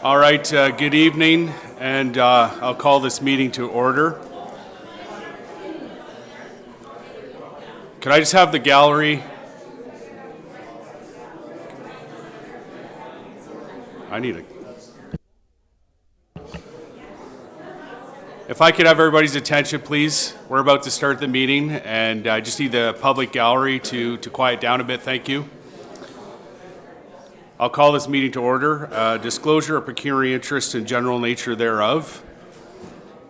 All right, good evening, and I'll call this meeting to order. Could I just have the gallery? If I could have everybody's attention, please. We're about to start the meeting, and I just need the public gallery to quiet down a bit. Thank you. I'll call this meeting to order. Disclosure of pecuniary interest and general nature thereof.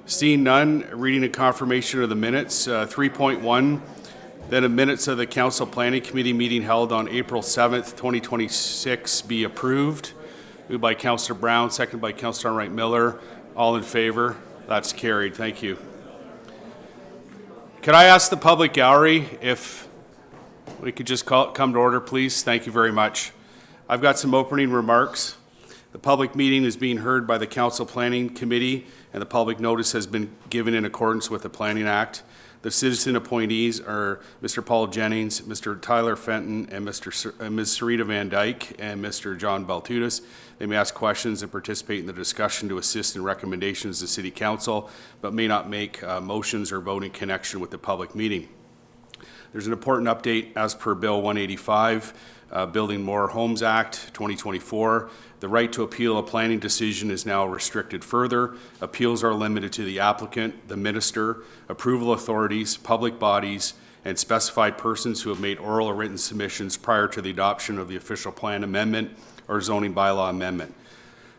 Seeing none, reading and confirmation of the minutes. 3.1, then the minutes of the Council Planning Committee meeting held on April 7th, 2026 be approved. Moved by Councillor Brown, seconded by Councillor Wright Miller. All in favor? That's carried. Thank you. Could I ask the public gallery if we could just come to order, please? Thank you very much. I've got some opening remarks. The public meeting is being heard by the Council Planning Committee, and the public notice has been given in accordance with the Planning Act. The citizen appointees are Mr. Paul Jennings, Mr. Tyler Fenton, and Ms. Sarita Van Dyke, and Mr. John Baltutis. They may ask questions and participate in the discussion to assist in recommendations to City Council, but may not make motions or vote in connection with the public meeting. There's an important update as per Bill 185, Building More Homes Act 2024. The right to appeal a planning decision is now restricted further. Appeals are limited to the applicant, the minister, approval authorities, public bodies, and specified persons who have made oral or written submissions prior to the adoption of the official plan amendment or zoning bylaw amendment.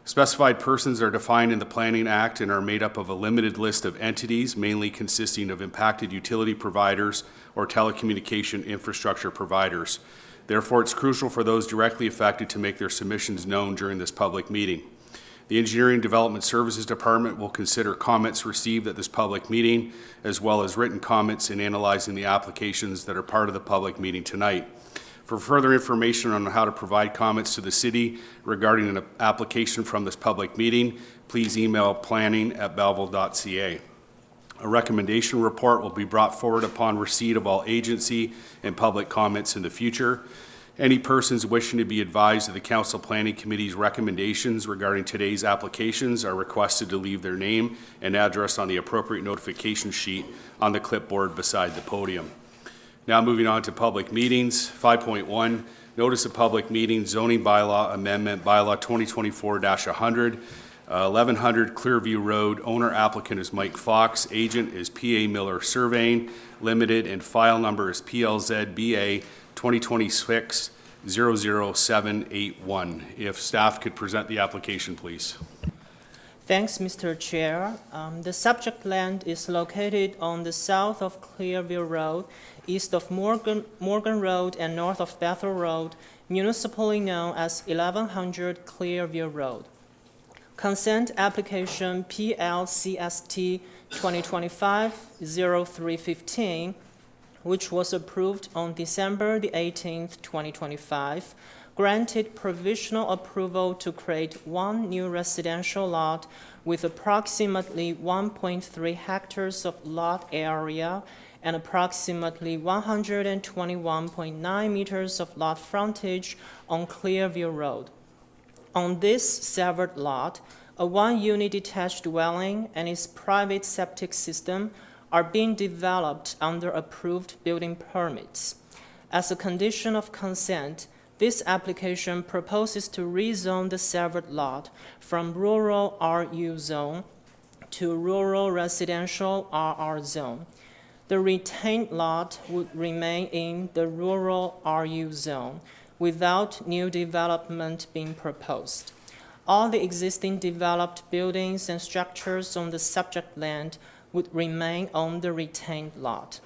Specified persons are defined in the Planning Act and are made up of a limited list of entities, mainly consisting of impacted utility providers or telecommunication infrastructure providers. Therefore, it's crucial for those directly affected to make their submissions known during this public meeting. The Engineering Development Services Department will consider comments received at this public meeting, as well as written comments in analyzing the applications that are part of the public meeting tonight. For further information on how to provide comments to the City regarding an application from this public meeting, please email planning@belleville.ca. A recommendation report will be brought forward upon receipt of all agency and public comments in the future. Any persons wishing to be advised of the Council Planning Committee's recommendations regarding today's applications are requested to leave their name and address on the appropriate notification sheet on the clipboard beside the podium. Now moving on to public meetings. 5.1, Notice of Public Meeting, Zoning Bylaw Amendment, Bylaw 2024-100. 1100 Clearview Road. Owner applicant is Mike Fox. Agent is PA Miller Surveying Limited, and file number is PLZBA 2026-00781. If staff could present the application, please. Thanks, Mr. Chair. The subject land is located on the south of Clearview Road, east of Morgan Road, and north of Bethel Road, municipally known as 1100 Clearview Road. Consent application PLCST 2025-0315, which was approved on December the 18th, 2025, granted provisional approval to create one new residential lot with approximately 1.3 hectares of lot area and approximately 121.9 meters of lot frontage on Clearview Road. On this severed lot, a one-unit detached dwelling and its private septic system are being developed under approved building permits. As a condition of consent, this application proposes to rezone the severed lot from rural RU zone to rural residential RR zone. The retained lot would remain in the rural RU zone without new development being proposed. All the existing developed buildings and structures on the subject land would remain on the retained lot.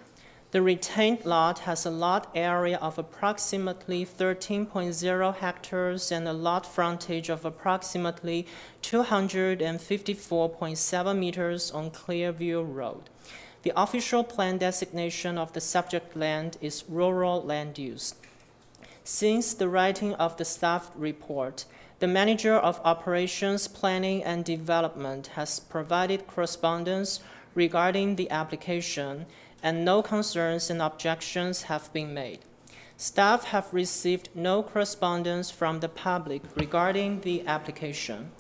The retained lot has a lot area of approximately 13.0 hectares and a lot frontage of approximately 254.7 meters on Clearview Road. The official plan designation of the subject land is rural land use. Since the writing of the staff report, the Manager of Operations, Planning and Development has provided correspondence regarding the application, and no concerns and objections have been made. Staff have received no correspondence from the public regarding the application.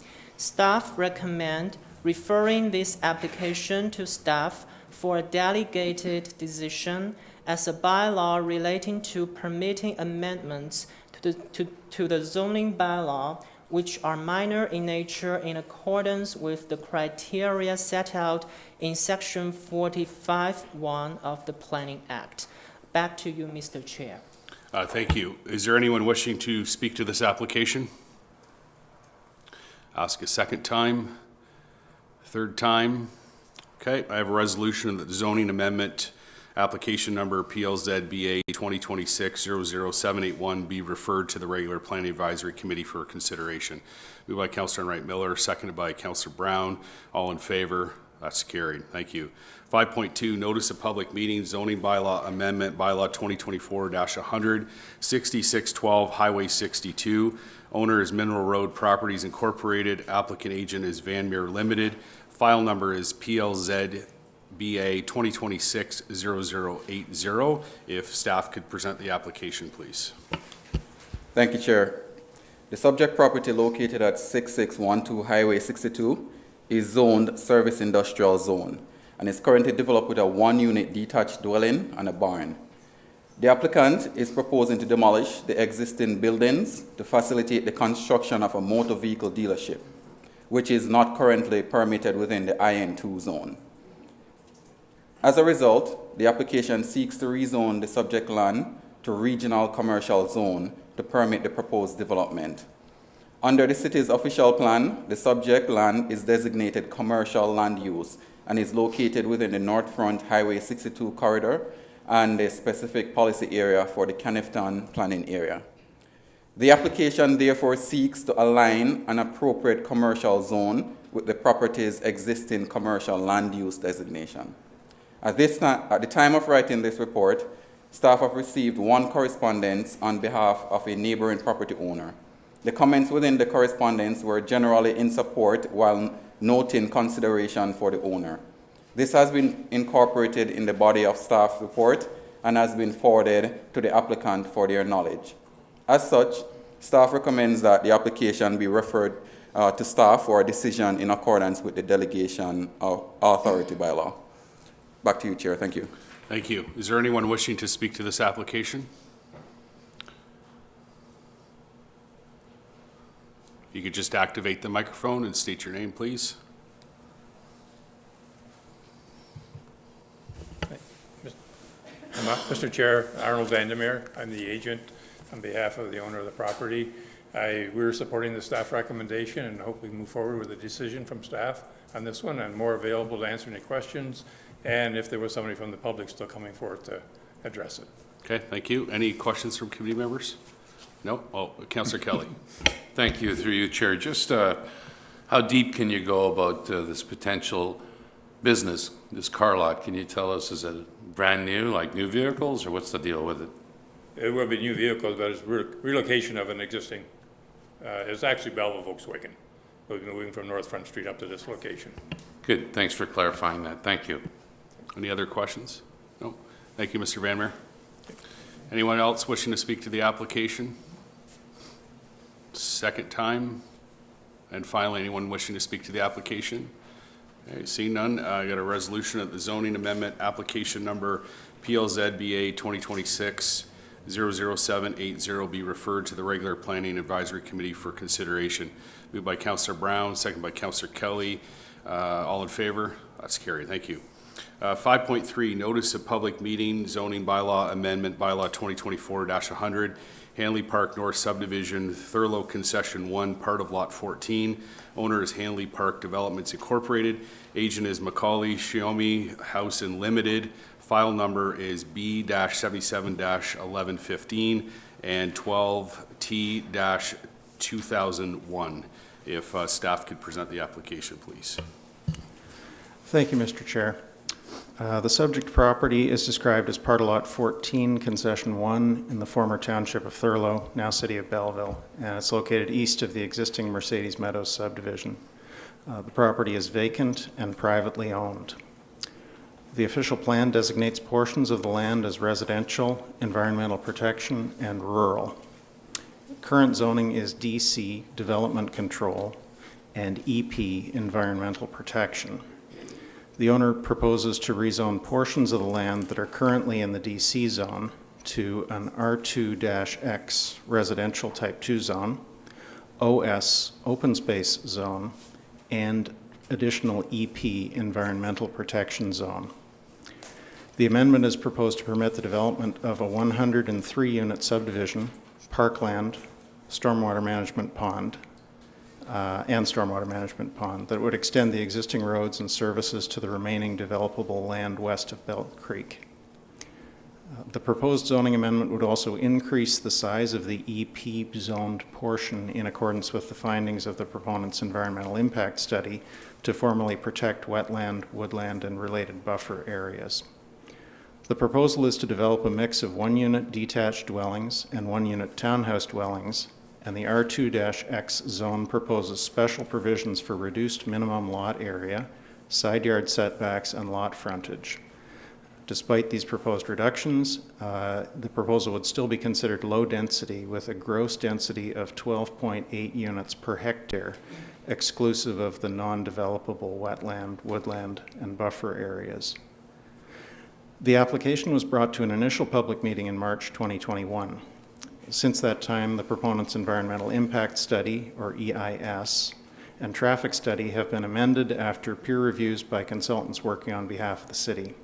Staff recommend referring this application to staff for a delegated decision as a bylaw relating to permitting amendments to the zoning bylaw, which are minor in nature in accordance with the criteria set out in Section 45(1) of the Planning Act. Back to you, Mr. Chair. Thank you. Is there anyone wishing to speak to this application? Ask a second time, third time. Okay, I have a resolution that the zoning amendment application number PLZBA 2026-00781 be referred to the regular Planning Advisory Committee for consideration. Moved by Councillor Enright Miller, seconded by Councillor Brown. All in favor? That's carried. Thank you. 5.2, notice of public meeting, zoning bylaw amendment, bylaw 2024-100, 6612 Highway 62. Owner is Mineral Road Properties Incorporated. Applicant agent is Vanmere Limited. File number is PLZBA 2026-0080. If staff could present the application, please. Thank you, Chair. The subject property located at 6612 Highway 62 is zoned Service Industrial Zone and is currently developed with a one-unit detached dwelling and a barn. The applicant is proposing to demolish the existing buildings to facilitate the construction of a motor vehicle dealership, which is not currently permitted within the IN2 zone. As a result, the application seeks to rezone the subject land to Regional Commercial Zone to permit the proposed development. Under the city's official plan, the subject land is designated commercial land use and is located within the North Front Highway 62 corridor and the specific policy area for the Canifton planning area. The application therefore seeks to align an appropriate commercial zone with the property's existing commercial land use designation. At the time of writing this report, staff have received one correspondence on behalf of a neighboring property owner. The comments within the correspondence were generally in support while noting consideration for the owner. This has been incorporated in the body of staff report and has been forwarded to the applicant for their knowledge. As such, staff recommends that the application be referred to staff for a decision in accordance with the delegation of authority bylaw. Back to you, Chair. Thank you. Thank you. Is there anyone wishing to speak to this application? You could just activate the microphone and state your name, please. Mr. Chair, Arnold Vandermeer. I'm the agent on behalf of the owner of the property. We're supporting the staff recommendation and hope we move forward with a decision from staff on this one and more available to answer any questions. And if there was somebody from the public still coming forward to address it. Okay, thank you. Any questions from committee members? No? Oh, Councillor Kelly. Thank you, through you, Chair. Just how deep can you go about this potential business, this car lot? Can you tell us, is it brand new, like new vehicles, or what's the deal with it? It will be new vehicles, but it's relocation of an existing, it's actually Belleville Volkswagen. We'll be moving from North Front Street up to this location. Good, thanks for clarifying that. Thank you. Any other questions? No? Thank you, Mr. Vanmer. Anyone else wishing to speak to the application? Second time. And finally, anyone wishing to speak to the application? Okay, seeing none, I got a resolution that the zoning amendment application number PLZBA 2026-00780 be referred to the regular Planning Advisory Committee for consideration. Moved by Councillor Brown, second by Councillor Kelly. All in favor? That's carried. Thank you. 5.3, notice of public meeting, zoning bylaw amendment, bylaw 2024-100, Hanley Park North Subdivision, Thurlow Concession 1, part of Lot 14. Owner is Hanley Park Developments Incorporated. Agent is Macaulay Xiaomi House and Limited. File number is B-77-1115 and 12T-2001. If staff could present the application, please. Thank you, Mr. Chair. The subject property is described as part of Lot 14, Concession 1, in the former township of Thurlow, now city of Belleville, and it's located east of the existing Mercedes Meadows subdivision. The property is vacant and privately owned. The official plan designates portions of the land as residential, environmental protection, and rural. Current zoning is DC, Development Control, and EP environmental protection. The owner proposes to rezone portions of the land that are currently in the DC zone to an R2-X residential type 2 zone, OS open space zone, and additional EP environmental protection zone. The amendment is proposed to permit the development of a 103-unit subdivision, parkland, stormwater management pond, that would extend the existing roads and services to the remaining developable land west of Bell Creek. The proposed zoning amendment would also increase the size of the EP zoned portion in accordance with the findings of the proponent's environmental impact study to formally protect wetland, woodland, and related buffer areas. The proposal is to develop a mix of 1-unit detached dwellings and 1-unit townhouse dwellings, and the R2-X zone proposes special provisions for reduced minimum lot area, side yard setbacks, and lot frontage. Despite these proposed reductions, the proposal would still be considered low density with a gross density of 12.8 units per hectare, exclusive of the non-developable wetland, woodland, and buffer areas. The application was brought to an initial public meeting in March 2021. Since that time, the proponent's environmental impact study, or EIS, and traffic study have been amended after peer reviews by consultants working on behalf of the city.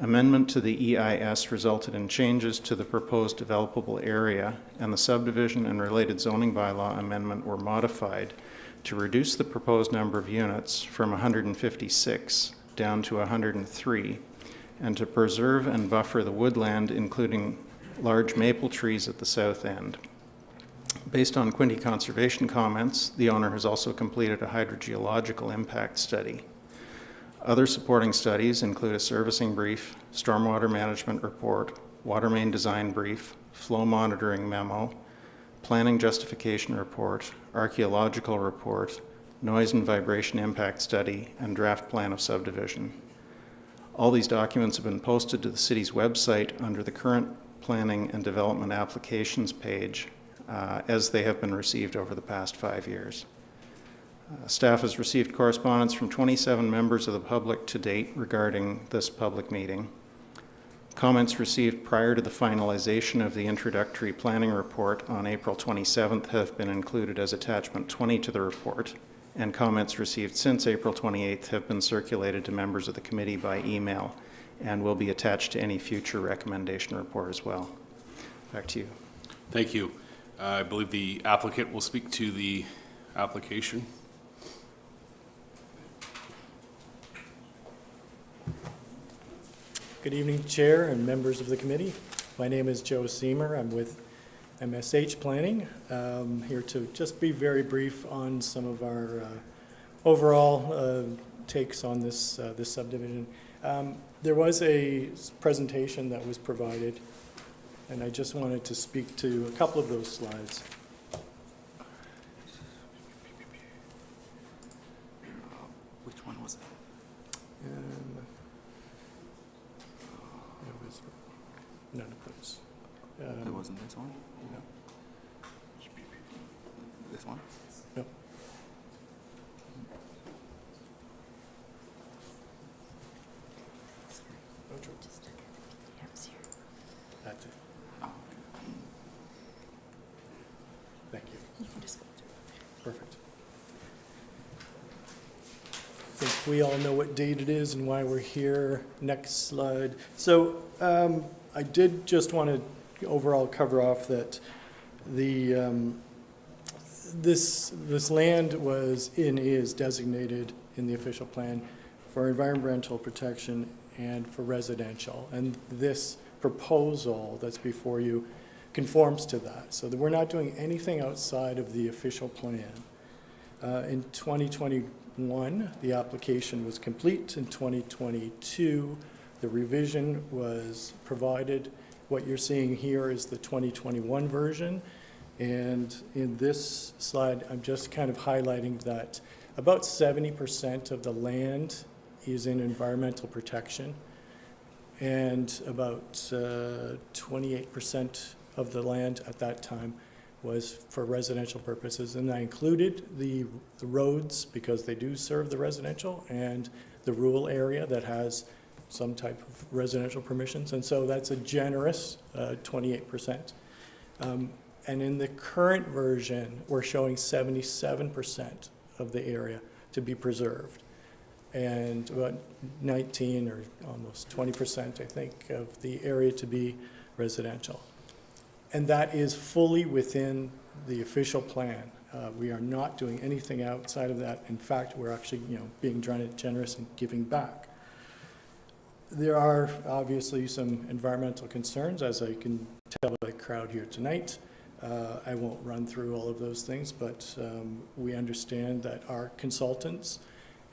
Amendment to the EIS resulted in changes to the proposed developable area, and the subdivision and related zoning bylaw amendment were modified to reduce the proposed number of units from 156 down to 103, and to preserve and buffer the woodland, including large maple trees at the south end. Based on Quinte conservation comments, the owner has also completed a hydrogeological impact study. Other supporting studies include a servicing brief, stormwater management report, water main design brief, flow monitoring memo, planning justification report, archaeological report, noise and vibration impact study, and draft plan of subdivision. All these documents have been posted to the city's website under the current planning and development applications page as they have been received over the past 5 years. Staff has received correspondence from 27 members of the public to date regarding this public meeting. Comments received prior to the finalization of the introductory planning report on April 27th have been included as attachment 20 to the report, and comments received since April 28th have been circulated to members of the committee by email and will be attached to any future recommendation report as well. Back to you. Thank you. I believe the applicant will speak to the application. Good evening, Chair and members of the committee. My name is Joe Seamer. I'm with MSH Planning. Here to just be very brief on some of our overall takes on this subdivision. There was a presentation that was provided, and I just wanted to speak to a couple of those slides. Which one was it? It was none of those. It wasn't this one? No. This one? No. That's it. Oh, Thank you. Perfect. I think we all know what date it is and why we're here. Next slide. So I did just want to overall cover off that the this land was is designated in the official plan for environmental protection and for residential, and this proposal that's before you conforms to that. So that we're not doing anything outside of the official plan. In 2021, the application was complete. In 2022, the revision was provided. What you're seeing here is the 2021 version. And in this slide, I'm just kind of highlighting that about 70% of the land is in environmental protection, and about 28% of the land at that time was for residential purposes, and I included the roads because they do serve the residential, and the rural area that has some type of residential permissions, and so that's a generous 28%. And in the current version, we're showing 77% of the area to be preserved, and about 19 or almost 20%, I think, of the area to be residential. And that is fully within the official plan. We are not doing anything outside of that. In fact, we're actually, being generous and giving back. There are obviously some environmental concerns, as I can tell by the crowd here tonight. I won't run through all of those things, but we understand that our consultants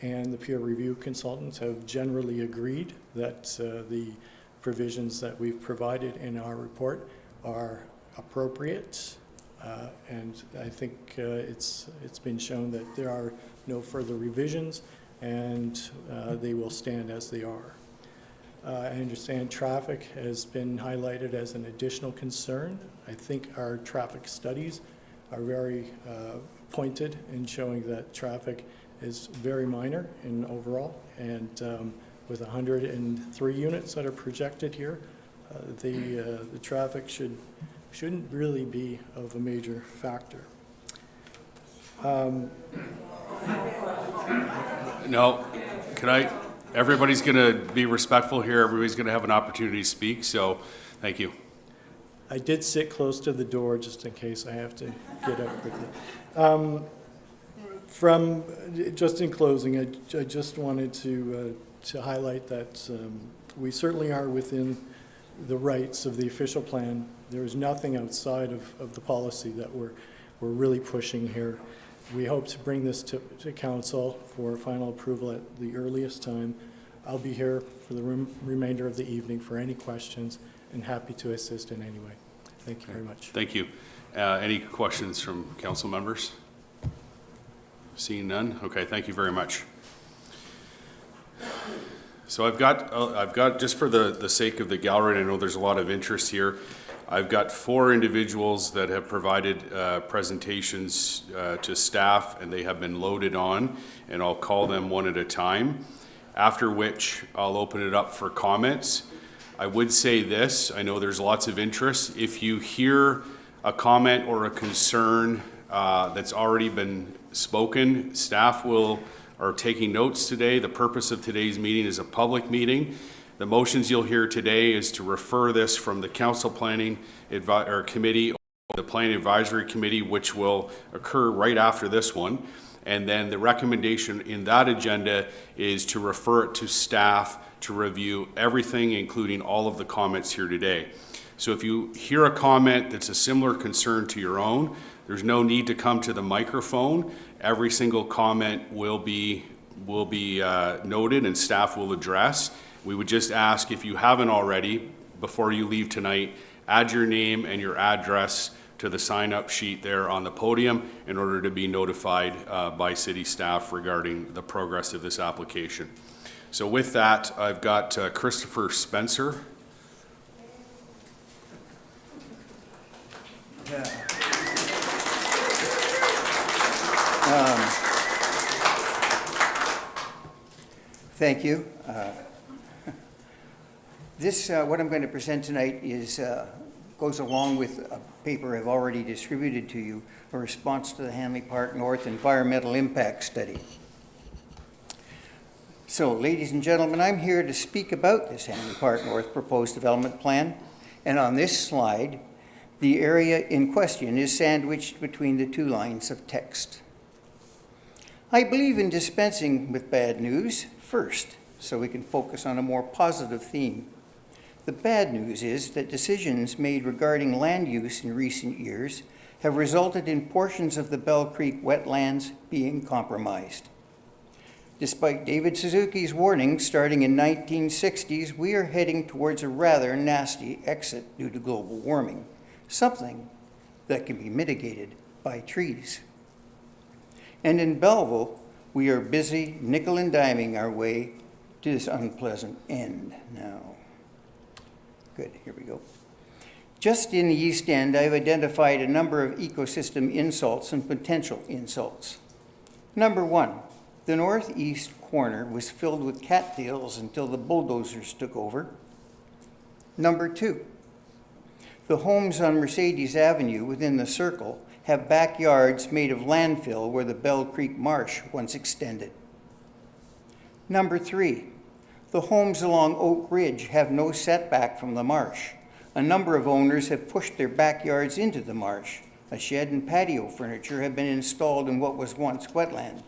and the peer review consultants have generally agreed that the provisions that we've provided in our report are appropriate, and I think it's been shown that there are no further revisions, and they will stand as they are. I understand traffic has been highlighted as an additional concern. I think our traffic studies are very pointed in showing that traffic is very minor in overall, and with 103 units that are projected here, the traffic shouldn't really be of a major factor. No, everybody's going to be respectful here. Everybody's going to have an opportunity to speak, so thank you. I did sit close to the door just in case I have to get up quickly. Just in closing, I just wanted to highlight that we certainly are within the rights of the official plan. There is nothing outside of the policy that we're really pushing here. We hope to bring this to council for final approval at the earliest time. I'll be here for the remainder of the evening for any questions and happy to assist in any way. Thank you very much. Thank you. Any questions from council members? Seeing none? Okay, thank you very much. So I've got just for the sake of the gallery, I know there's a lot of interest here. I've got 4 individuals that have provided presentations to staff, and they have been loaded on, and I'll call them one at a time, after which I'll open it up for comments. I would say this, I know there's lots of interest. If you hear a comment or a concern that's already been spoken, staff are taking notes today. The purpose of today's meeting is a public meeting. The motions you'll hear today is to refer this from the Council Planning Committee, the Planning Advisory Committee, which will occur right after this one. And then the recommendation in that agenda is to refer it to staff to review everything, including all of the comments here today. So if you hear a comment that's a similar concern to your own, there's no need to come to the microphone. Every single comment will be noted and staff will address. We would just ask, if you haven't already, before you leave tonight, add your name and your address to the sign-up sheet there on the podium in order to be notified by city staff regarding the progress of this application. So with that, I've got Christopher Spencer. Thank you. What I'm going to present tonight goes along with a paper I've already distributed to you, a response to the Hanley Park North Environmental Impact Study. So, ladies and gentlemen, I'm here to speak about this Hanley Park North proposed development plan. And on this slide, the area in question is sandwiched between the 2 lines of text. I believe in dispensing with bad news first, so we can focus on a more positive theme. The bad news is that decisions made regarding land use in recent years have resulted in portions of the Bell Creek wetlands being compromised. Despite David Suzuki's warnings starting in 1960s, we are heading towards a rather nasty exit due to global warming, something that can be mitigated by trees. And in Belleville, we are busy nickel and diming our way to this unpleasant end now. Good, here we go. Just in the east end, I've identified a number of ecosystem insults and potential insults. Number one, the northeast corner was filled with cattails until the bulldozers took over. Number two, the homes on Mercedes Avenue within the circle have backyards made of landfill where the Bell Creek Marsh once extended. Number three, the homes along Oak Ridge have no setback from the marsh. A number of owners have pushed their backyards into the marsh. A shed and patio furniture have been installed in what was once wetland.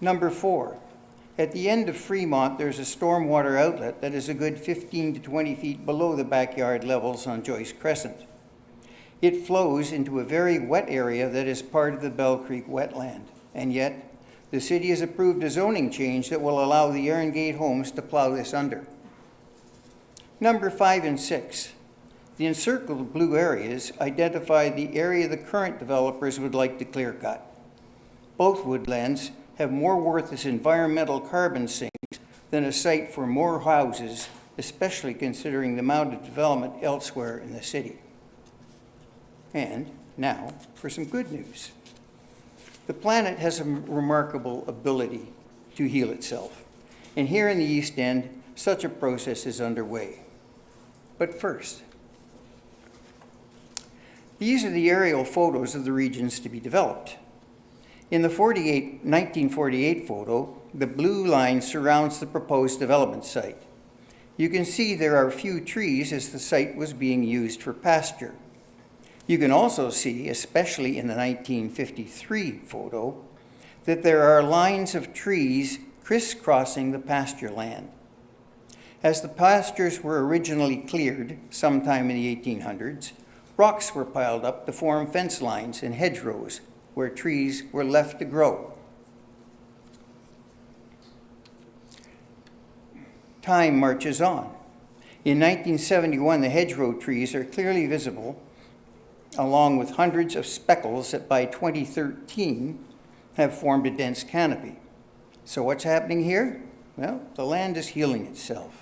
Number four, at the end of Fremont, there's a stormwater outlet that is a good 15 to 20 feet below the backyard levels on Joyce Crescent. It flows into a very wet area that is part of the Bell Creek wetland, and yet the city has approved a zoning change that will allow the Erin Gate homes to plow this under. Number 5 and 6, the encircled blue areas identify the area the current developers would like to clear cut. Both woodlands have more worth as environmental carbon sinks than a site for more houses, especially considering the amount of development elsewhere in the city. And now for some good news. The planet has a remarkable ability to heal itself. And here in the East End, such a process is underway. But first, these are the aerial photos of the regions to be developed. In the 1948 photo, the blue line surrounds the proposed development site. You can see there are few trees as the site was being used for pasture. You can also see, especially in the 1953 photo, that there are lines of trees crisscrossing the pasture land. As the pastures were originally cleared sometime in the 1800s, rocks were piled up to form fence lines and hedgerows where trees were left to grow. Time marches on. In 1971, the hedgerow trees are clearly visible, along with hundreds of speckles that by 2013 have formed a dense canopy. So what's happening here? Well, the land is healing itself.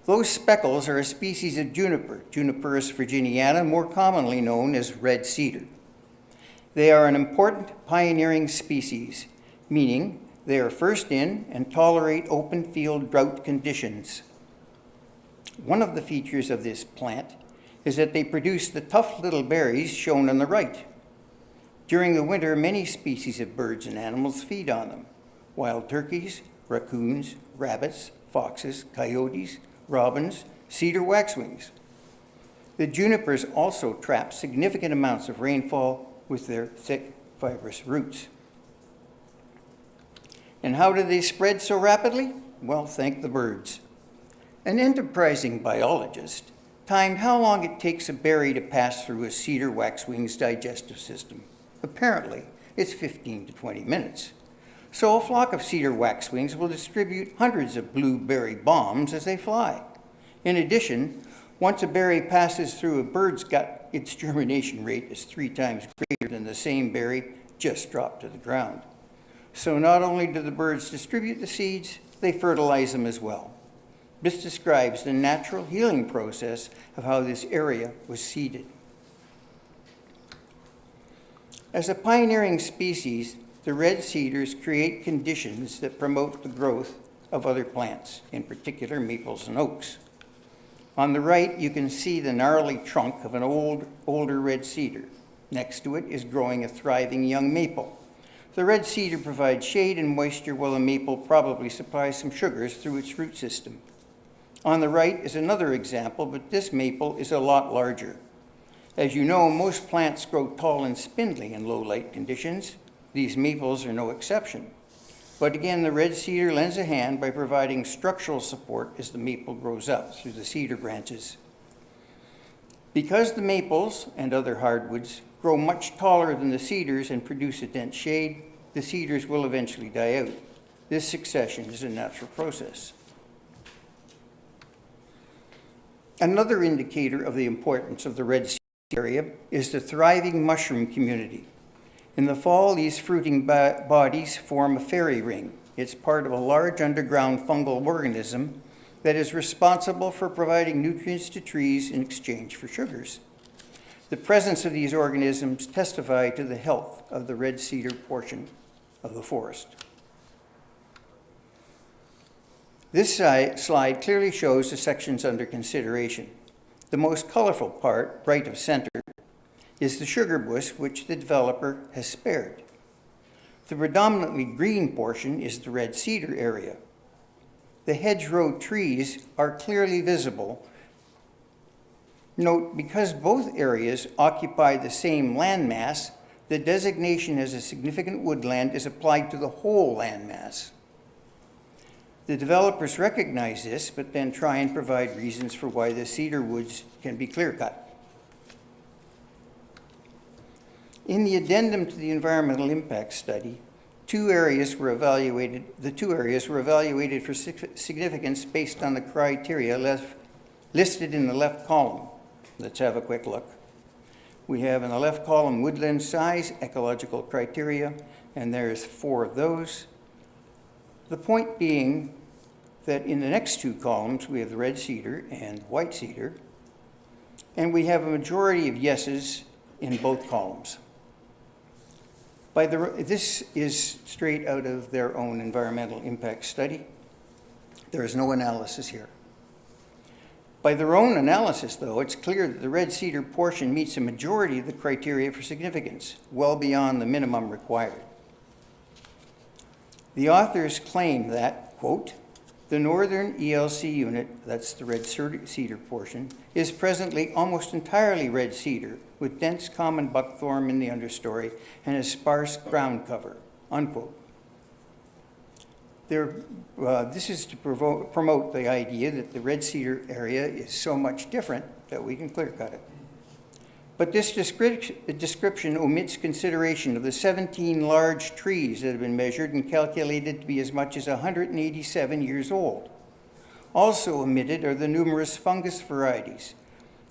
Those speckles are a species of juniper, Juniperus virginiana, more commonly known as red cedar. They are an important pioneering species, meaning they are first in and tolerate open field drought conditions. One of the features of this plant is that they produce the tough little berries shown on the right. During the winter, many species of birds and animals feed on them. Wild turkeys, raccoons, rabbits, foxes, coyotes, robins, cedar waxwings. The junipers also trap significant amounts of rainfall with their thick, fibrous roots. And how do they spread so rapidly? Well, thank the birds. An enterprising biologist timed how long it takes a berry to pass through a cedar waxwing's digestive system. Apparently, it's 15 to 20 minutes. So a flock of cedar waxwings will distribute hundreds of blueberry bombs as they fly. In addition, once a berry passes through a bird's gut, its germination rate is 3 times greater than the same berry just dropped to the ground. So not only do the birds distribute the seeds, they fertilize them as well. This describes the natural healing process of how this area was seeded. As a pioneering species, the red cedars create conditions that promote the growth of other plants, in particular maples and oaks. On the right, you can see the gnarly trunk of an older red cedar. Next to it is growing a thriving young maple. The red cedar provides shade and moisture, while the maple probably supplies some sugars through its root system. On the right is another example, but this maple is a lot larger. As you know, most plants grow tall and spindly in low light conditions. These maples are no exception. But again, the red cedar lends a hand by providing structural support as the maple grows up through the cedar branches. Because the maples and other hardwoods grow much taller than the cedars and produce a dense shade, the cedars will eventually die out. This succession is a natural process. Another indicator of the importance of the red cedar area is the thriving mushroom community. In the fall, these fruiting bodies form a fairy ring. It's part of a large underground fungal organism that is responsible for providing nutrients to trees in exchange for sugars. The presence of these organisms testify to the health of the red cedar portion of the forest. This slide clearly shows the sections under consideration. The most colorful part, right of center, is the sugar bush which the developer has spared. The predominantly green portion is the red cedar area. The hedgerow trees are clearly visible. Note, because both areas occupy the same landmass, the designation as a significant woodland is applied to the whole landmass. The developers recognize this, but then try and provide reasons for why the cedar woods can be clear-cut. In the addendum to the environmental impact study, the two areas were evaluated for significance based on the criteria listed in the left column. Let's have a quick look. We have in the left column woodland size, ecological criteria, and there's 4 of those. The point being that in the next 2 columns, we have the red cedar and white cedar, and we have a majority of yeses in both columns. This is straight out of their own environmental impact study. There is no analysis here. By their own analysis, though, it's clear that the red cedar portion meets a majority of the criteria for significance, well beyond the minimum required. The authors claim that, quote, the northern ELC unit, that's the red cedar portion, is presently almost entirely red cedar with dense common buckthorn in the understory and a sparse ground cover, unquote. This is to promote the idea that the red cedar area is so much different that we can clear cut it. But this description omits consideration of the 17 large trees that have been measured and calculated to be as much as 187 years old. Also omitted are the numerous fungus varieties,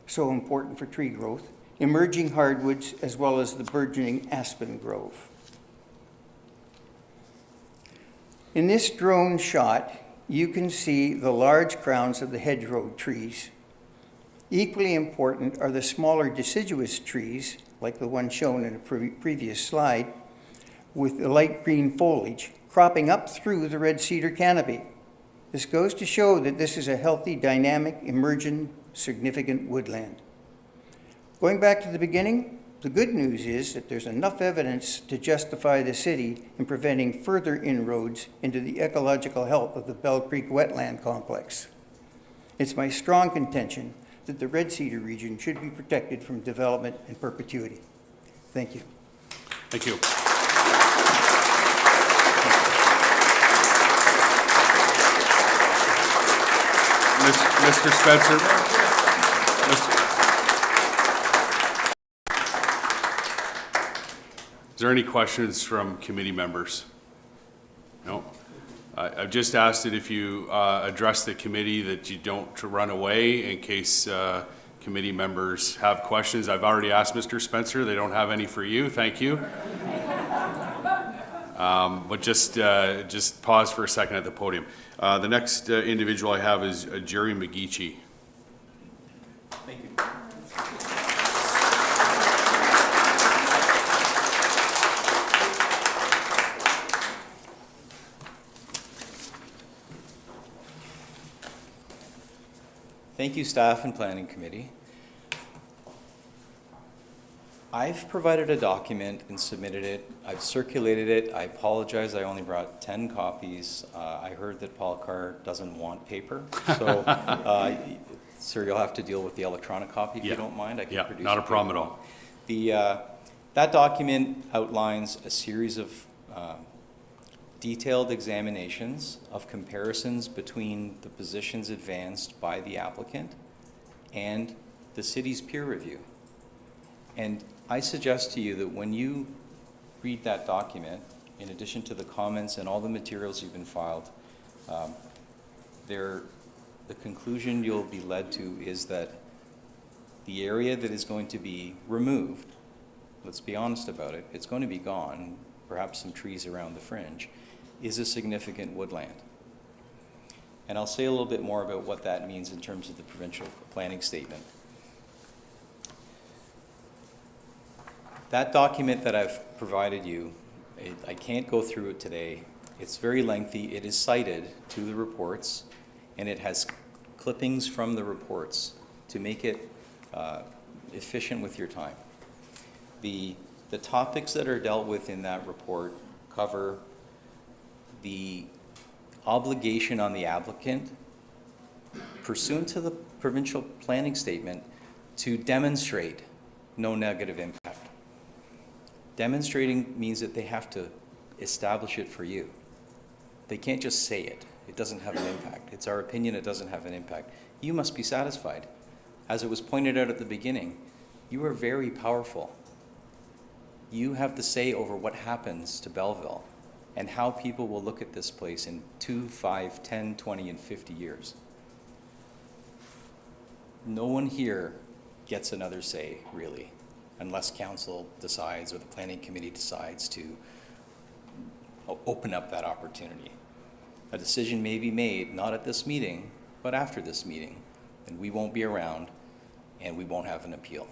so important for tree growth, emerging hardwoods, as well as the burgeoning aspen grove. In this drone shot, you can see the large crowns of the hedgerow trees. Equally important are the smaller deciduous trees, like the one shown in a previous slide, with the light green foliage cropping up through the red cedar canopy. This goes to show that this is a healthy, dynamic, emergent, significant woodland. Going back to the beginning, the good news is that there's enough evidence to justify the city in preventing further inroads into the ecological health of the Bell Creek wetland complex. It's my strong contention that the red cedar region should be protected from development in perpetuity. Thank you. Thank you. Mr. Spencer. Is there any questions from committee members? No? I've just asked that if you address the committee that you don't run away in case committee members have questions. I've already asked Mr. Spencer. They don't have any for you. Thank you. But just pause for a second at the podium. The next individual I have is Jerry McGeechee. Thank you. Thank you, staff and planning committee. I've provided a document and submitted it. I've circulated it. I apologize, I only brought 10 copies. I heard that Paul Carr doesn't want paper. So, sir, you'll have to deal with the electronic copy if you don't mind. I can produce not a problem at all. That document outlines a series of detailed examinations of comparisons between the positions advanced by the applicant and the city's peer review. And I suggest to you that when you read that document, in addition to the comments and all the materials you've been filed, the conclusion you'll be led to is that the area that is going to be removed, let's be honest about it, it's going to be gone, perhaps some trees around the fringe, is a significant woodland. And I'll say a little bit more about what that means in terms of the provincial planning statement. That document that I've provided you, I can't go through it today. It's very lengthy. It is cited to the reports, and it has clippings from the reports to make it efficient with your time. The topics that are dealt with in that report cover the obligation on the applicant, pursuant to the provincial planning statement, to demonstrate no negative impact. Demonstrating means that they have to establish it for you. They can't just say it. It doesn't have an impact. It's our opinion it doesn't have an impact. You must be satisfied. As it was pointed out at the beginning, you are very powerful. You have the say over what happens to Belleville and how people will look at this place in 2, 5, 10, 20, and 50 years. No one here gets another say, really, unless council decides or the planning committee decides to open up that opportunity. A decision may be made, not at this meeting, but after this meeting, and we won't be around and we won't have an appeal.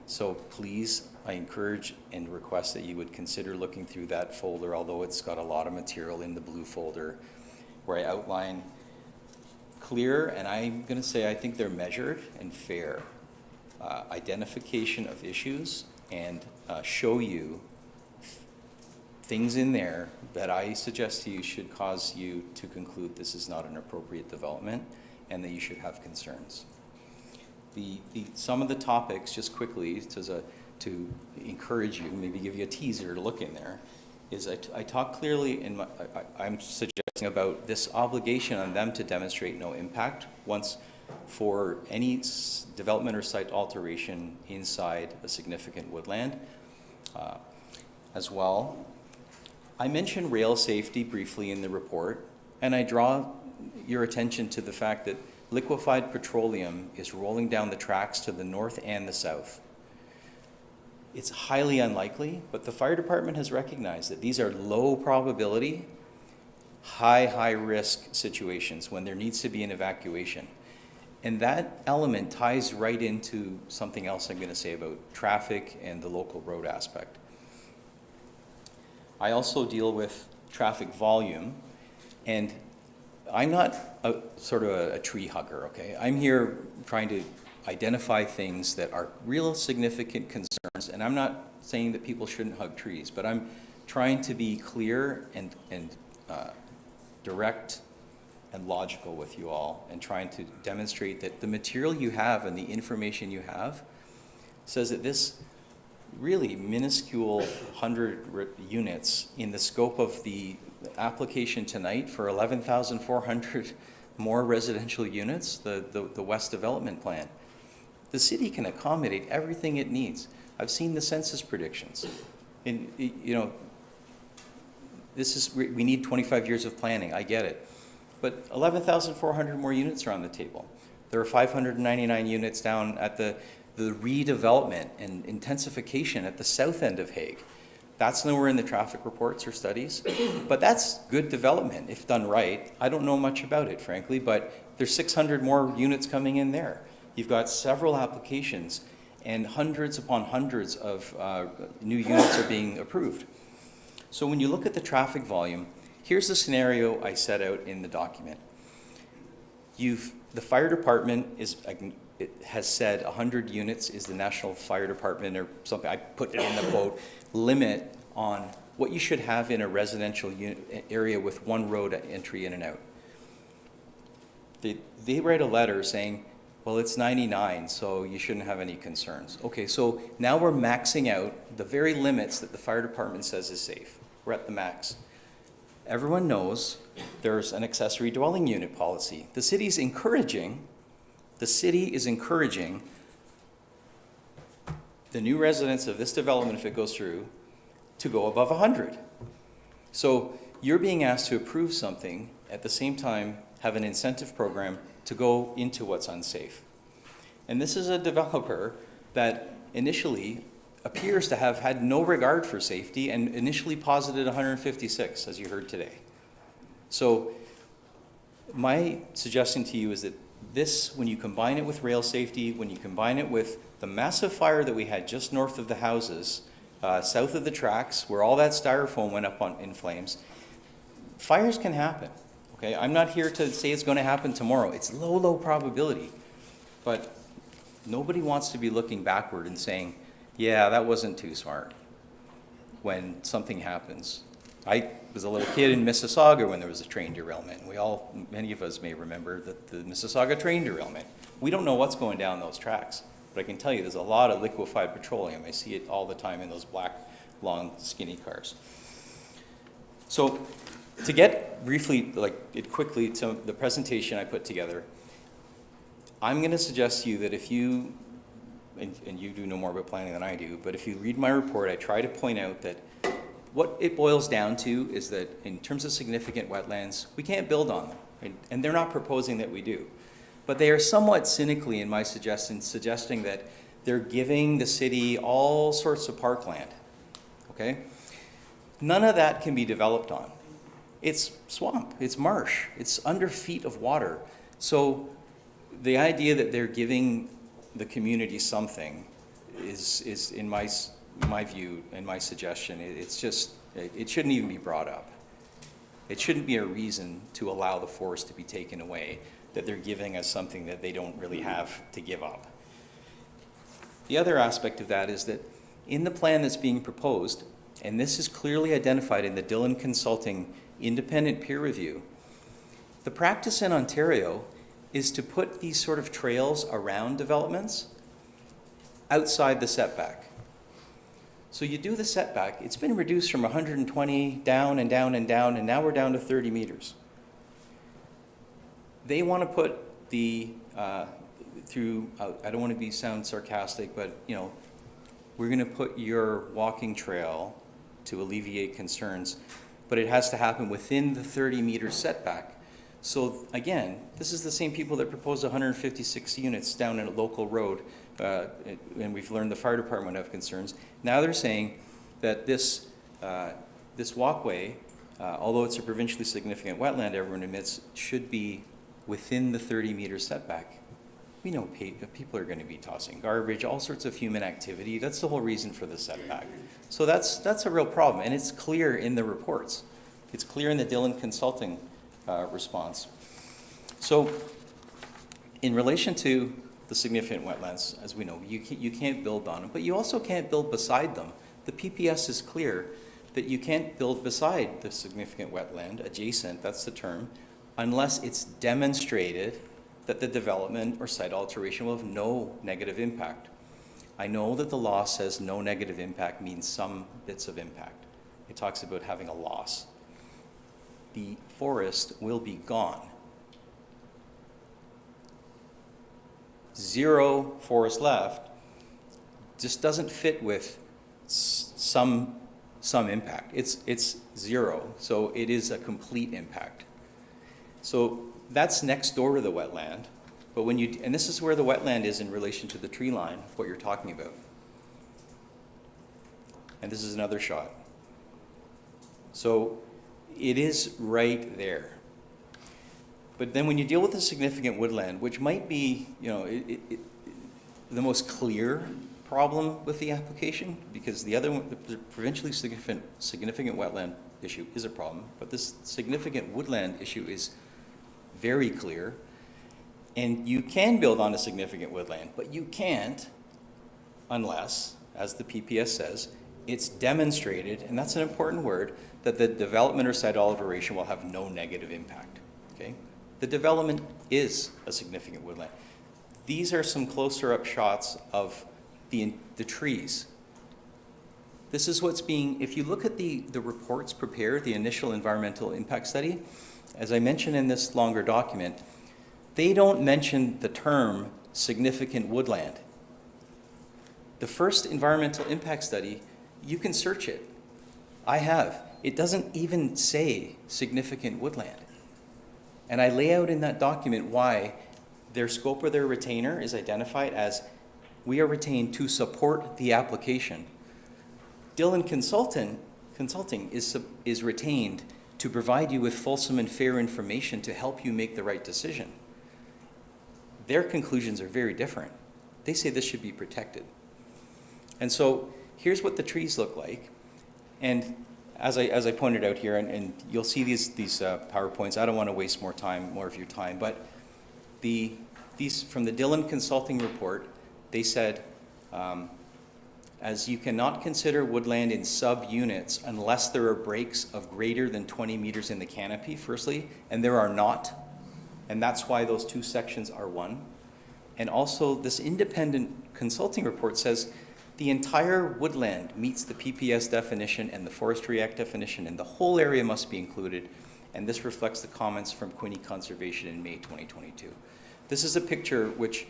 So please, I encourage and request that you would consider looking through that folder, although it's got a lot of material in the blue folder, where I outline clear, and I'm going to say I think they're measured and fair, identification of issues, and show you things in there that I suggest to you should cause you to conclude this is not an appropriate development and that you should have concerns. Some of the topics, just quickly, to encourage you, maybe give you a teaser to look in there, is I talk clearly in I'm suggesting about this obligation on them to demonstrate no impact once for any development or site alteration inside a significant woodland. As well, I mentioned rail safety briefly in the report, and I draw your attention to the fact that liquefied petroleum is rolling down the tracks to the north and the south. It's highly unlikely, but the fire department has recognized that these are low probability, high risk situations when there needs to be an evacuation. And that element ties right into something else I'm going to say about traffic and the local road aspect. I also deal with traffic volume, and I'm not sort of a tree hugger, okay? I'm here trying to identify things that are real significant concerns, and I'm not saying that people shouldn't hug trees, but I'm trying to be clear and direct and logical with you all, and trying to demonstrate that the material you have and the information you have says that this really minuscule 100 units in the scope of the application tonight for 11,400 more residential units, the West Development Plan. The city can accommodate everything it needs. I've seen the census predictions. And, you know, we need 25 years of planning, I get it. But 11,400 more units are on the table. There are 599 units down at the redevelopment and intensification at the south end of Hague. That's nowhere in the traffic reports or studies, but that's good development if done right. I don't know much about it, frankly, but there's 600 more units coming in there. You've got several applications, and hundreds upon hundreds of new units are being approved. So when you look at the traffic volume, here's the scenario I set out in the document. The fire department has said 100 units is the National Fire Department or something, I put it in the quote, limit on what you should have in a residential area with one road entry in and out. They write a letter saying, well, it's 99, so you shouldn't have any concerns. Okay, so now we're maxing out the very limits that the fire department says is safe. We're at the max. Everyone knows there's an accessory dwelling unit policy. The city is encouraging the new residents of this development, if it goes through, to go above 100. So you're being asked to approve something, at the same time have an incentive program to go into what's unsafe. And this is a developer that initially appears to have had no regard for safety and initially posited 156, as you heard today. So My suggestion to you is that this, when you combine it with rail safety, when you combine it with the massive fire that we had just north of the houses, south of the tracks, where all that styrofoam went up in flames, fires can happen, okay? I'm not here to say it's going to happen tomorrow. It's low, low probability. But nobody wants to be looking backward and saying, yeah, that wasn't too smart when something happens. I was a little kid in Mississauga when there was a train derailment. Many of us may remember the Mississauga train derailment. We don't know what's going down those tracks, but I can tell you there's a lot of liquefied petroleum. I see it all the time in those black, long, skinny cars. So to get briefly, quickly to the presentation I put together, I'm going to suggest to you that if you, and you do know more about planning than I do, but if you read my report, I try to point out that what it boils down to is that in terms of significant wetlands, we can't build on them, and they're not proposing that we do. But they are somewhat cynically, in my suggestion, suggesting that they're giving the city all sorts of parkland, okay? None of that can be developed on. It's swamp, it's marsh, it's under feet of water. So the idea that they're giving the community something is in my view and my suggestion, it's just, it shouldn't even be brought up. It shouldn't be a reason to allow the forest to be taken away, that they're giving us something that they don't really have to give up. The other aspect of that is that in the plan that's being proposed, and this is clearly identified in the Dillon Consulting independent peer review, the practice in Ontario is to put these sort of trails around developments outside the setback. So you do the setback, it's been reduced from 120 down and down and down, and now we're down to 30 meters. They want to put the, I don't want to sound sarcastic, but we're going to put your walking trail to alleviate concerns, but it has to happen within the 30-meter setback. So again, this is the same people that proposed 156 units down in a local road, and we've learned the fire department have concerns. Now they're saying that this walkway, although it's a provincially significant wetland, everyone admits, should be within the 30-meter setback. We know people are going to be tossing garbage, all sorts of human activity. That's the whole reason for the setback. So that's a real problem, and it's clear in the reports. It's clear in the Dillon Consulting response. So in relation to the significant wetlands, as we know, you can't build on them, but you also can't build beside them. The PPS is clear that you can't build beside the significant wetland, adjacent, that's the term, unless it's demonstrated that the development or site alteration will have no negative impact. I know that the law says no negative impact means some bits of impact. It talks about having a loss. The forest will be gone. Zero forest left just doesn't fit with some impact. It's zero, so it is a complete impact. So that's next door to the wetland, but and this is where the wetland is in relation to the tree line, what you're talking about. And this is another shot. So it is right there. But then when you deal with a significant woodland, which might be, the most clear problem with the application, because the other one, the provincially significant wetland issue is a problem, but this significant woodland issue is very clear. And you can build on a significant woodland, but you can't unless, as the PPS says, it's demonstrated, and that's an important word, that the development or site alteration will have no negative impact, okay? The development is a significant woodland. These are some closer up shots of the trees. This is what's being, if you look at the reports prepared, the initial environmental impact study, as I mentioned in this longer document, they don't mention the term significant woodland. The first environmental impact study, you can search it. I have. It doesn't even say significant woodland. And I lay out in that document why their scope or their retainer is identified as we are retained to support the application. Dillon Consulting is retained to provide you with fulsome and fair information to help you make the right decision. Their conclusions are very different. They say this should be protected. And so here's what the trees look like. And as I pointed out here, and you'll see these PowerPoints, I don't want to waste more of your time, but these from the Dillon Consulting Report, they said, as you cannot consider woodland in sub-units unless there are breaks of greater than 20 meters in the canopy, firstly, and there are not, and that's why those two sections are one. And also, this independent consulting report says the entire woodland meets the PPS definition and the Forestry Act definition, and the whole area must be included, and this reflects the comments from Quinte Conservation in May 2022. This is a picture which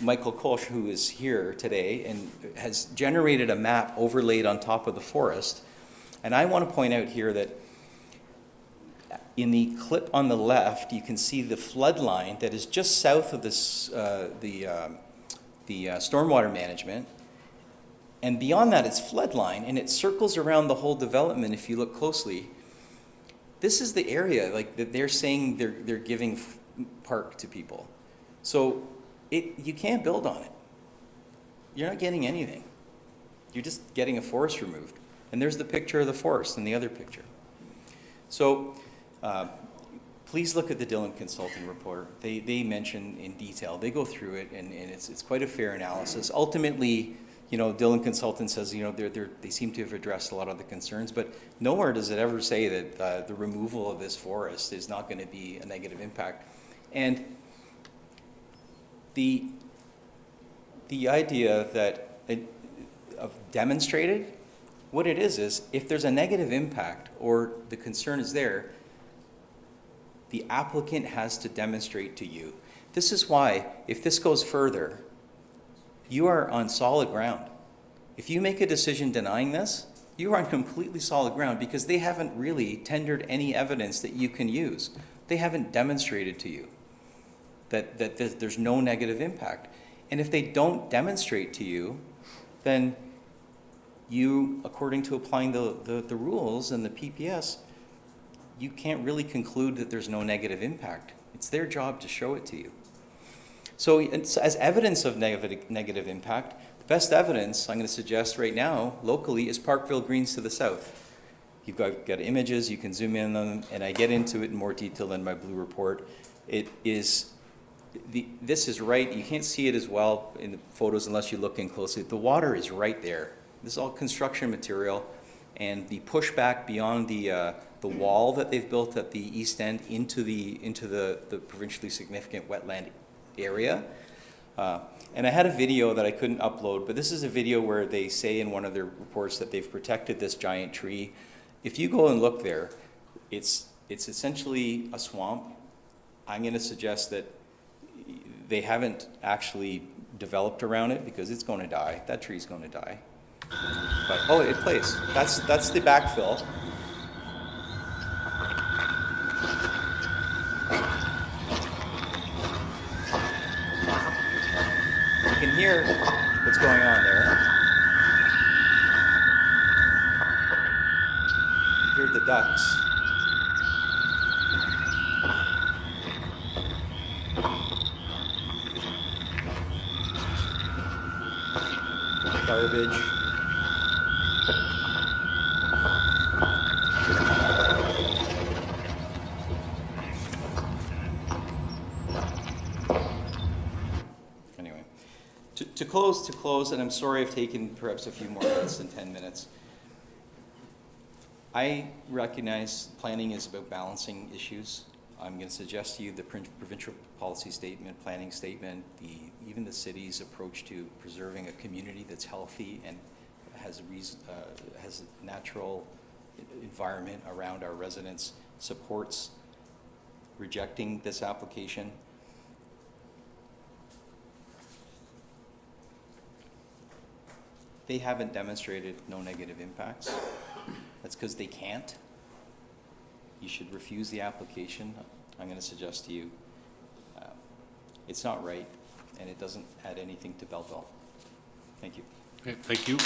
Michael Kolsch, who is here today, and has generated a map overlaid on top of the forest. And I want to point out here that in the clip on the left, you can see the flood line that is just south of this, the stormwater management. And beyond that, it's flood line, and it circles around the whole development if you look closely. This is the area like that they're saying they're giving park to people. So you can't build on it. You're not getting anything. You're just getting a forest removed. And there's the picture of the forest in the other picture. So please look at the Dillon Consulting Report. They mention in detail, they go through it, and it's quite a fair analysis. Ultimately, you know, Dillon Consultant says, you know, they seem to have addressed a lot of the concerns, but nowhere does it ever say that the removal of this forest is not going to be a negative impact. And the idea that of demonstrated, what it is if there's a negative impact or the concern is there, the applicant has to demonstrate to you. This is why, if this goes further, you are on solid ground. If you make a decision denying this, you are on completely solid ground because they haven't really tendered any evidence that you can use. They haven't demonstrated to you that there's no negative impact. And if they don't demonstrate to you, then you, according to applying the rules and the PPS, you can't really conclude that there's no negative impact. It's their job to show it to you. So as evidence of negative impact, the best evidence I'm going to suggest right now locally is Parkville Greens to the south. You've got images, you can zoom in on them, and I get into it in more detail in my blue report. This is right, you can't see it as well in the photos unless you look in closely. The water is right there. This is all construction material, and the pushback beyond the wall that they've built at the east end into the provincially significant wetland area. And I had a video that I couldn't upload, but this is a video where they say in one of their reports that they've protected this giant tree. If you go and look there, it's essentially a swamp. I'm going to suggest that they haven't actually developed around it because it's going to die. That tree's going to die. But, oh, it plays. That's the backfill. You can hear what's going on there. You hear the ducks. Garbage. Anyway, to close, and I'm sorry I've taken perhaps a few more minutes than 10 minutes. I recognize planning is about balancing issues. I'm going to suggest to you the provincial policy statement, planning statement, even the city's approach to preserving a community that's healthy and has a natural environment around our residents supports rejecting this application. They haven't demonstrated no negative impacts. That's because they can't. You should refuse the application. I'm going to suggest to you it's not right, and it doesn't add anything to Belleville. Thank you. Okay, thank you.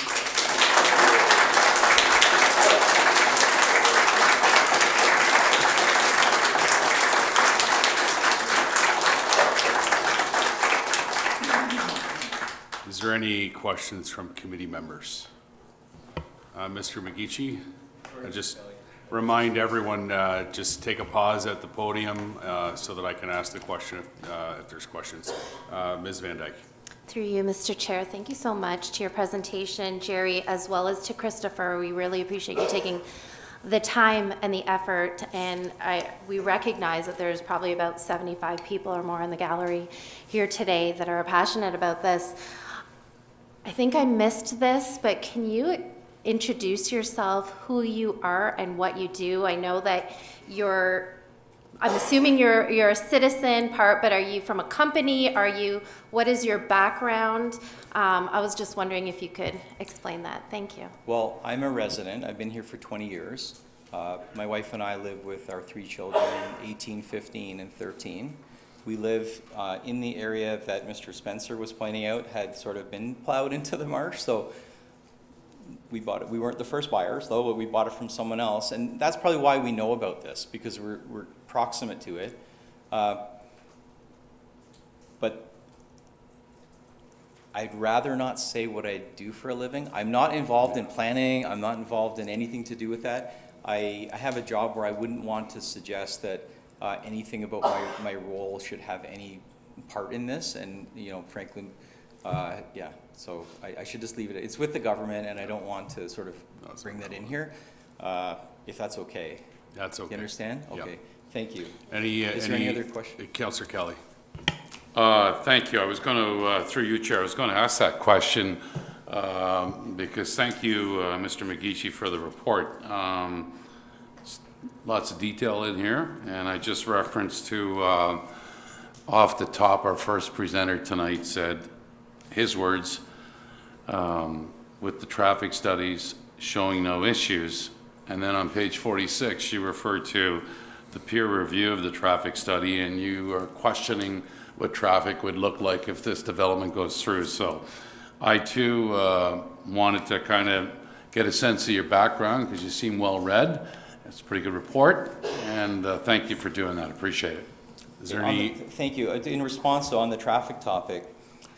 there any questions from committee members? Mr. McGeechee, just remind everyone, just take a pause at the podium so that I can ask the question if there's questions. Ms. Van Dyke. Through you, Mr. Chair, thank you so much to your presentation, Jerry, as well as to Christopher. We really appreciate you taking the time and the effort, and we recognize that there's probably about 75 people or more in the gallery here today that are passionate about this. I think I missed this, but can you introduce yourself, who you are and what you do? I know that I'm assuming you're a citizen part, but are you from a company? What is your background? I was just wondering if you could explain that. Thank you. Well, I'm a resident. I've been here for 20 years. My wife and I live with our 3 children, 18, 15, and 13. We live in the area that Mr. Spencer was pointing out had sort of been plowed into the marsh. So we bought it. We weren't the first buyers, though, but we bought it from someone else. And that's probably why we know about this, because we're proximate to it. But I'd rather not say what I do for a living. I'm not involved in planning. I'm not involved in anything to do with that. I have a job where I wouldn't want to suggest that anything about my role should have any part in this. And, you know, frankly, yeah, so I should just leave it. It's with the government, and I don't want to sort of bring that in here, if that's okay. That's okay. You understand? Okay. Yep. Thank you. Is there any other question? Councillor Kelly. Thank you. I was going to, through you, Chair, I was going to ask that question because thank you, Mr. McGeechee, for the report. Lots of detail in here, and I just referenced to off the top, our first presenter tonight said his words, with the traffic studies showing no issues. And then on page 46, you referred to the peer review of the traffic study, and you are questioning what traffic would look like if this development goes through. So I too wanted to kind of get a sense of your background because you seem well read. It's a pretty good report, and thank you for doing that. Appreciate it. Is there any? Thank you. In response to on the traffic topic,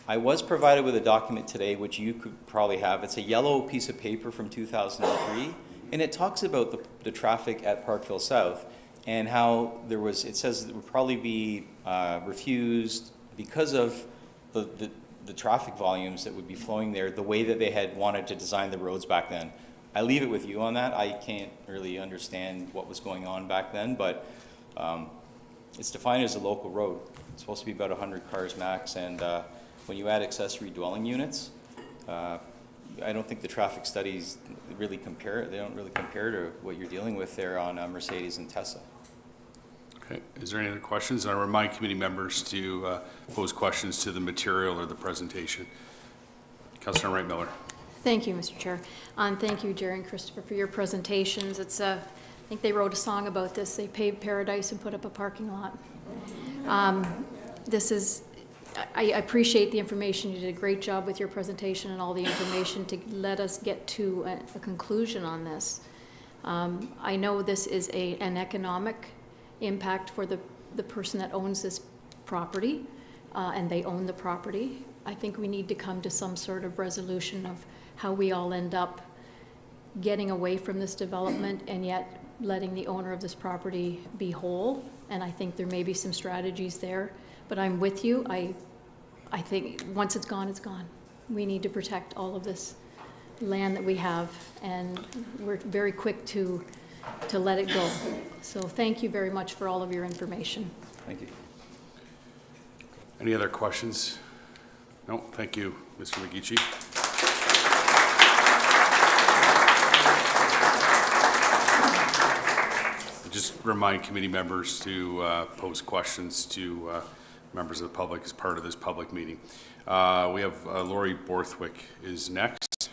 I was provided with a document today, which you could probably have. It's a yellow piece of paper from 2003, and it talks about the traffic at Parkville South and how it says it would probably be refused because of the traffic volumes that would be flowing there, the way that they had wanted to design the roads back then. I leave it with you on that. I can't really understand what was going on back then, but it's defined as a local road. It's supposed to be about 100 cars max, and when you add accessory dwelling units, I don't think the traffic studies really compare. They don't really compare to what you're dealing with there on Mercedes and Tessa. Okay. Is there any other questions? And I remind committee members to pose questions to the material or the presentation. Councillor Wright Miller. Thank you, Mr. Chair. And thank you, Jerry and Christopher, for your presentations. It's I think they wrote a song about this. They paved paradise and put up a parking lot. I appreciate the information. You did a great job with your presentation and all the information to let us get to a conclusion on this. I know this is an economic impact for the person that owns this property, and they own the property. I think we need to come to some sort of resolution of how we all end up getting away from this development and yet letting the owner of this property be whole. And I think there may be some strategies there, but I'm with you. I think once it's gone, it's gone. We need to protect all of this land that we have, and we're very quick to let it go. So thank you very much for all of your information. Thank you. Any other questions? No, thank you, Mr. McGeechee. Just remind committee members to pose questions to members of the public as part of this public meeting. We have Lori Borthwick is next.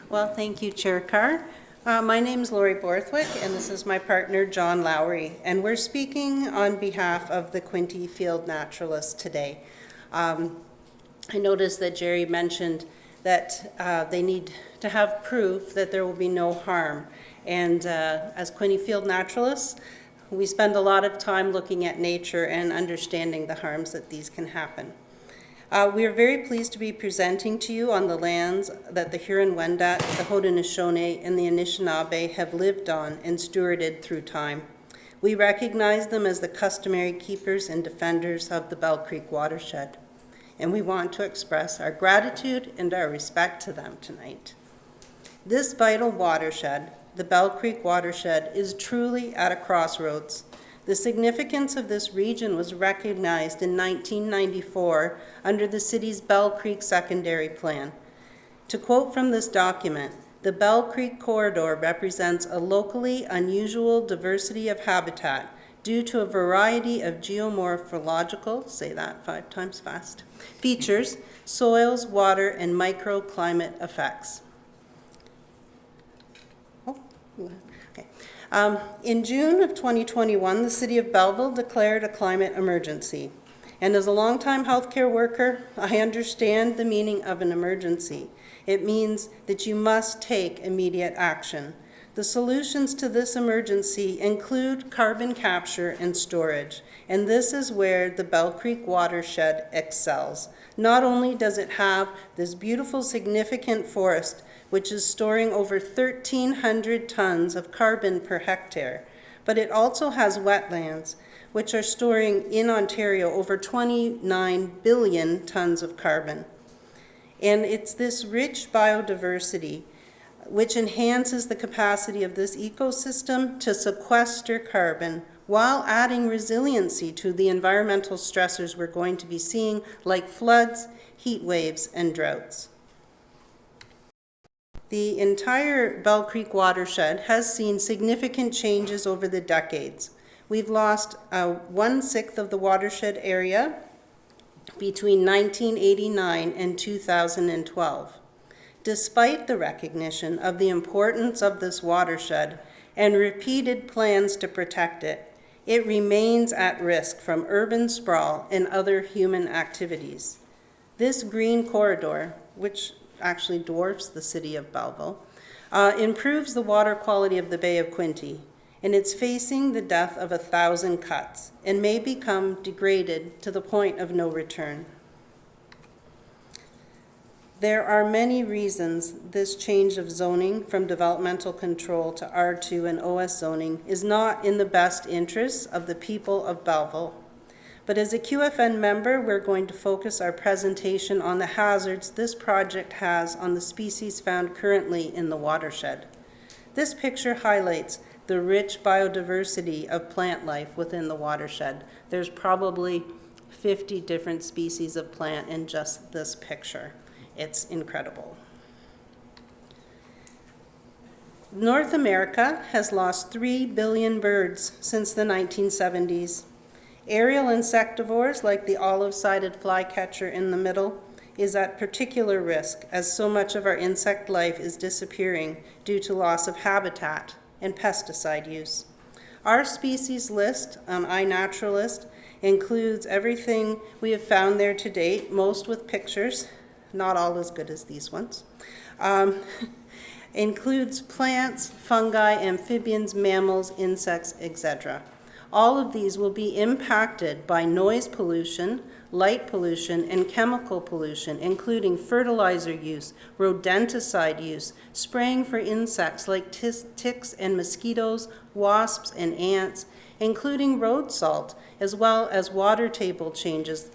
Well, thank you, Chair Carr. My name is Lori Borthwick, and this is my partner, John Lowry, and we're speaking on behalf of the Quinte Field Naturalists today. I noticed that Jerry mentioned that they need to have proof that there will be no harm, And as Quinte Field naturalists, we spend a lot of time looking at nature and understanding the harms that these can happen. We are very pleased to be presenting to you on the lands that the Huron-Wendat, the Haudenosaunee, and the Anishinaabe have lived on and stewarded through time. We recognize them as the customary keepers and defenders of the Bell Creek watershed, and we want to express our gratitude and our respect to them tonight. This vital watershed, the Bell Creek watershed, is truly at a crossroads. The significance of this region was recognized in 1994 under the city's Bell Creek Secondary Plan. To quote from this document, the Bell Creek corridor represents a locally unusual diversity of habitat due to a variety of geomorphological, say that 5 times fast, features, soils, water, and microclimate effects. Okay. In June of 2021, the City of Belleville declared a climate emergency. And as a longtime healthcare worker, I understand the meaning of an emergency. It means that you must take immediate action. The solutions to this emergency include carbon capture and storage, and this is where the Bell Creek watershed excels. Not only does it have this beautiful, significant forest, which is storing over 1,300 tons of carbon per hectare, but it also has wetlands, which are storing in Ontario over 29 billion tons of carbon. And it's this rich biodiversity which enhances the capacity of this ecosystem to sequester carbon while adding resiliency to the environmental stressors we're going to be seeing, like floods, heat waves, and droughts. The entire Bell Creek watershed has seen significant changes over the decades. We've lost 1/6 of the watershed area between 1989 and 2012. Despite the recognition of the importance of this watershed and repeated plans to protect it, it remains at risk from urban sprawl and other human activities. This green corridor, which actually dwarfs the city of Belleville, improves the water quality of the Bay of Quinte, and it's facing the death of 1,000 cuts and may become degraded to the point of no return. There are many reasons this change of zoning from developmental control to R2 and OS zoning is not in the best interests of the people of Belleville. But as a QFN member, we're going to focus our presentation on the hazards this project has on the species found currently in the watershed. This picture highlights the rich biodiversity of plant life within the watershed. There's probably 50 different species of plant in just this picture. It's incredible. North America has lost 3 billion birds since the 1970s. Aerial insectivores like the olive-sided flycatcher in the middle is at particular risk, as so much of our insect life is disappearing due to loss of habitat and pesticide use. Our species list on iNaturalist includes everything we have found there to date, most with pictures, not all as good as these ones. Includes plants, fungi, amphibians, mammals, insects, etc. All of these will be impacted by noise pollution, light pollution, and chemical pollution, including fertilizer use, rodenticide use, spraying for insects like ticks and mosquitoes, wasps, and ants, including road salt, as well as water table changes.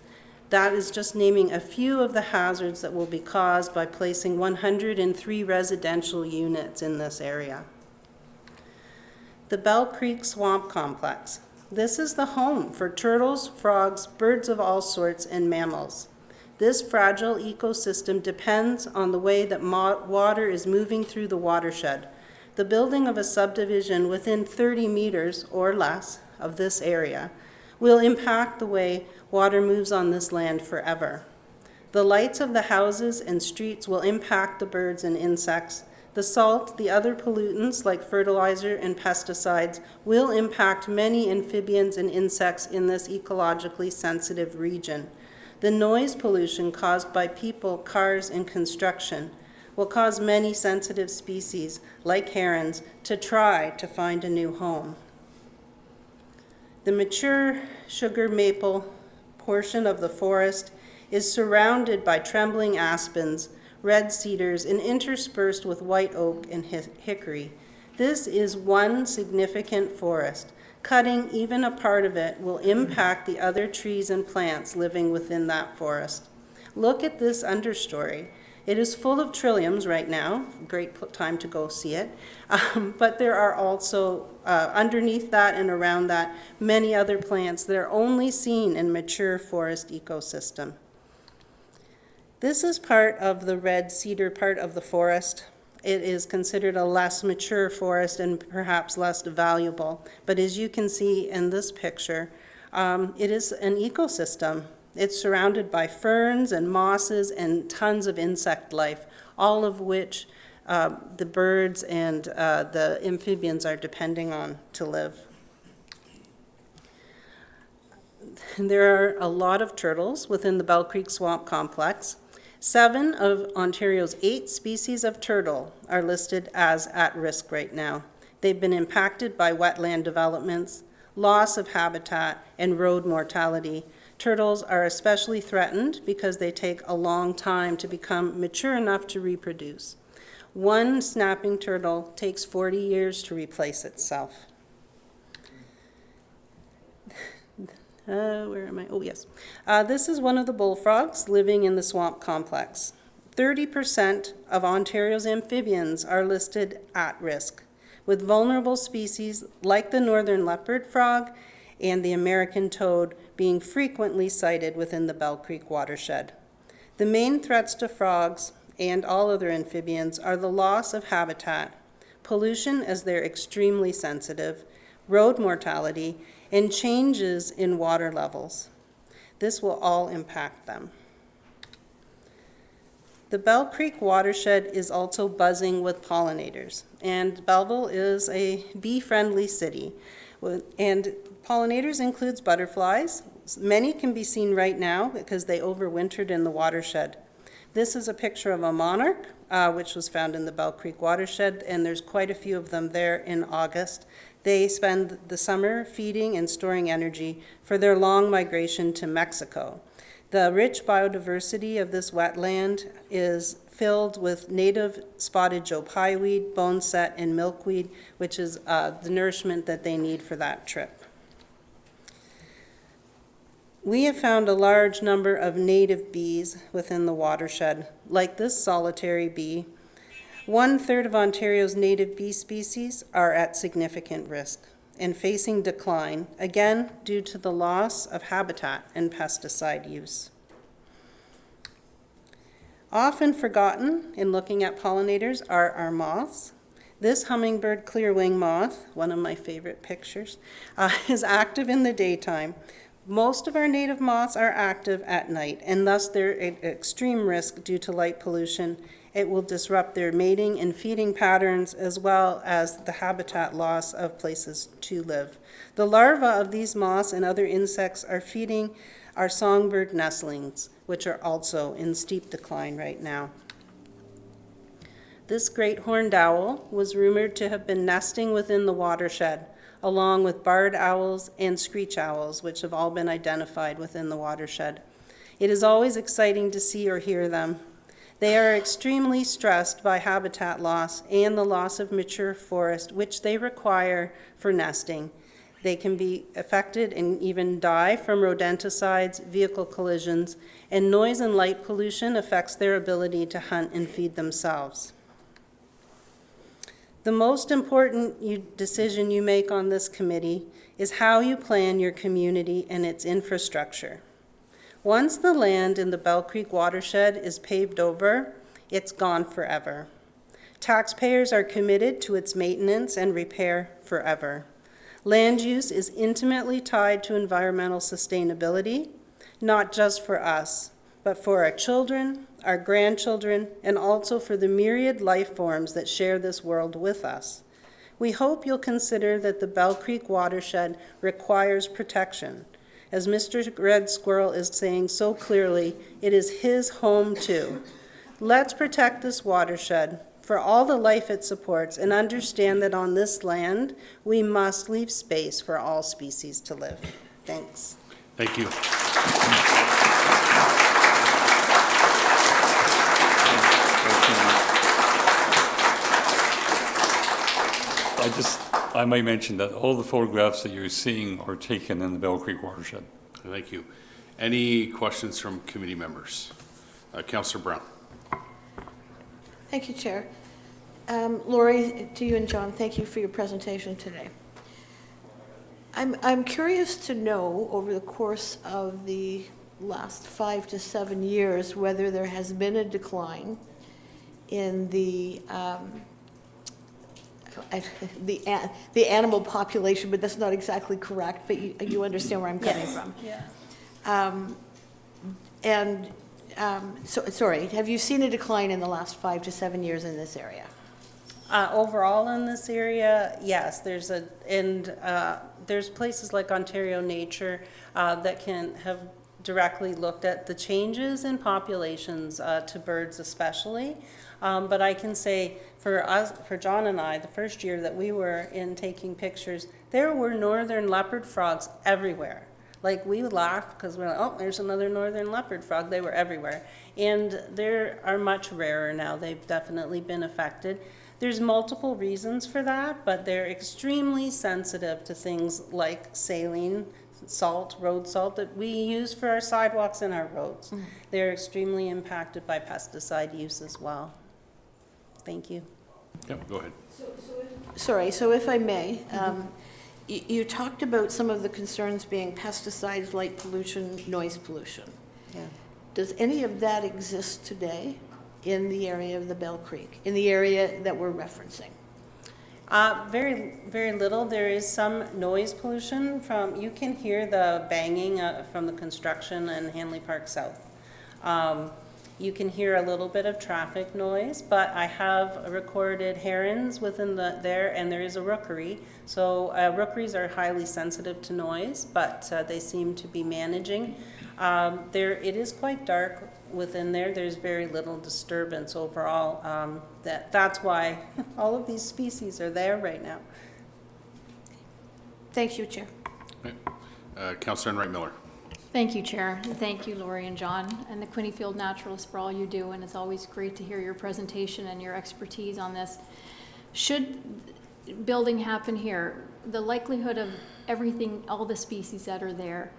That is just naming a few of the hazards that will be caused by placing 103 residential units in this area. The Bell Creek Swamp Complex. This is the home for turtles, frogs, birds of all sorts, and mammals. This fragile ecosystem depends on the way that water is moving through the watershed. The building of a subdivision within 30 meters or less of this area will impact the way water moves on this land forever. The lights of the houses and streets will impact the birds and insects. The salt, the other pollutants like fertilizer and pesticides will impact many amphibians and insects in this ecologically sensitive region. The noise pollution caused by people, cars, and construction will cause many sensitive species, like herons, to try to find a new home. The mature sugar maple portion of the forest is surrounded by trembling aspens, red cedars, and interspersed with white oak and hickory. This is one significant forest. Cutting even a part of it will impact the other trees and plants living within that forest. Look at this understory. It is full of trilliums right now, great time to go see it, but there are also, underneath that and around that, many other plants that are only seen in mature forest ecosystem. This is part of the red cedar part of the forest. It is considered a less mature forest and perhaps less valuable, but as you can see in this picture, it is an ecosystem. It's surrounded by ferns and mosses and tons of insect life, all of which the birds and the amphibians are depending on to live. There are a lot of turtles within the Bell Creek Swamp Complex. 7 of Ontario's 8 species of turtle are listed as at risk right now. They've been impacted by wetland developments, loss of habitat, and road mortality. Turtles are especially threatened because they take a long time to become mature enough to reproduce. One snapping turtle takes 40 years to replace itself. Where am I? Oh, yes. This is one of the bullfrogs living in the swamp complex. 30% of Ontario's amphibians are listed at risk, with vulnerable species like the northern leopard frog and the American toad being frequently sighted within the Bell Creek watershed. The main threats to frogs and all other amphibians are the loss of habitat, pollution as they're extremely sensitive, road mortality, and changes in water levels. This will all impact them. The Bell Creek watershed is also buzzing with pollinators, and Belleville is a bee-friendly city. And pollinators includes butterflies. Many can be seen right now because they overwintered in the watershed. This is a picture of a monarch, which was found in the Bell Creek watershed, and there's quite a few of them there in August. They spend the summer feeding and storing energy for their long migration to Mexico. The rich biodiversity of this wetland is filled with native spotted Joe pieweed, boneset, and milkweed, which is the nourishment that they need for that trip. We have found a large number of native bees within the watershed, like this solitary bee. 1/3 of Ontario's native bee species are at significant risk and facing decline, again due to the loss of habitat and pesticide use. Often forgotten in looking at pollinators are our moths. This hummingbird clearwing moth, one of my favorite pictures, is active in the daytime. Most of our native moths are active at night, and thus they're at extreme risk due to light pollution. It will disrupt their mating and feeding patterns, as well as the habitat loss of places to live. The larvae of these moths and other insects are feeding our songbird nestlings, which are also in steep decline right now. This great horned owl was rumored to have been nesting within the watershed, along with barred owls and screech owls, which have all been identified within the watershed. It is always exciting to see or hear them. They are extremely stressed by habitat loss and the loss of mature forest, which they require for nesting. They can be affected and even die from rodenticides, vehicle collisions, and noise and light pollution affects their ability to hunt and feed themselves. The most important decision you make on this committee is how you plan your community and its infrastructure. Once the land in the Bell Creek watershed is paved over, it's gone forever. Taxpayers are committed to its maintenance and repair forever. Land use is intimately tied to environmental sustainability, not just for us, but for our children, our grandchildren, and also for the myriad life forms that share this world with us. We hope you'll consider that the Bell Creek watershed requires protection. As Mr. Red Squirrel is saying so clearly, it is his home too. Let's protect this watershed for all the life it supports and understand that on this land, we must leave space for all species to live. Thanks. Thank you. I might mention that all the photographs that you're seeing are taken in the Bell Creek watershed. Thank you. Any questions from committee members? Councillor Brown. Thank you, Chair. Lori, to you and John, thank you for your presentation today. I'm curious to know, over the course of the last 5 to 7 years, whether there has been a decline in the animal population, but that's not exactly correct, but you understand where I'm coming from. Yeah. Sorry, have you seen a decline in the last 5 to 7 years in this area? Overall in this area, yes, there's places like Ontario Nature that have directly looked at the changes in populations to birds especially. But I can say for John and I, the first year that we were in taking pictures, there were northern leopard frogs everywhere. Like, we would laugh because we're like, oh, there's another northern leopard frog. They were everywhere. And they are much rarer now. They've definitely been affected. There's multiple reasons for that, but they're extremely sensitive to things like saline, salt, road salt that we use for our sidewalks and our roads. Mm-hmm. They're extremely impacted by pesticide use as well. Thank you. Yep, go ahead. So if I may, you talked about some of the concerns being pesticides, light pollution, noise pollution. Yeah. Does any of that exist today in the area of the Bell Creek, in the area that we're referencing? Very, very little. There is some noise pollution you can hear the banging from the construction in Hanley Park South. You can hear a little bit of traffic noise, but I have recorded herons within there, and there is a rookery. So rookeries are highly sensitive to noise, but they seem to be managing. It is quite dark within there. There's very little disturbance overall. That's why all of these species are there right now. Thank you, Chair. Okay. Councillor Enright Miller. Thank you, Chair. And thank you, Lori and John, and the Quinte Field Naturalists for all you do. And it's always great to hear your presentation and your expertise on this. Should building happen here, the likelihood of everything, all the species that are there,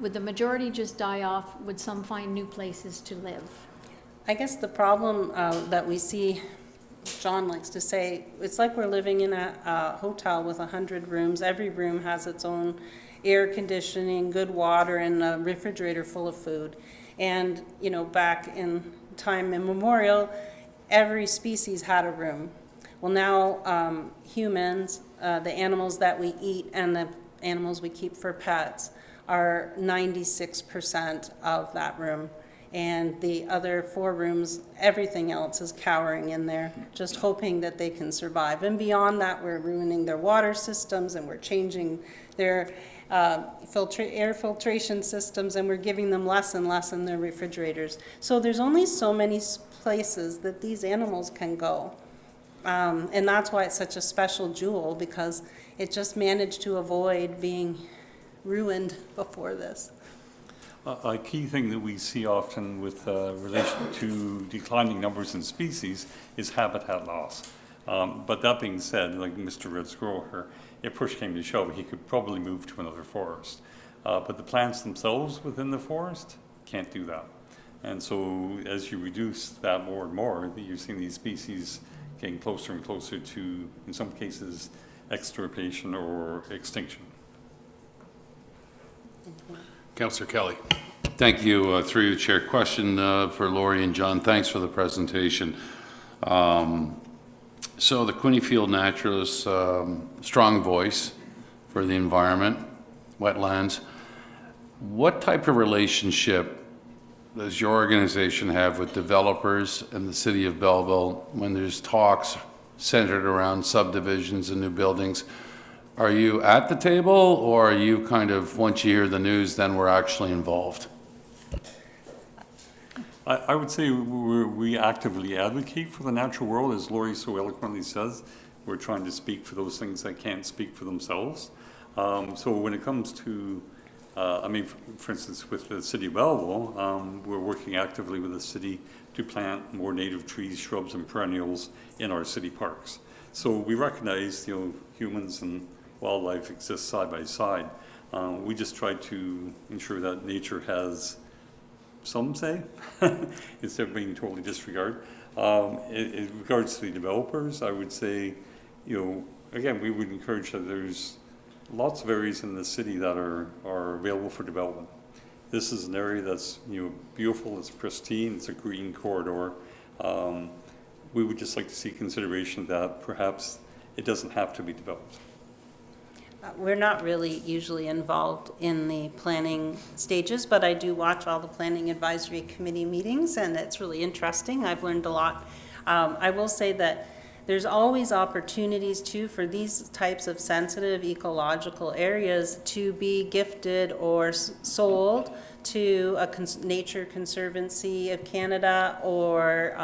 would the majority just die off? Would some find new places to live? I guess the problem that we see, John likes to say, it's like we're living in a hotel with 100 rooms. Every room has its own air conditioning, good water, and a refrigerator full of food. And, you know, back in time immemorial, every species had a room. Well, now humans, the animals that we eat and the animals we keep for pets are 96% of that room. And the other 4 rooms, everything else is cowering in there, just hoping that they can survive. And beyond that, we're ruining their water systems, and we're changing their air filtration systems, and we're giving them less and less in their refrigerators. So there's only so many places that these animals can go. And that's why it's such a special jewel, because it just managed to avoid being ruined before this. A key thing that we see often with relation to declining numbers in species is habitat loss. But that being said, like Mr. Red Squirrel here, if push came to shove, he could probably move to another forest. But the plants themselves within the forest can't do that. And so as you reduce that more and more, you're seeing these species getting closer and closer to, in some cases, extirpation or extinction. Councillor Kelly. Thank you. Through you, Chair. Question for Lori and John. Thanks for the presentation. So the Quinte Field Naturalists, strong voice for the environment, wetlands. What type of relationship does your organization have with developers and the City of Belleville when there's talks centered around subdivisions and new buildings? Are you at the table, or are you kind of, once you hear the news, then we're actually involved? I would say we actively advocate for the natural world, as Laurie so eloquently says. We're trying to speak for those things that can't speak for themselves. So when it comes to, for instance, with the city of Belleville, we're working actively with the city to plant more native trees, shrubs, and perennials in our city parks. So we recognize, humans and wildlife exist side by side. We just try to ensure that nature has some say, instead of being totally disregarded. In regards to the developers, I would say, again, we would encourage that there's lots of areas in the city that are available for development. This is an area that's beautiful, it's pristine, it's a green corridor. We would just like to see consideration that perhaps it doesn't have to be developed. We're not really usually involved in the planning stages, but I do watch all the Planning Advisory Committee meetings, and it's really interesting. I've learned a lot. I will say that there's always opportunities too for these types of sensitive ecological areas to be gifted or sold to a Nature Conservancy of Canada or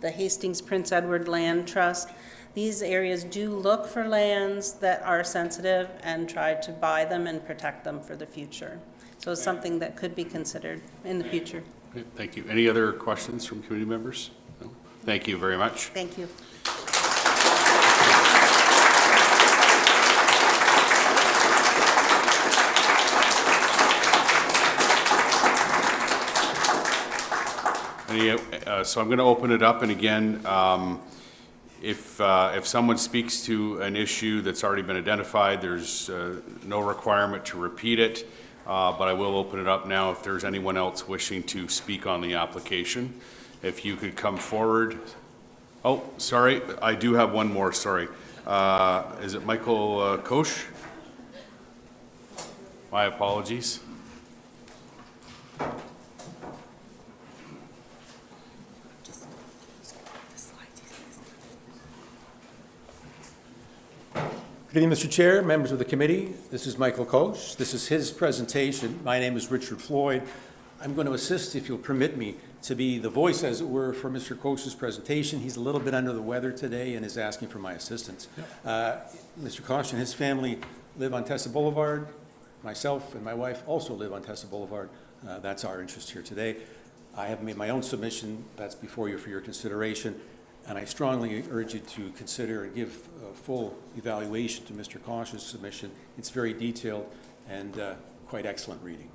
the Hastings Prince Edward Land Trust. These areas do look for lands that are sensitive and try to buy them and protect them for the future. So it's something that could be considered in the future. Okay, thank you. Any other questions from committee members? No? Thank you very much. Thank you. So I'm going to open it up, and again, if someone speaks to an issue that's already been identified, there's no requirement to repeat it, but I will open it up now if there's anyone else wishing to speak on the application. If you could come forward. Oh, sorry, I do have one more, sorry. Is it Michael Koch? My apologies. Good evening, Mr. Chair, members of the committee. This is Michael Koch. This is his presentation. My name is Richard Floyd. I'm going to assist, if you'll permit me, to be the voice, as it were, for Mr. Koch's presentation. He's a little bit under the weather today and is asking for my assistance. Mr. Koch and his family live on Tessa Boulevard. Myself and my wife also live on Tessa Boulevard. That's our interest here today. I have made my own submission. That's before you for your consideration. And I strongly urge you to consider and give a full evaluation to Mr. Koch's submission. It's very detailed and quite excellent reading.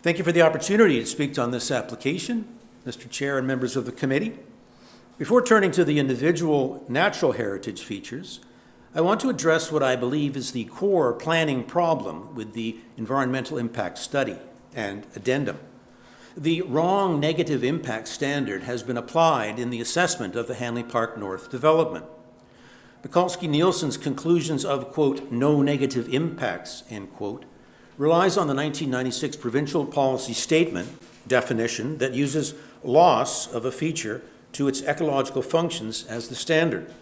Thank you for the opportunity to speak on this application, Mr. Chair and members of the committee. Before turning to the individual natural heritage features, I want to address what I believe is the core planning problem with the environmental impact study and addendum. The wrong negative impact standard has been applied in the assessment of the Hanley Park North development. Mikulski-Nielsen's conclusions of, quote, no negative impacts, end quote, relies on the 1996 provincial policy statement definition that uses loss of a feature to its ecological functions as the standard.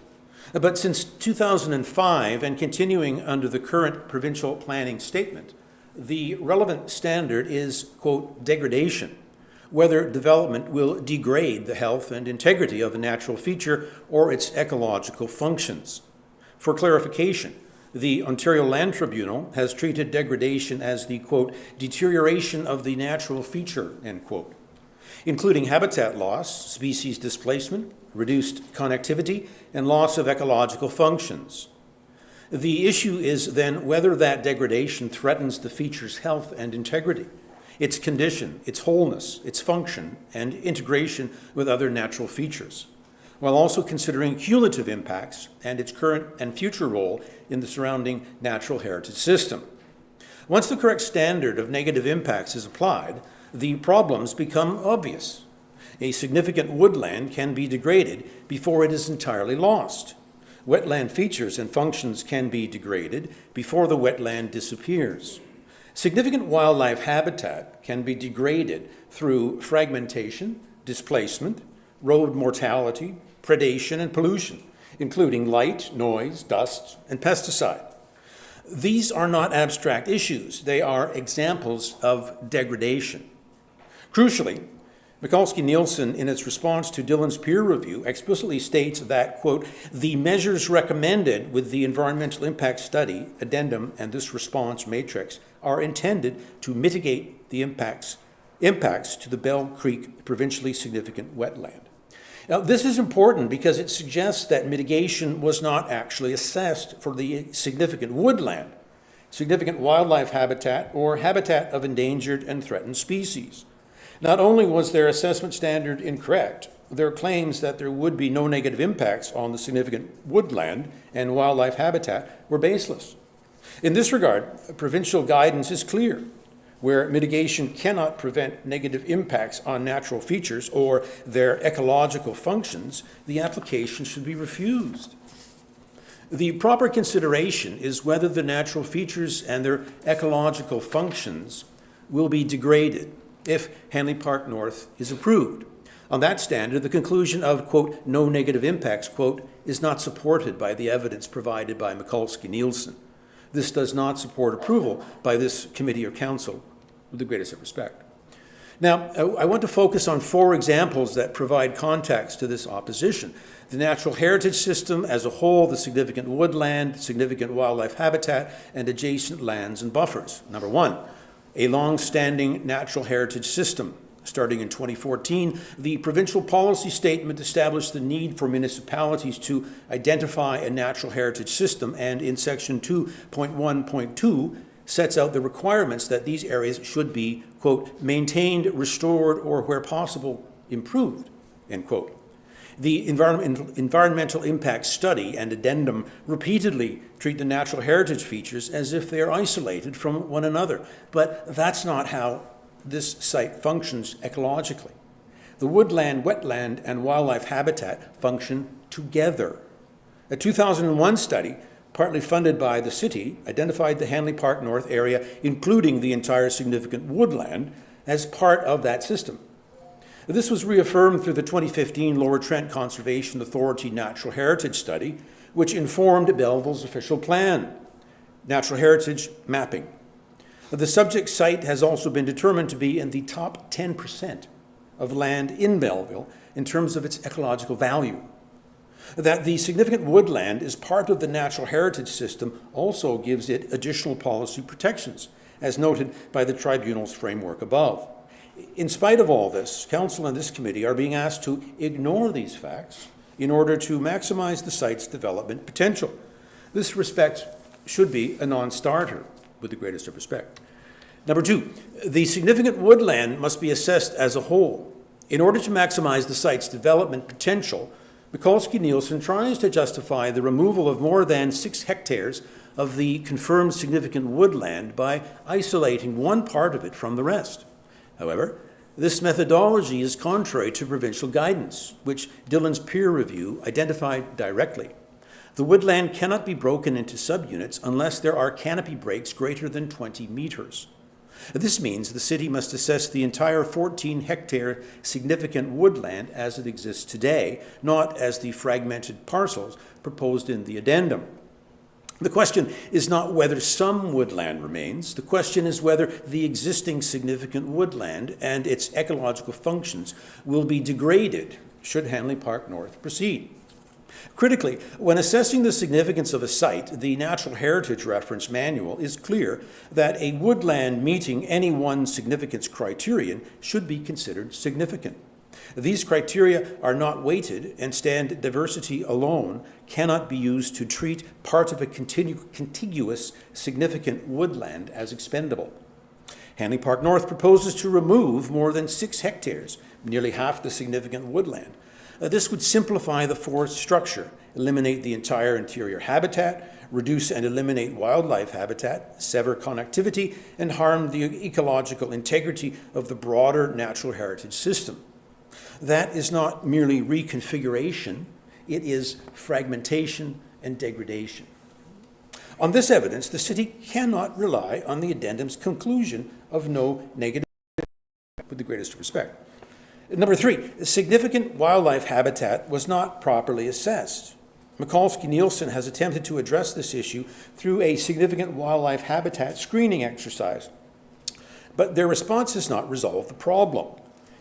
But since 2005 and continuing under the current provincial planning statement, the relevant standard is, quote, degradation, whether development will degrade the health and integrity of a natural feature or its ecological functions. For clarification, the Ontario Land Tribunal has treated degradation as the, quote, deterioration of the natural feature, end quote, including habitat loss, species displacement, reduced connectivity, and loss of ecological functions. The issue is then whether that degradation threatens the feature's health and integrity, its condition, its wholeness, its function, and integration with other natural features, while also considering cumulative impacts and its current and future role in the surrounding natural heritage system. Once the correct standard of negative impacts is applied, the problems become obvious. A significant woodland can be degraded before it is entirely lost. Wetland features and functions can be degraded before the wetland disappears. Significant wildlife habitat can be degraded through fragmentation, displacement, road mortality, predation, and pollution, including light, noise, dust, and pesticide. These are not abstract issues. They are examples of degradation. Crucially, Mikulski-Nielsen, in its response to Dillon's peer review, explicitly states that, quote, the measures recommended with the environmental impact study, addendum, and this response matrix are intended to mitigate the impacts to the Bell Creek provincially significant wetland. Now, this is important because it suggests that mitigation was not actually assessed for the significant woodland, significant wildlife habitat, or habitat of endangered and threatened species. Not only was their assessment standard incorrect, their claims that there would be no negative impacts on the significant woodland and wildlife habitat were baseless. In this regard, provincial guidance is clear. Where mitigation cannot prevent negative impacts on natural features or their ecological functions, the application should be refused. The proper consideration is whether the natural features and their ecological functions will be degraded if Hanley Park North is approved. On that standard, the conclusion of, quote, no negative impacts, quote, is not supported by the evidence provided by Mikulski-Nielsen. This does not support approval by this committee or council, with the greatest of respect. Now, I want to focus on 4 examples that provide context to this opposition. The natural heritage system as a whole, the significant woodland, significant wildlife habitat, and adjacent lands and buffers. Number 1, a long-standing natural heritage system. Starting in 2014, the provincial policy statement established the need for municipalities to identify a natural heritage system, and in section 2.1.2 sets out the requirements that these areas should be, quote, maintained, restored, or where possible, improved, end quote. The environmental impact study and addendum repeatedly treat the natural heritage features as if they are isolated from one another, but that's not how this site functions ecologically. The woodland, wetland, and wildlife habitat function together. A 2001 study, partly funded by the city, identified the Hanley Park North area, including the entire significant woodland, as part of that system. This was reaffirmed through the 2015 Lower Trent Conservation Authority Natural Heritage Study, which informed Belleville's official plan, natural heritage mapping. The subject site has also been determined to be in the top 10% of land in Belleville in terms of its ecological value. That the significant woodland is part of the natural heritage system also gives it additional policy protections, as noted by the tribunal's framework above. In spite of all this, Council and this committee are being asked to ignore these facts in order to maximize the site's development potential. This respect should be a non-starter, with the greatest of respect. Number 2, the significant woodland must be assessed as a whole. In order to maximize the site's development potential, Mikulski-Nielsen tries to justify the removal of more than 6 hectares of the confirmed significant woodland by isolating one part of it from the rest. However, this methodology is contrary to provincial guidance, which Dillon's peer review identified directly. The woodland cannot be broken into subunits unless there are canopy breaks greater than 20 meters. This means the city must assess the entire 14-hectare significant woodland as it exists today, not as the fragmented parcels proposed in the addendum. The question is not whether some woodland remains. The question is whether the existing significant woodland and its ecological functions will be degraded should Hanley Park North proceed. Critically, when assessing the significance of a site, the Natural Heritage Reference Manual is clear that a woodland meeting any one significance criterion should be considered significant. These criteria are not weighted, and stand diversity alone cannot be used to treat part of a contiguous significant woodland as expendable. Hanley Park North proposes to remove more than 6 hectares, nearly half the significant woodland. This would simplify the forest structure, eliminate the entire interior habitat, reduce and eliminate wildlife habitat, sever connectivity, and harm the ecological integrity of the broader natural heritage system. That is not merely reconfiguration, it is fragmentation and degradation. On this evidence, the city cannot rely on the addendum's conclusion of no negative impact, with the greatest respect. Number 3, significant wildlife habitat was not properly assessed. Mikulski-Nielsen has attempted to address this issue through a significant wildlife habitat screening exercise, but their response has not resolved the problem.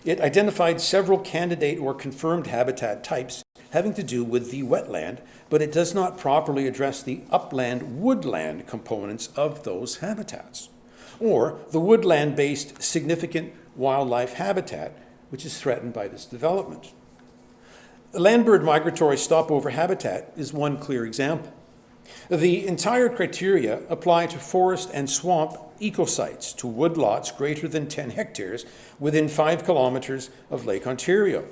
It identified several candidate or confirmed habitat types having to do with the wetland, but it does not properly address the upland-woodland components of those habitats, or the woodland-based significant wildlife habitat, which is threatened by this development. Landbird migratory stopover habitat is one clear example. The entire criteria apply to forest and swamp ecosites, to woodlots greater than 10 hectares within 5 kilometers of Lake Ontario.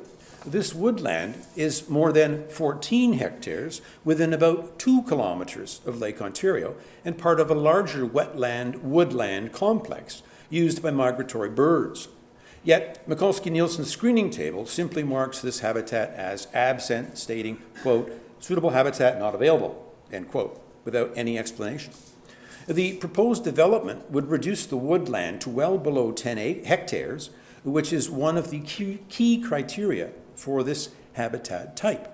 This woodland is more than 14 hectares within about 2 kilometers of Lake Ontario and part of a larger wetland-woodland complex used by migratory birds. Yet, Mikulski-Nielsen's screening table simply marks this habitat as absent, stating, quote, suitable habitat not available, end quote, without any explanation. The proposed development would reduce the woodland to well below 10 hectares, which is one of the key criteria for this habitat type.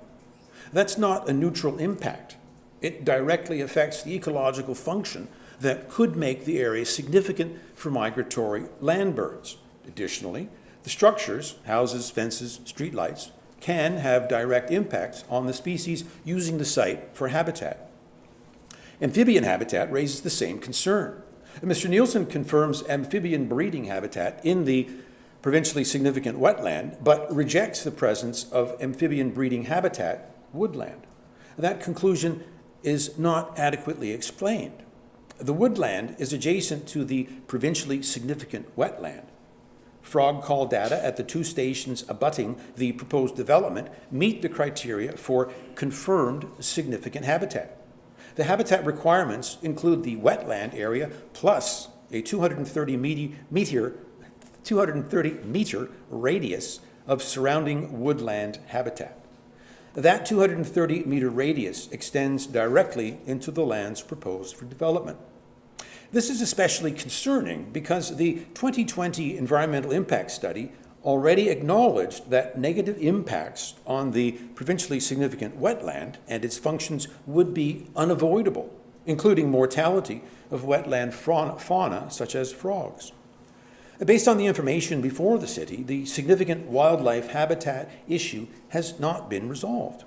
That's not a neutral impact. It directly affects the ecological function that could make the area significant for migratory land birds. Additionally, the structures, houses, fences, streetlights, can have direct impacts on the species using the site for habitat. Amphibian habitat raises the same concern. Mr. Nielsen confirms amphibian breeding habitat in the provincially significant wetland, but rejects the presence of amphibian breeding habitat, woodland. That conclusion is not adequately explained. The woodland is adjacent to the provincially significant wetland. Frog call data at the 2 stations abutting the proposed development meet the criteria for confirmed significant habitat. The habitat requirements include the wetland area plus a 230 meter radius of surrounding woodland habitat. That 230 meter radius extends directly into the lands proposed for development. This is especially concerning because the 2020 Environmental Impact Study already acknowledged that negative impacts on the provincially significant wetland and its functions would be unavoidable, including mortality of wetland fauna such as frogs. Based on the information before the city, the significant wildlife habitat issue has not been resolved.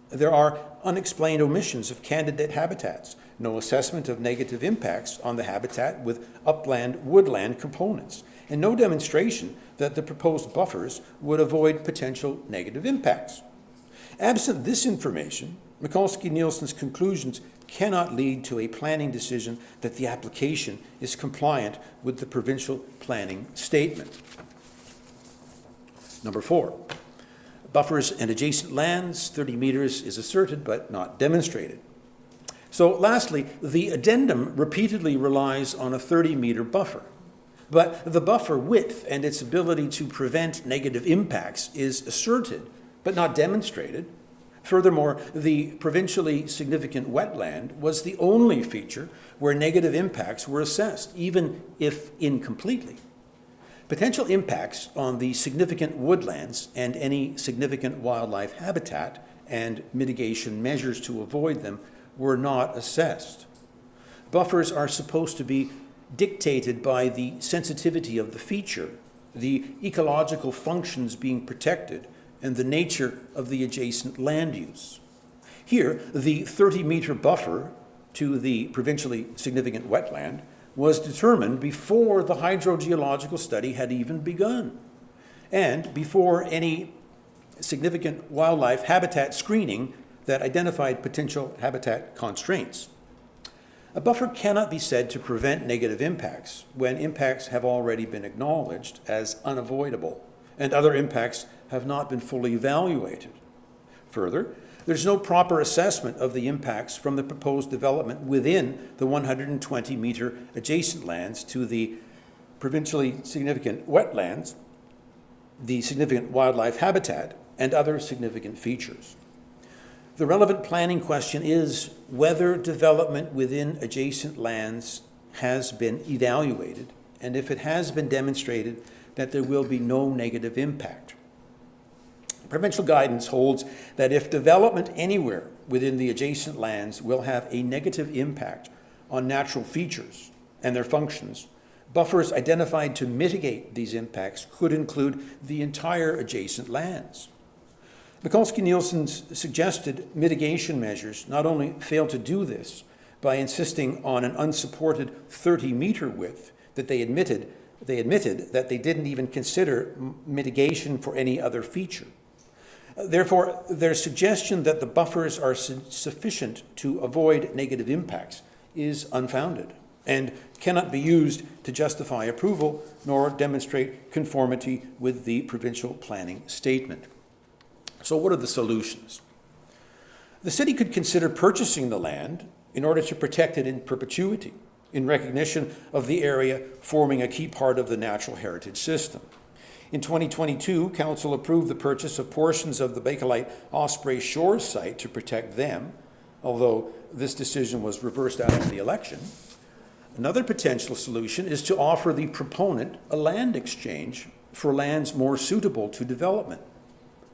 There are unexplained omissions of candidate habitats, no assessment of negative impacts on the habitat with upland-woodland components, and no demonstration that the proposed buffers would avoid potential negative impacts. Absent this information, Mikulski-Nielsen's conclusions cannot lead to a planning decision that the application is compliant with the provincial planning statement. Number 4, buffers and adjacent lands, 30 meters is asserted but not demonstrated. So lastly, the addendum repeatedly relies on a 30-meter buffer, but the buffer width and its ability to prevent negative impacts is asserted but not demonstrated. Furthermore, the provincially significant wetland was the only feature where negative impacts were assessed, even if incompletely. Potential impacts on the significant woodlands and any significant wildlife habitat and mitigation measures to avoid them were not assessed. Buffers are supposed to be dictated by the sensitivity of the feature, the ecological functions being protected, and the nature of the adjacent land use. Here, the 30-meter buffer to the provincially significant wetland was determined before the hydrogeological study had even begun, and before any significant wildlife habitat screening that identified potential habitat constraints. A buffer cannot be said to prevent negative impacts when impacts have already been acknowledged as unavoidable and other impacts have not been fully evaluated. Further, there's no proper assessment of the impacts from the proposed development within the 120-meter adjacent lands to the provincially significant wetlands, the significant wildlife habitat, and other significant features. The relevant planning question is whether development within adjacent lands has been evaluated, and if it has been demonstrated that there will be no negative impact. Provincial guidance holds that if development anywhere within the adjacent lands will have a negative impact on natural features and their functions, buffers identified to mitigate these impacts could include the entire adjacent lands. Mikulski-Nielsen's suggested mitigation measures not only fail to do this by insisting on an unsupported 30-meter width that they admitted that they didn't even consider mitigation for any other feature. Therefore, their suggestion that the buffers are sufficient to avoid negative impacts is unfounded and cannot be used to justify approval nor demonstrate conformity with the provincial planning statement. So what are the solutions? The city could consider purchasing the land in order to protect it in perpetuity, in recognition of the area forming a key part of the natural heritage system. In 2022, Council approved the purchase of portions of the Bakelite Osprey Shores site to protect them, although this decision was reversed after the election. Another potential solution is to offer the proponent a land exchange for lands more suitable to development.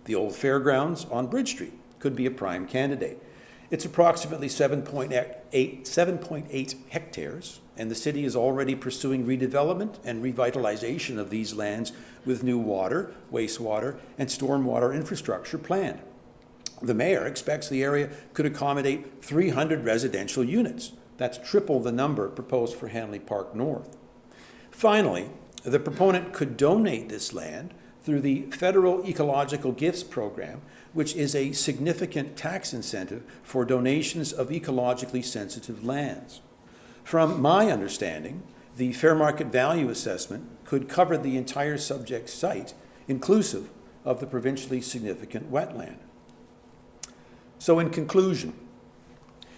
The old fairgrounds on Bridge Street could be a prime candidate. It's approximately 7.8 hectares, and the city is already pursuing redevelopment and revitalization of these lands with new water, wastewater, and stormwater infrastructure planned. The mayor expects the area could accommodate 300 residential units. That's triple the number proposed for Hanley Park North. Finally, the proponent could donate this land through the Federal Ecological Gifts Program, which is a significant tax incentive for donations of ecologically sensitive lands. From my understanding, the fair market value assessment could cover the entire subject site, inclusive of the provincially significant wetland. So in conclusion,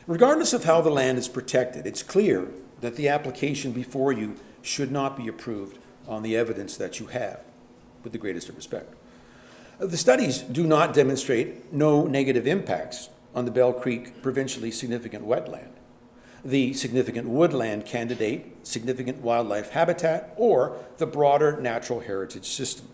regardless of how the land is protected, it's clear that the application before you should not be approved on the evidence that you have, with the greatest of respect. The studies do not demonstrate no negative impacts on the Bell Creek provincially significant wetland, the significant woodland candidate, significant wildlife habitat, or the broader natural heritage system.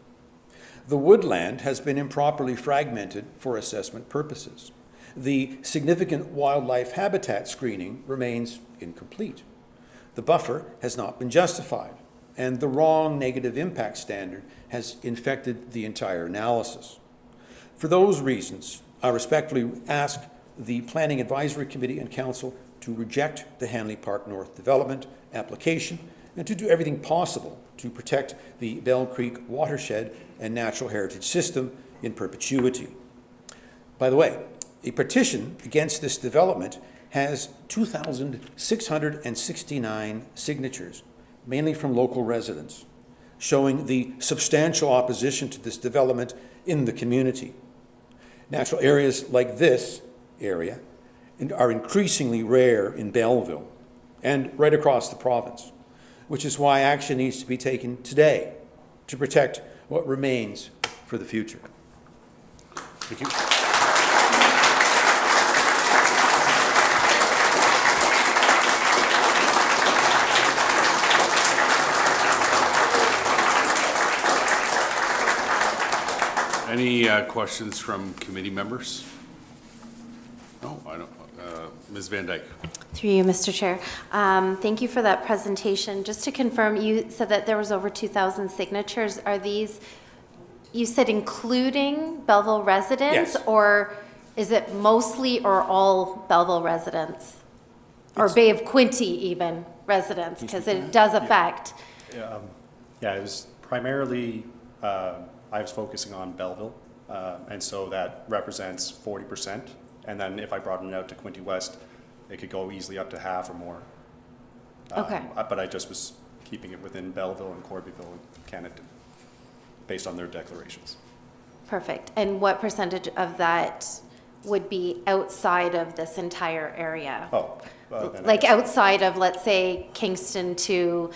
The woodland has been improperly fragmented for assessment purposes. The significant wildlife habitat screening remains incomplete. The buffer has not been justified, and the wrong negative impact standard has infected the entire analysis. For those reasons, I respectfully ask the Planning Advisory Committee and Council to reject the Hanley Park North development application and to do everything possible to protect the Bell Creek watershed and natural heritage system in perpetuity. By the way, a petition against this development has 2,669 signatures, mainly from local residents, showing the substantial opposition to this development in the community. Natural areas like this area are increasingly rare in Belleville and right across the province, which is why action needs to be taken today to protect what remains for the future. Thank you. Any questions from committee members? No, I don't. Ms. Van Dyke. Through you, Mr. Chair. Thank you for that presentation. Just to confirm, you said that there was over 2,000 signatures. Are these, you said including Belleville residents? Yes. Or is it mostly or all Belleville residents? Or Bay of Quinte even residents? Because it does affect. Yeah, it was primarily, I was focusing on Belleville, and so that represents 40%. And then if I brought it out to Quinte West, it could go easily up to half or more. Okay. But I just was keeping it within Belleville and Corbyville and Canada, based on their declarations. Perfect. And what percentage of that would be outside of this entire area? Oh. Then Like outside of, let's say, Kingston to,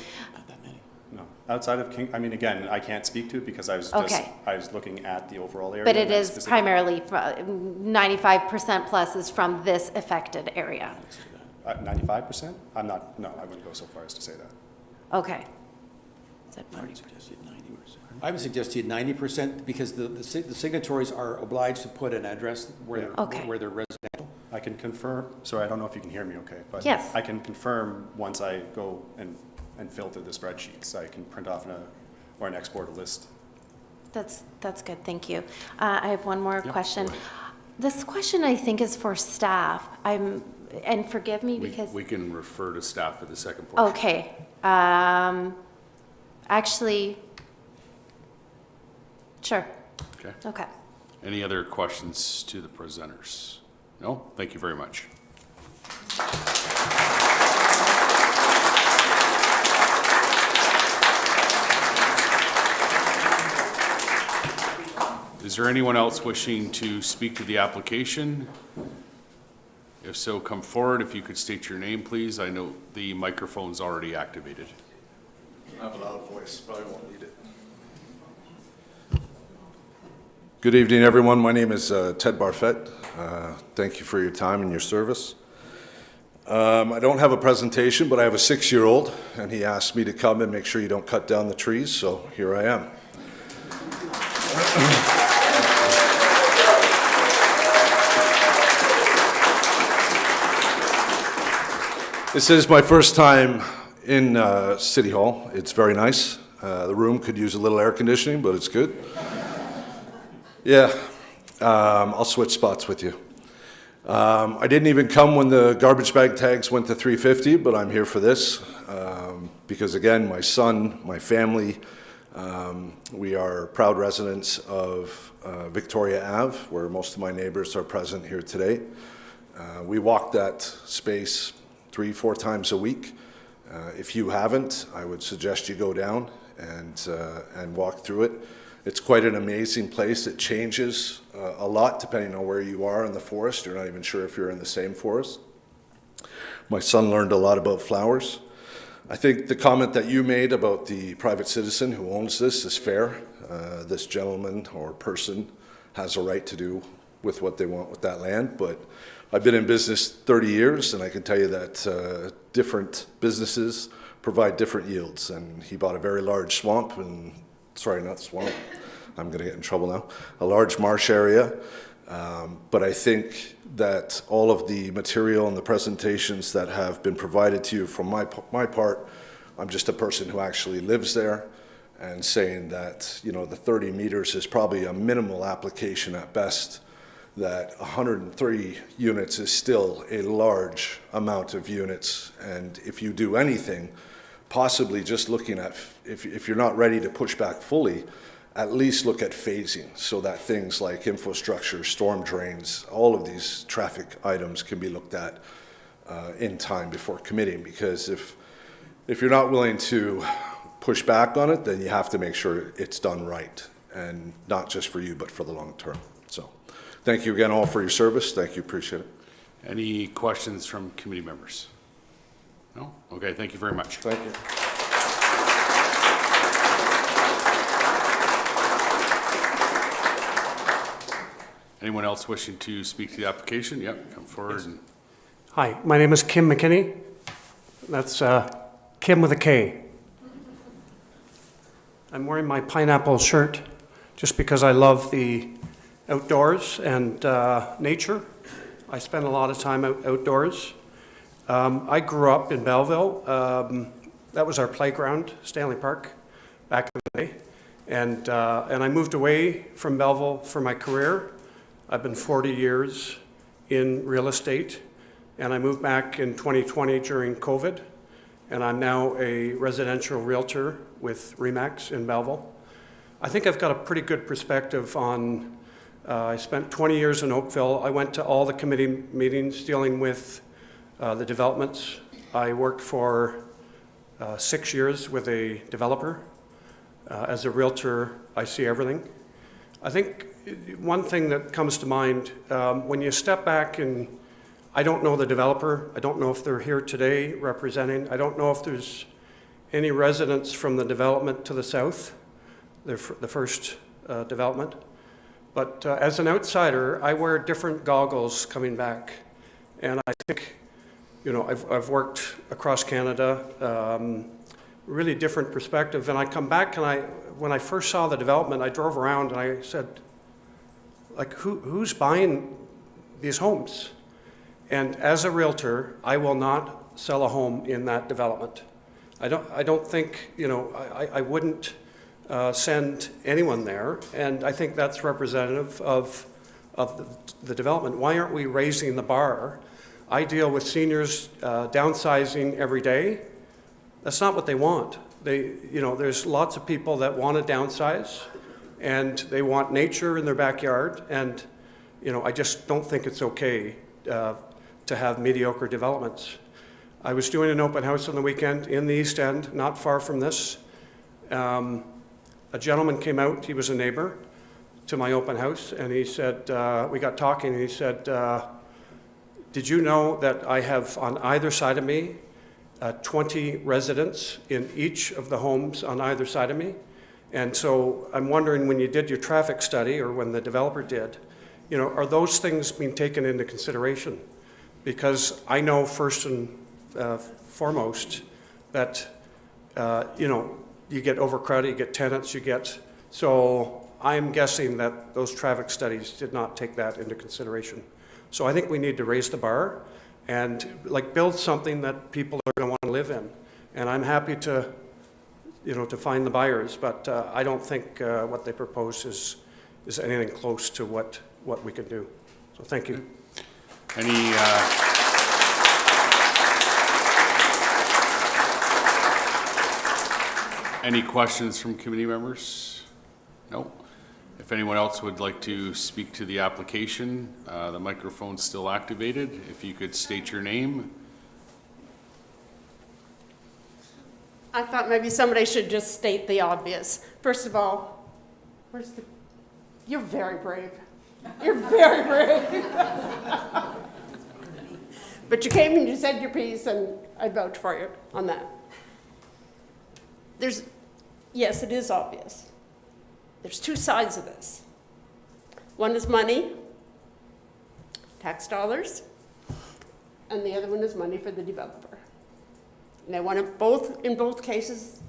No, outside of King, I mean, again, I can't speak to it because I was just, Okay. I was looking at the overall area. but it and then is specific- primarily, 95% plus is from this affected area? 95%? I'm not, no, I wouldn't go so far as to say that. Okay. Is it 40%? I would suggest you 90% because the signatories are obliged to put an address where Okay. where they're residential. I can confirm, sorry, I don't know if you can hear me okay, but Yes. I can confirm once I go and filter the spreadsheets. I can print off or an export a list. That's good, thank you. I have one more question. This question I think is for staff. And forgive me because. We can refer to staff for the second portion. Okay. Actually, sure. Okay. Okay. Any other questions to the presenters? No? Thank you very much. Is there anyone else wishing to speak to the application? If so, come forward. If you could state your name, please. I know the microphone's already activated. I have a loud voice, probably won't need it. Good evening, everyone. My name is Ted Barfett. Thank you for your time and your service. I don't have a presentation, but I have a 6-year-old, and he asked me to come and make sure you don't cut down the trees, so here I am. This is my first time in City Hall. It's very nice. The room could use a little air conditioning, but it's good. Yeah, I'll switch spots with you. I didn't even come when the garbage bag tags went to $3.50, but I'm here for this because, again, my son, my family, we are proud residents of Victoria Ave, where most of my neighbors are present here today. We walk that space 3-4 times a week. If you haven't, I would suggest you go down and walk through it. It's quite an amazing place. It changes a lot depending on where you are in the forest. You're not even sure if you're in the same forest. My son learned a lot about flowers. I think the comment that you made about the private citizen who owns this is fair. This gentleman or person has a right to do with what they want with that land, but I've been in business 30 years, and I can tell you that different businesses provide different yields, and he bought a very large swamp, and sorry, not swamp, I'm going to get in trouble now, a large marsh area, but I think that all of the material and the presentations that have been provided to you from my part, I'm just a person who actually lives there, and saying that, you know, the 30 meters is probably a minimal application at best, that 103 units is still a large amount of units. And if you do anything, possibly just looking at, if you're not ready to push back fully, at least look at phasing so that things like infrastructure, storm drains, all of these traffic items can be looked at in time before committing. Because if you're not willing to push back on it, then you have to make sure it's done right, and not just for you, but for the long term. So. Thank you again all for your service. Thank you, appreciate it. Any questions from committee members? No? Okay, thank you very much. Thank you. Anyone else wishing to speak to the application? Yep, come forward. Yes. Hi, my name is Kim McKinney. That's Kim with a K. I'm wearing my pineapple shirt just because I love the outdoors and nature. I spend a lot of time outdoors. I grew up in Belleville. That was our playground, Stanley Park, back in the day. And I moved away from Belleville for my career. I've been 40 years in real estate, and I moved back in 2020 during COVID, and I'm now a residential realtor with RE/MAX in Belleville. I think I've got a pretty good perspective on I spent 20 years in Oakville. I went to all the committee meetings dealing with the developments. I worked for 6 years with a developer. As a realtor, I see everything. I think one thing that comes to mind, when you step back and I don't know the developer, I don't know if they're here today representing, I don't know if there's any residents from the development to the south, the first development. But as an outsider, I wear different goggles coming back. And I think, you know, I've worked across Canada really different perspective. And I come back and when I first saw the development, I drove around and I said, like, who's buying these homes? And as a realtor, I will not sell a home in that development. I don't think, you know, I wouldn't send anyone there, and I think that's representative of the development. Why aren't we raising the bar? I deal with seniors downsizing every day. That's not what they want. You know, there's lots of people that want to downsize, and they want nature in their backyard, and, you know, I just don't think it's okay to have mediocre developments. I was doing an open house on the weekend in the East End, not far from this. A gentleman came out, he was a neighbor to my open house, and he said, we got talking, and he said, did you know that I have on either side of me 20 residents in each of the homes on either side of me? And so I'm wondering, when you did your traffic study, or when the developer did, you know, are those things being taken into consideration? Because I know first and foremost that, you know, you get overcrowded, you get tenants, so I'm guessing that those traffic studies did not take that into consideration. So I think we need to raise the bar and like build something that people are going to want to live in. And I'm happy to, you know, to find the buyers, but I don't think what they propose is anything close to what we can do. So thank you. Any questions from committee members? No. If anyone else would like to speak to the application, the microphone's still activated. If you could state your name. I thought maybe somebody should just state the obvious. First of all, you're very brave. You're very brave. But you came and you said your piece, and I vouch for you on that. Yes, it is obvious. There's two sides of this. One is money, tax dollars, and the other one is money for the developer. And in both cases,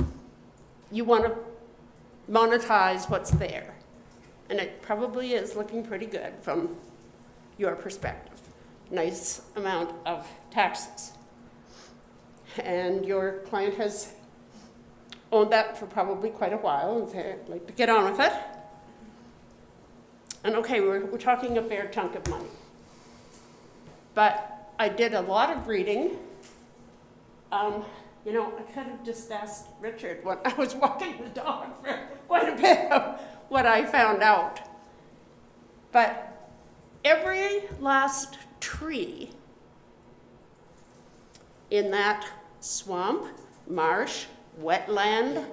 you want to monetize what's there. And it probably is looking pretty good from your perspective. Nice amount of taxes. And your client has owned that for probably quite a while and said, I'd like to get on with it. And okay, we're talking a fair chunk of money. But I did a lot of reading. You know, I could have just asked Richard when I was walking the dog for quite a bit of what I found out. But every last tree in that swamp, marsh, wetland,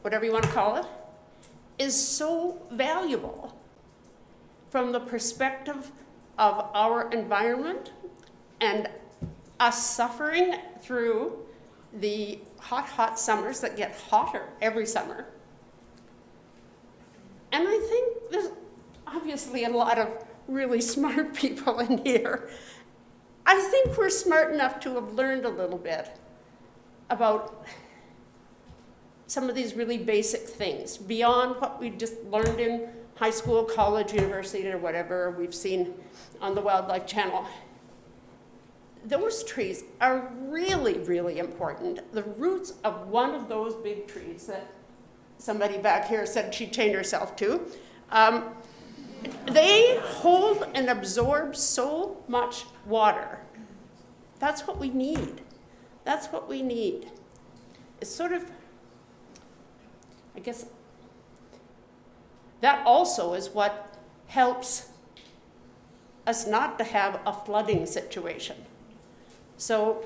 whatever you want to call it, is so valuable from the perspective of our environment and us suffering through the hot summers that get hotter every summer. And I think there's obviously a lot of really smart people in here. I think we're smart enough to have learned a little bit about some of these really basic things beyond what we just learned in high school, college, university, or whatever we've seen on the Wildlife Channel. Those trees are really, really important. The roots of one of those big trees that somebody back here said she chained herself to, they hold and absorb so much water. That's what we need. That's what we need. It's sort of, I guess, that also is what helps us not to have a flooding situation. So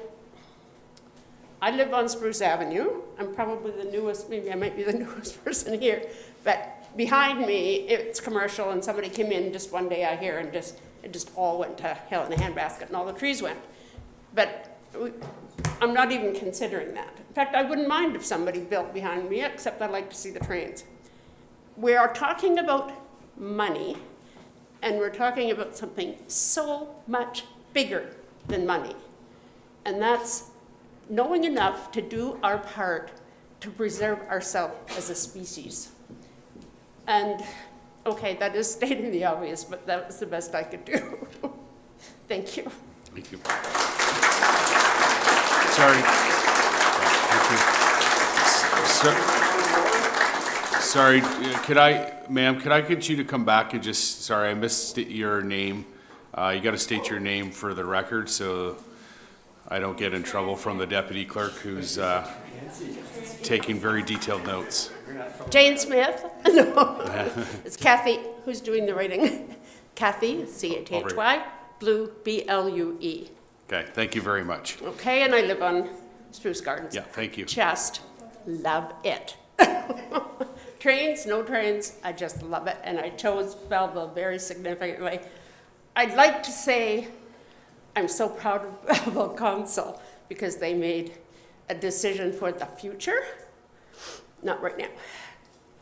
I live on Spruce Avenue. I'm probably the newest, maybe I might be the newest person here, but behind me, it's commercial, and somebody came in just one day, I hear, and it just all went to hell in a handbasket, and all the trees went. But I'm not even considering that. In fact, I wouldn't mind if somebody built behind me, except I'd like to see the trains. We are talking about money, and we're talking about something so much bigger than money. And that's knowing enough to do our part to preserve ourselves as a species. And, okay, that is stating the obvious, but that was the best I could do. Thank you. Thank you. Sorry. Sorry, ma'am, could I get you to come back and just, sorry, I missed your name. You got to state your name for the record so I don't get in trouble from the deputy clerk who's taking very detailed notes. Jane Smith? No, it's Kathy, who's doing the writing. Kathy, C-H-A-H-Y, Blue, B-L-U-E. Okay, thank you very much. Okay, and I live on Spruce Gardens. Yeah, thank you. Just love it. Trains, no trains, I just love it, and I chose Belleville very significantly. I'd like to say I'm so proud of Belleville Council because they made a decision for the future, not right now,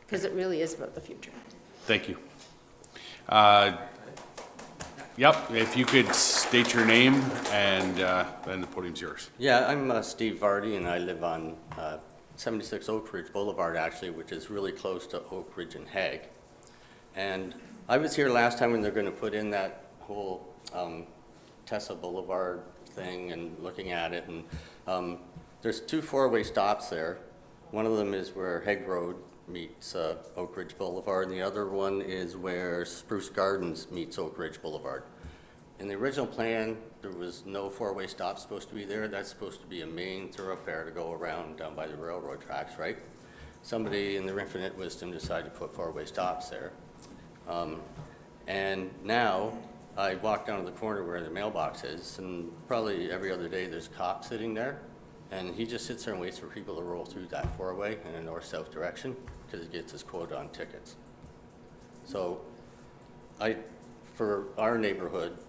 because it really is about the future. Thank you. Yep, if you could state your name and then the podium's yours. Yeah, I'm Steve Vardy, and I live on 76 Oak Ridge Boulevard, actually, which is really close to Oak Ridge and Hague. And I was here last time when they're going to put in that whole Tessa Boulevard thing and looking at it. And there's 2 four-way stops there. One of them is where Hague Road meets Oak Ridge Boulevard, and the other one is where Spruce Gardens meets Oak Ridge Boulevard. In the original plan, there was no four-way stop supposed to be there. That's supposed to be a main thoroughfare to go around down by the railroad tracks, right? Somebody in their infinite wisdom decided to put four-way stops there. And now I walk down to the corner where the mailbox is, and probably every other day there's a cop sitting there, and he just sits there and waits for people to roll through that four-way in a north-south direction because he gets his quota on tickets. So for our neighborhood,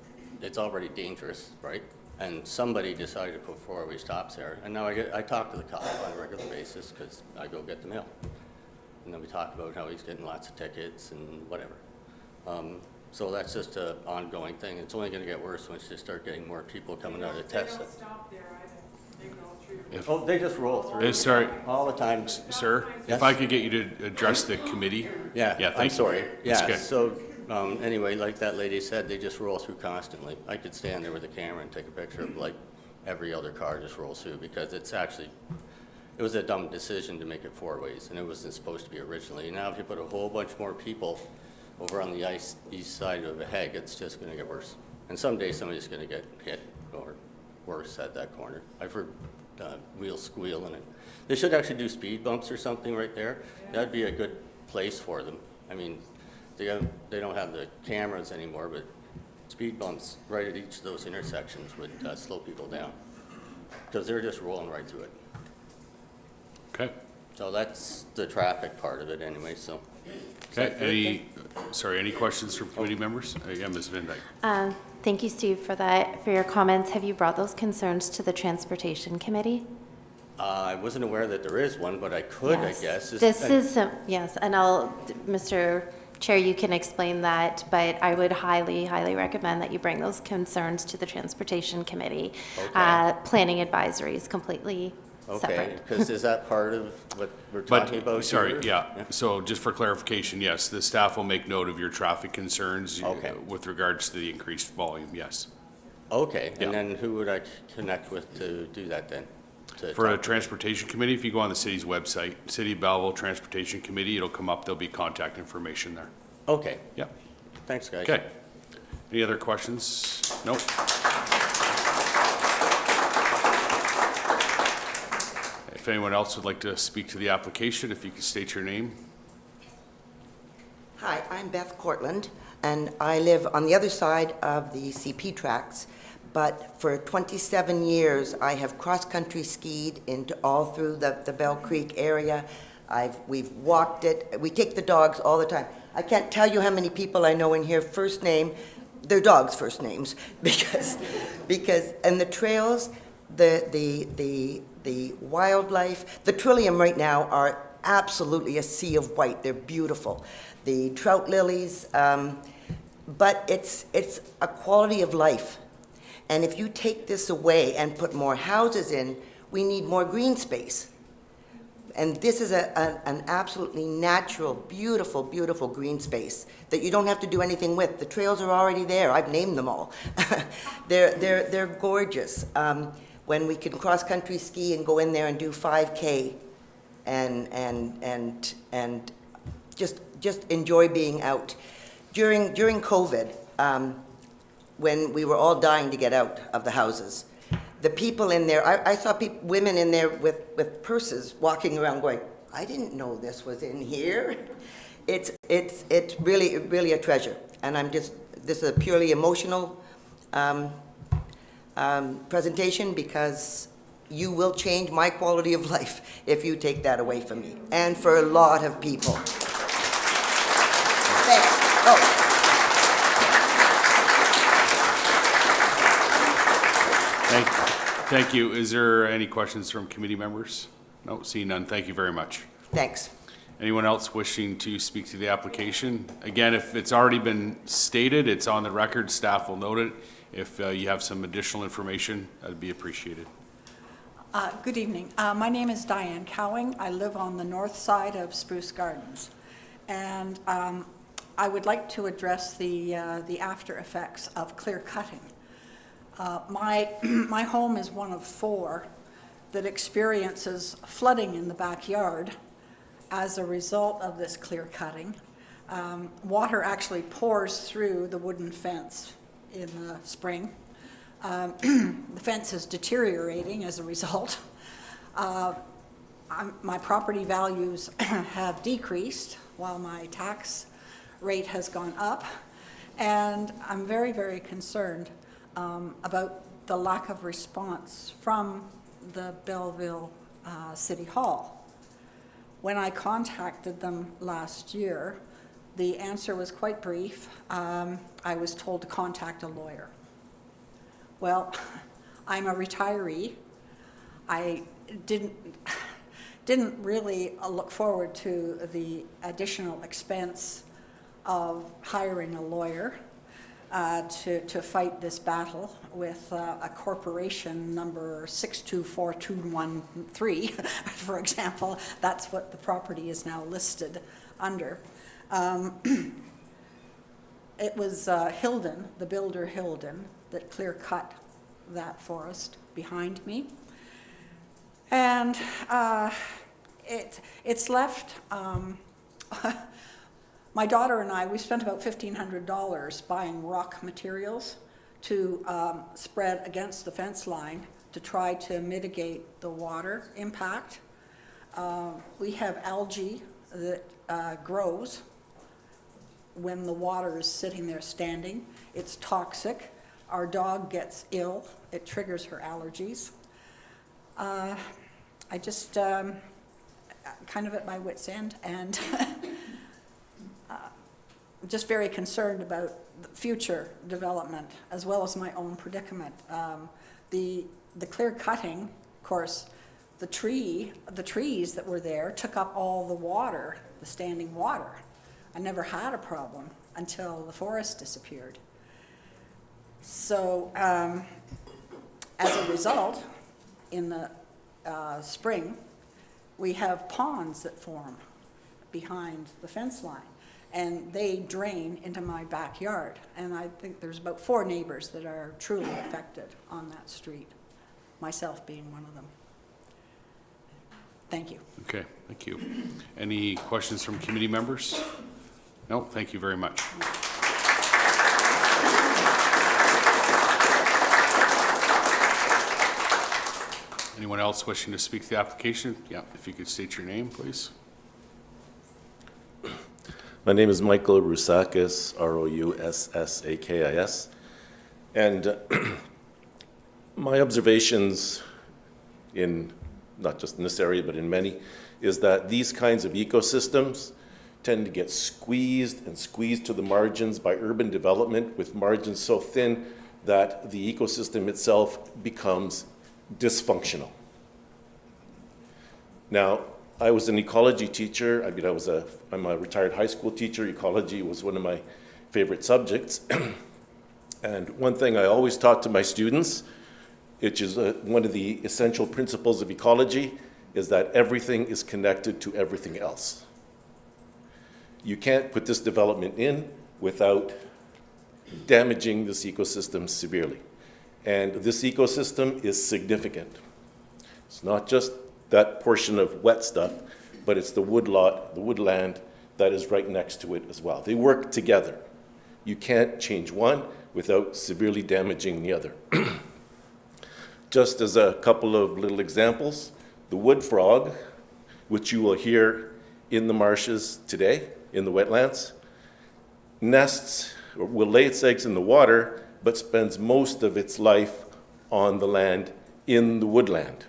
it's already dangerous, right? And somebody decided to put four-way stops there. And now I talk to the cop on a regular basis because I go get the mail. And then we talk about how he's getting lots of tickets and whatever. So that's just an ongoing thing. It's only going to get worse once you start getting more people coming out of Texas. They don't stop there either. They just roll through. Sorry. All the time. Sir, Yes? if I could get you to address the committee. Yeah, thank I'm you. sorry. That's Yeah, good. so anyway, like that lady said, they just roll through constantly. I could stand there with a camera and take a picture of like every other car just rolls through because it's actually, it was a dumb decision to make it four ways and it wasn't supposed to be originally. Now if you put a whole bunch more people over on the east side of the Hague, it's just going to get worse. And someday somebody's going to get hit or worse at that corner. I've heard wheels squeal in it. They should actually do speed bumps or something right there. That'd be a good place for them. I mean, they don't have the cameras anymore, but speed bumps right at each of those intersections would slow people down because they're just rolling right through it. Okay. So that's the traffic part of it anyway, so. Okay, any questions from committee members? Yeah, Ms. Van Dyke. Thank you, Steve, for your comments. Have you brought those concerns to the Transportation Committee? I wasn't aware that there is one, but I could, Yes. I guess. Yes, and Mr. Chair, you can explain that, but I would highly, highly recommend that you bring those concerns to the Transportation Committee. Okay. Planning advisory is completely Okay, separate. because is that part of what we're talking about Sorry, here? yeah. So just for clarification, yes, the staff will make note of your traffic concerns with regards to the increased volume, yes. Okay, Yeah. and then who would I connect with to do that then? For a transportation committee, if you go on the city's website, City of Belleville Transportation Committee, it'll come up, there'll be contact information there. Okay. Yeah. Thanks, guys. Okay. Any other questions? Nope. If anyone else would like to speak to the application, if you could state your name. Hi, I'm Beth Cortland, and I live on the other side of the CP tracks. But for 27 years, I have cross-country skied all through the Bell Creek area. We've walked it. We take the dogs all the time. I can't tell you how many people I know in here, first name, their dogs' first names, because and the trails, the wildlife, the Trillium right now are absolutely a sea of white. They're beautiful. The trout lilies, but it's a quality of life. And if you take this away and put more houses in, we need more green space. And this is an absolutely natural, beautiful, beautiful green space that you don't have to do anything with. The trails are already there. I've named them all. They're gorgeous. When we can cross-country ski and go in there and do 5K and just enjoy being out. During COVID, when we were all dying to get out of the houses, the people in there, I saw women in there with purses walking around going, I didn't know this was in here. It's really a treasure. And this is a purely emotional presentation because you will change my quality of life if you take that away from me, and for a lot of people. Thanks. Oh. Thank you. Is there any questions from committee members? No, seeing none. Thank you very much. Thanks. Anyone else wishing to speak to the application? Again, if it's already been stated, it's on the record, staff will note it. If you have some additional information, that'd be appreciated. Good evening. My name is Diane Cowing. I live on the north side of Spruce Gardens. And I would like to address the after effects of clear cutting. My home is one of 4 that experiences flooding in the backyard as a result of this clear cutting. Water actually pours through the wooden fence in the spring. The fence is deteriorating as a result. My property values have decreased while my tax rate has gone up. And I'm very, very concerned about the lack of response from the Belleville City Hall. When I contacted them last year, the answer was quite brief. I was told to contact a lawyer. Well, I'm a retiree. I didn't really look forward to the additional expense of hiring a lawyer to fight this battle with a corporation number 624213, for example. That's what the property is now listed under. It was Hilden, the builder Hilden, that clear cut that forest behind me. And it's left, my daughter and I, we spent about $1,500 buying rock materials to spread against the fence line to try to mitigate the water impact. We have algae that grows when the water is sitting there standing. It's toxic. Our dog gets ill. It triggers her allergies. I just kind of at my wit's end, and just very concerned about the future development as well as my own predicament. The clear cutting, of course, the trees that were there took up all the water, the standing water. I never had a problem until the forest disappeared. So as a result, in the spring, we have ponds that form behind the fence line, and they drain into my backyard. And I think there's about 4 neighbors that are truly affected on that street, myself being one of them. Thank you. Okay, thank you. Any questions from committee members? No, thank you very much. Anyone else wishing to speak to the application? Yeah, if you could state your name, please. My name is Michael Roussakis, Roussakis. And my observations in, not just in this area, but in many, is that these kinds of ecosystems tend to get squeezed and squeezed to the margins by urban development, with margins so thin that the ecosystem itself becomes dysfunctional. Now, I was an ecology teacher. I'm a retired high school teacher. Ecology was one of my favorite subjects. And one thing I always taught to my students, which is one of the essential principles of ecology, is that everything is connected to everything else. You can't put this development in without damaging this ecosystem severely. And this ecosystem is significant. It's not just that portion of wet stuff, but it's the woodlot, the woodland that is right next to it as well. They work together. You can't change one without severely damaging the other. Just as a couple of little examples, the wood frog, which you will hear in the marshes today, in the wetlands, nests or will lay its eggs in the water, but spends most of its life on the land in the woodland.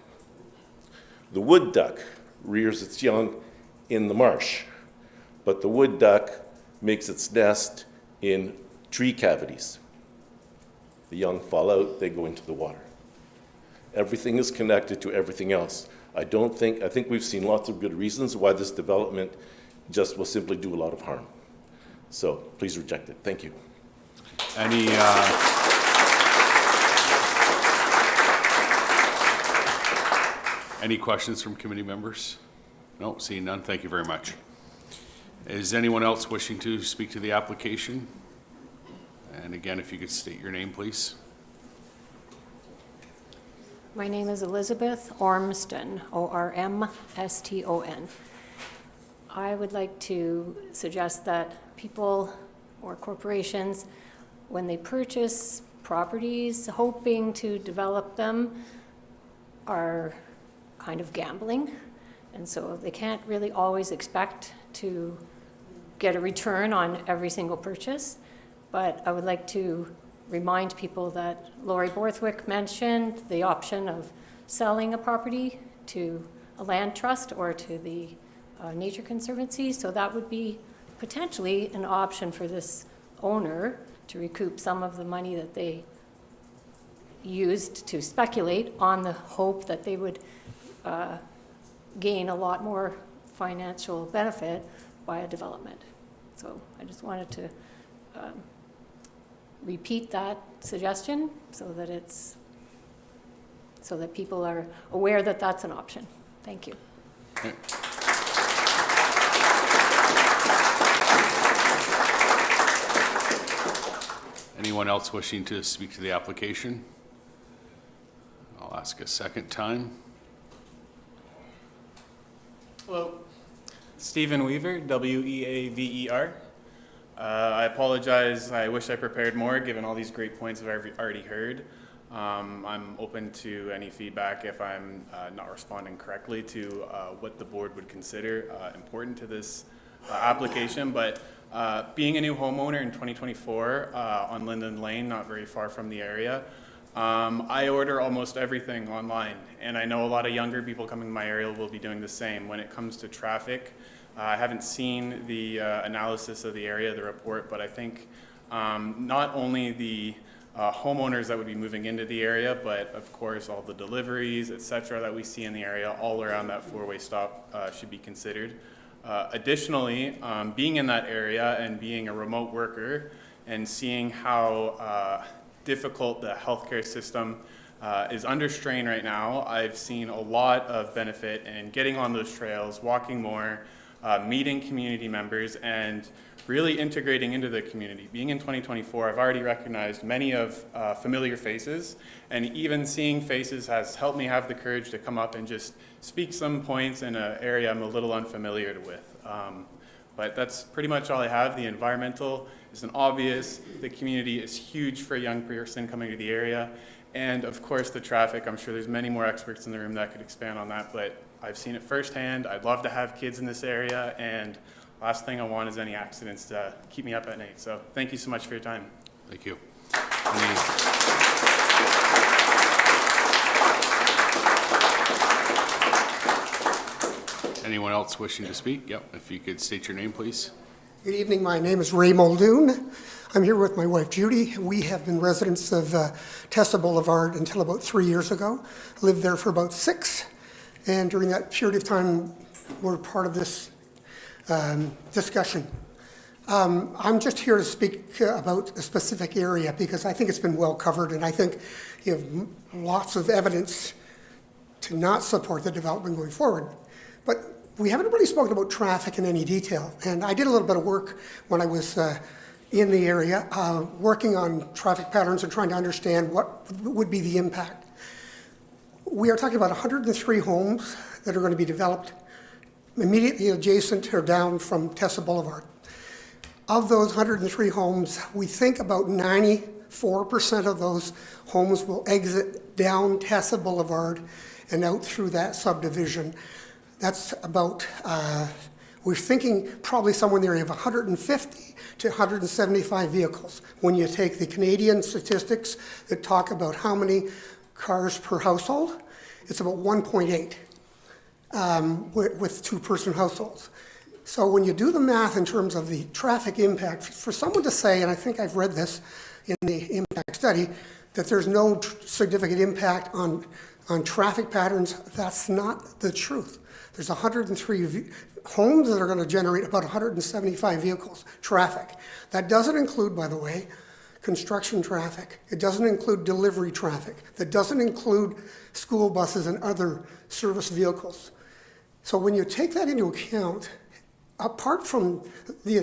The wood duck rears its young in the marsh, but the wood duck makes its nest in tree cavities. The young fall out, they go into the water. Everything is connected to everything else. I think we've seen lots of good reasons why this development just will simply do a lot of harm. So please reject it. Thank you. Any questions from committee members? No, seeing none. Thank you very much. Is anyone else wishing to speak to the application? And again, if you could state your name, please. My name is Elizabeth Ormston, O-R-M-S-T-O-N. I would like to suggest that people or corporations, when they purchase properties hoping to develop them, are kind of gambling. And so they can't really always expect to get a return on every single purchase. But I would like to remind people that Lori Borthwick mentioned the option of selling a property to a land trust or to the Nature Conservancy. So that would be potentially an option for this owner to recoup some of the money that they used to speculate on the hope that they would gain a lot more financial benefit by a development. So I just wanted to repeat that suggestion so that people are aware that that's an option. Thank you. Okay. Anyone else wishing to speak to the application? I'll ask a second time. Hello, Stephen Weaver, W-E-A-V-E-R. I apologize, I wish I prepared more given all these great points I've already heard. I'm open to any feedback if I'm not responding correctly to what the board would consider important to this application. But being a new homeowner in 2024 on Linden Lane, not very far from the area, I order almost everything online, and I know a lot of younger people coming to my area will be doing the same. When it comes to traffic, I haven't seen the analysis of the area, the report, but I think not only the homeowners that would be moving into the area, but of course all the deliveries, et cetera, that we see in the area all around that four-way stop should be considered. Additionally, being in that area and being a remote worker and seeing how difficult the healthcare system is under strain right now, I've seen a lot of benefit in getting on those trails, walking more, meeting community members, and really integrating into the community. Being in 2024, I've already recognized many of familiar faces, and even seeing faces has helped me have the courage to come up and just speak some points in an area I'm a little unfamiliar with. But that's pretty much all I have. The environmental is an obvious. The community is huge for a young person coming to the area. And of course the traffic, I'm sure there's many more experts in the room that could expand on that, but I've seen it firsthand. I'd love to have kids in this area, and last thing I want is any accidents to keep me up at night. So thank you so much for your time. Thank you. Anyone else wishing to speak? Yep, if you could state your name, please. Good evening. My name is Ray Muldoon. I'm here with my wife, Judy. We have been residents of Tessa Boulevard until about 3 years ago. Lived there for about 6. And during that period of time, we're part of this discussion. I'm just here to speak about a specific area because I think it's been well covered, and I think you have lots of evidence to not support the development going forward. But we haven't really spoken about traffic in any detail. And I did a little bit of work when I was in the area, working on traffic patterns and trying to understand what would be the impact. We are talking about 103 homes that are going to be developed immediately adjacent or down from Tessa Boulevard. Of those 103 homes, we think about 94% of those homes will exit down Tessa Boulevard and out through that subdivision. That's about, we're thinking probably somewhere in the area of 150 to 175 vehicles. When you take the Canadian statistics that talk about how many cars per household, it's about 1.8 with two-person households. So when you do the math in terms of the traffic impact, for someone to say, and I think I've read this in the impact study, that there's no significant impact on traffic patterns, that's not the truth. There's 103 homes that are going to generate about 175 vehicles, traffic. That doesn't include, by the way, construction traffic. It doesn't include delivery traffic. That doesn't include school buses and other service vehicles. So when you take that into account, apart from the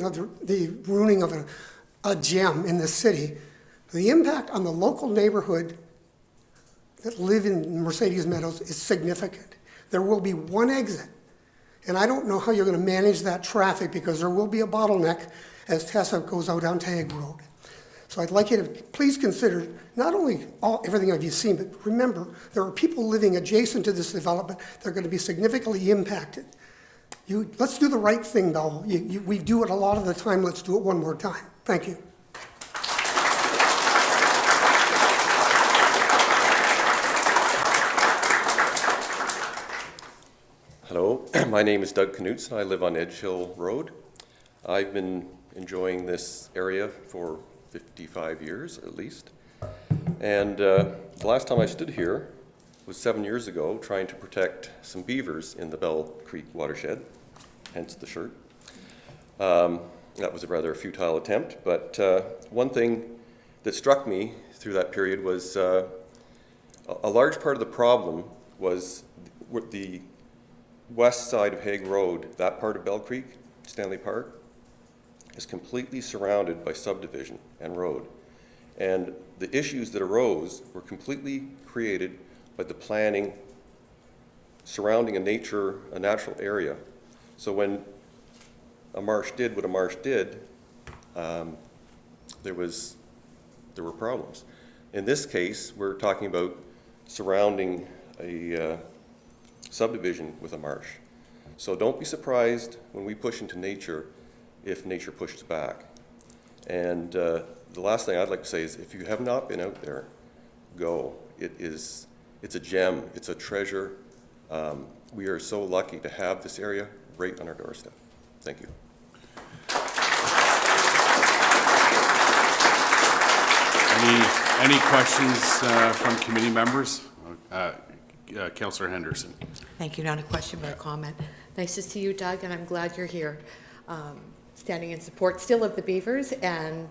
ruining of a gem in the city, the impact on the local neighborhood that live in Mercedes Meadows is significant. There will be one exit, and I don't know how you're going to manage that traffic because there will be a bottleneck as Tessa goes out onto Hague Road. So I'd like you to please consider not only everything you've seen, but remember there are people living adjacent to this development that are going to be significantly impacted. Let's do the right thing, though. We do it a lot of the time. Let's do it one more time. Thank you. Hello, my name is Doug Knutson. I live on Edge Hill Road. I've been enjoying this area for 55 years at least. And the last time I stood here was 7 years ago trying to protect some beavers in the Bell Creek watershed, hence the shirt. That was a rather futile attempt, but one thing that struck me through that period was a large part of the problem was the west side of Hague Road, that part of Bell Creek, Stanley Park, is completely surrounded by subdivision and road. And the issues that arose were completely created by the planning surrounding a natural area. So when a marsh did what a marsh did, there were problems. In this case, we're talking about surrounding a subdivision with a marsh. So don't be surprised when we push into nature if nature pushes back. And the last thing I'd like to say is if you have not been out there, go. It's a gem, it's a treasure. We are so lucky to have this area right on our doorstep. Thank you. Any questions from committee members? Councillor Henderson. Thank you. Not a question, but a comment. Nice to see you, Doug, and I'm glad you're here, standing in support still of the beavers and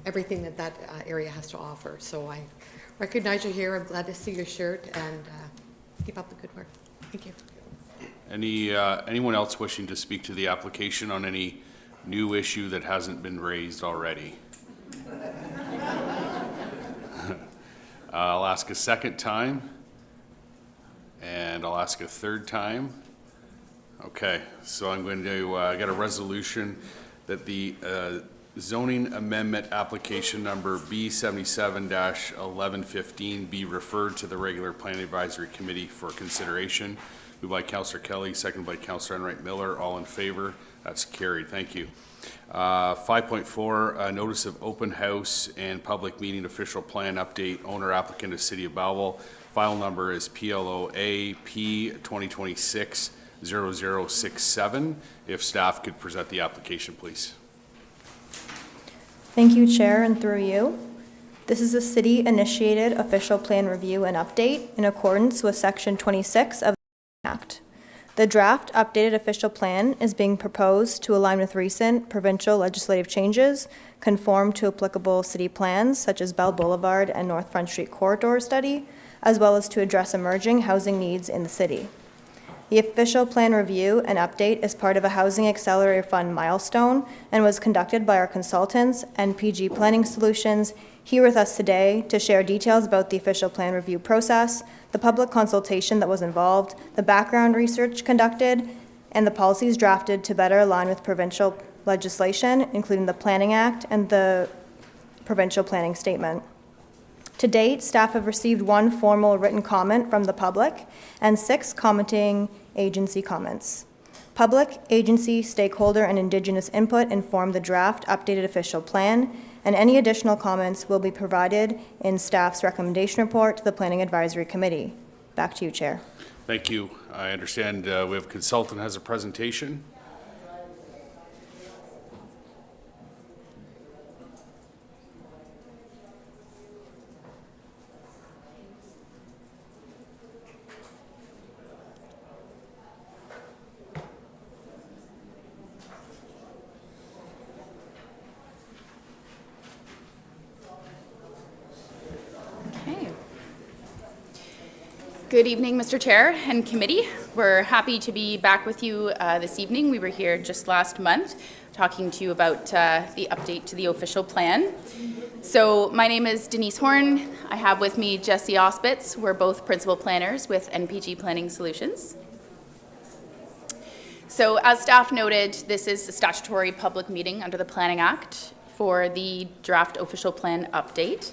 everything that area has to offer. So I recognize you're here. I'm glad to see your shirt, and keep up the good work. Thank you. Anyone else wishing to speak to the application on any new issue that hasn't been raised already? I'll ask a second time, and I'll ask a third time. Okay, so I'm going to get a resolution that the zoning amendment application number B77-1115 be referred to the regular planning advisory committee for consideration. Moved by Councillor Kelly, seconded by Councillor Enright Miller. All in favor? That's carried. Thank you. 5.4, notice of open house and public meeting official plan update. Owner applicant is City of Belleville. File number is PLOA P 2026-0067. If staff could present the application, please. Thank you, Chair, and through you. This is a city-initiated official plan review and update in accordance with Section 26 of the Act. The draft updated official plan is being proposed to align with recent provincial legislative changes, conform to applicable city plans such as Bell Boulevard and North Front Street Corridor Study, as well as to address emerging housing needs in the city. The official plan review and update is part of a Housing Accelerator Fund milestone and was conducted by our consultants, NPG Planning Solutions, here with us today to share details about the official plan review process, the public consultation that was involved, the background research conducted, and the policies drafted to better align with provincial legislation, including the Planning Act and the provincial planning statement. To date, staff have received 1 formal written comment from the public and 6 commenting agency comments. Public, agency, stakeholder, and Indigenous input inform the draft updated official plan, and any additional comments will be provided in staff's recommendation report to the Planning Advisory Committee. Back to you, Chair. Thank you. I understand we have a consultant has a presentation. Good evening, Mr. Chair and committee. We're happy to be back with you this evening. We were here just last month talking to you about the update to the official plan. So my name is Denise Horn. I have with me Jesse Ospitz. We're both principal planners with NPG Planning Solutions. So as staff noted, this is a statutory public meeting under the Planning Act for the draft official plan update.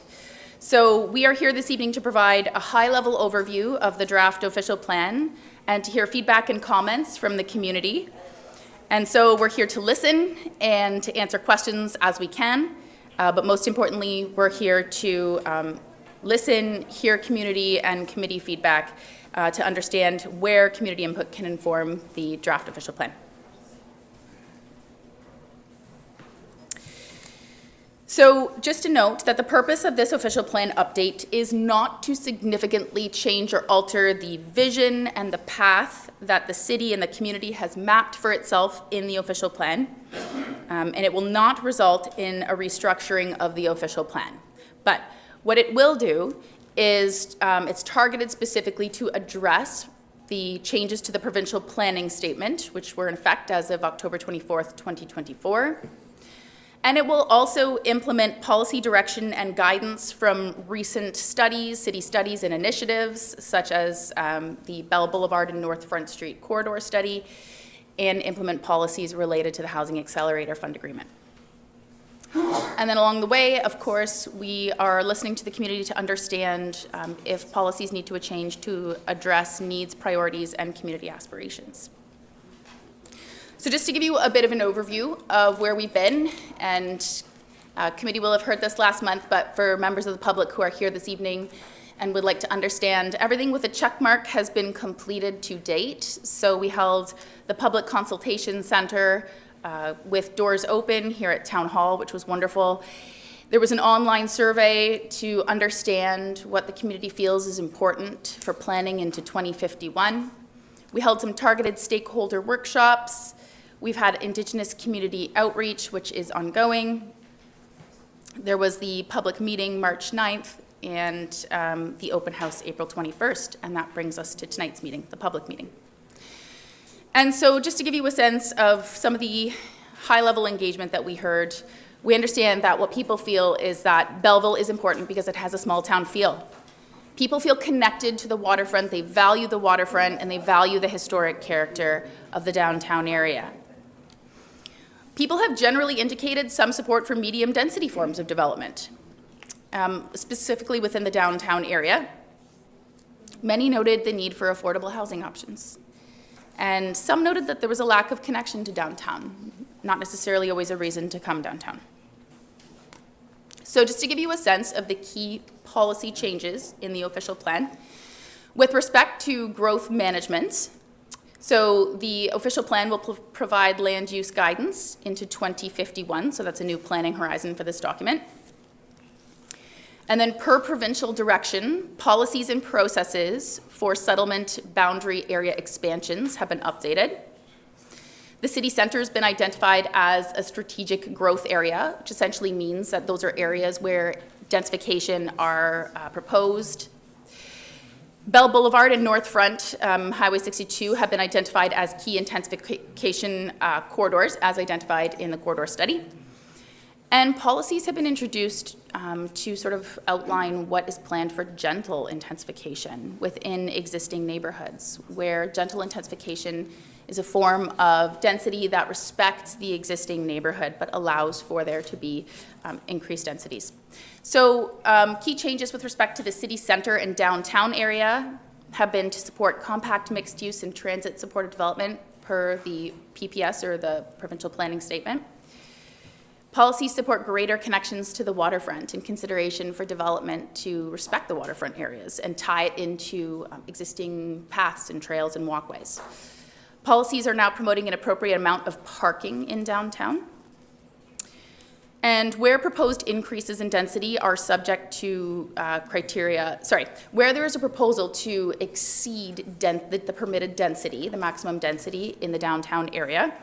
So we are here this evening to provide a high-level overview of the draft official plan and to hear feedback and comments from the community. And so we're here to listen and to answer questions as we can, but most importantly, we're here to listen, hear community and committee feedback to understand where community input can inform the draft official plan. So just to note that the purpose of this official plan update is not to significantly change or alter the vision and the path that the city and the community has mapped for itself in the official plan, and it will not result in a restructuring of the official plan. But what it will do is it's targeted specifically to address the changes to the provincial planning statement, which were in effect as of October 24th, 2024. And it will also implement policy direction and guidance from recent studies, city studies and initiatives, such as the Bell Boulevard and North Front Street Corridor Study, and implement policies related to the Housing Accelerator Fund Agreement. And then along the way, of course, we are listening to the community to understand if policies need to change to address needs, priorities, and community aspirations. So just to give you a bit of an overview of where we've been, and committee will have heard this last month, but for members of the public who are here this evening and would like to understand, everything with a check mark has been completed to date. So we held the Public Consultation Center with doors open here at Town Hall, which was wonderful. There was an online survey to understand what the community feels is important for planning into 2051. We held some targeted stakeholder workshops. We've had Indigenous community outreach, which is ongoing. There was the public meeting March 9th and the open house April 21st, and that brings us to tonight's meeting, the public meeting. And so just to give you a sense of some of the high-level engagement that we heard, we understand that what people feel is that Belleville is important because it has a small town feel. People feel connected to the waterfront, they value the waterfront, and they value the historic character of the downtown area. People have generally indicated some support for medium density forms of development, specifically within the downtown area. Many noted the need for affordable housing options. And some noted that there was a lack of connection to downtown, not necessarily always a reason to come downtown. So just to give you a sense of the key policy changes in the official plan, with respect to growth management, so the official plan will provide land use guidance into 2051, so that's a new planning horizon for this document. And then per provincial direction, policies and processes for settlement boundary area expansions have been updated. The city center has been identified as a strategic growth area, which essentially means that those are areas where densification are proposed. Bell Boulevard and North Front, Highway 62 have been identified as key intensification corridors as identified in the corridor study. And policies have been introduced to sort of outline what is planned for gentle intensification within existing neighborhoods, where gentle intensification is a form of density that respects the existing neighborhood but allows for there to be increased densities. So key changes with respect to the city center and downtown area have been to support compact mixed use and transit supported development per the PPS or the provincial planning statement. Policies support greater connections to the waterfront in consideration for development to respect the waterfront areas and tie it into existing paths and trails and walkways. Policies are now promoting an appropriate amount of parking in downtown. And where proposed increases in density are subject to where there is a proposal to exceed the permitted density, the maximum density in the downtown area,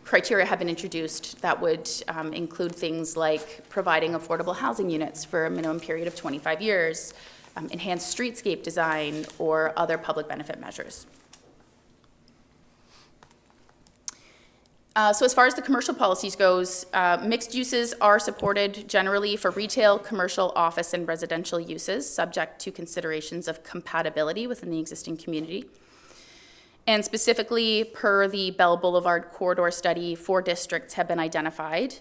criteria have been introduced that would include things like providing affordable housing units for a minimum period of 25 years, enhanced streetscape design, or other public benefit measures. So as far as the commercial policies goes, mixed uses are supported generally for retail, commercial, office, and residential uses, subject to considerations of compatibility within the existing community. And specifically, per the Bell Boulevard corridor study, 4 districts have been identified.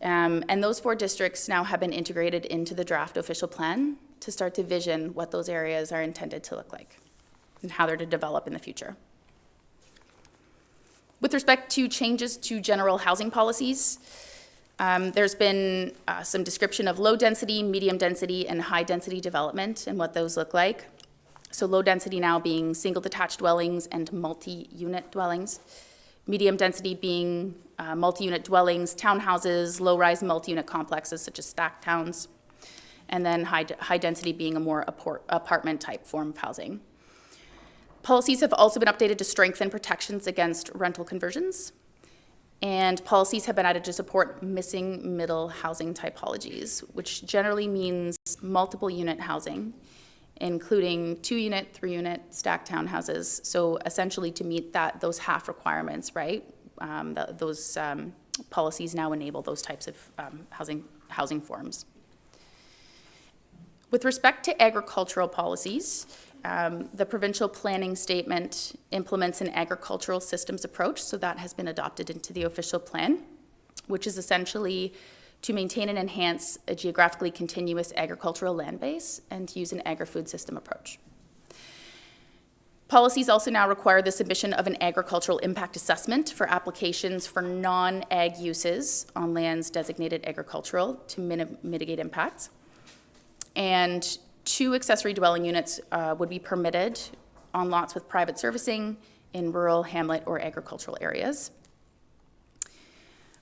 And those 4 districts now have been integrated into the draft official plan to start to vision what those areas are intended to look like and how they're to develop in the future. With respect to changes to general housing policies, there's been some description of low density, medium density, and high density development and what those look like. So low density now being single detached dwellings and multi-unit dwellings. Medium density being multi-unit dwellings, townhouses, low-rise multi-unit complexes such as stacked towns. And then high density being a more apartment type form of housing. Policies have also been updated to strengthen protections against rental conversions. And policies have been added to support missing middle housing typologies, which generally means multiple unit housing, including 2-unit, 3-unit stacked townhouses. So essentially to meet those half requirements, right? Those policies now enable those types of housing forms. With respect to agricultural policies, the provincial planning statement implements an agricultural systems approach, so that has been adopted into the official plan, which is essentially to maintain and enhance a geographically continuous agricultural land base and to use an agri-food system approach. Policies also now require the submission of an agricultural impact assessment for applications for non-ag uses on lands designated agricultural to mitigate impacts. And 2 accessory dwelling units would be permitted on lots with private servicing in rural, hamlet, or agricultural areas.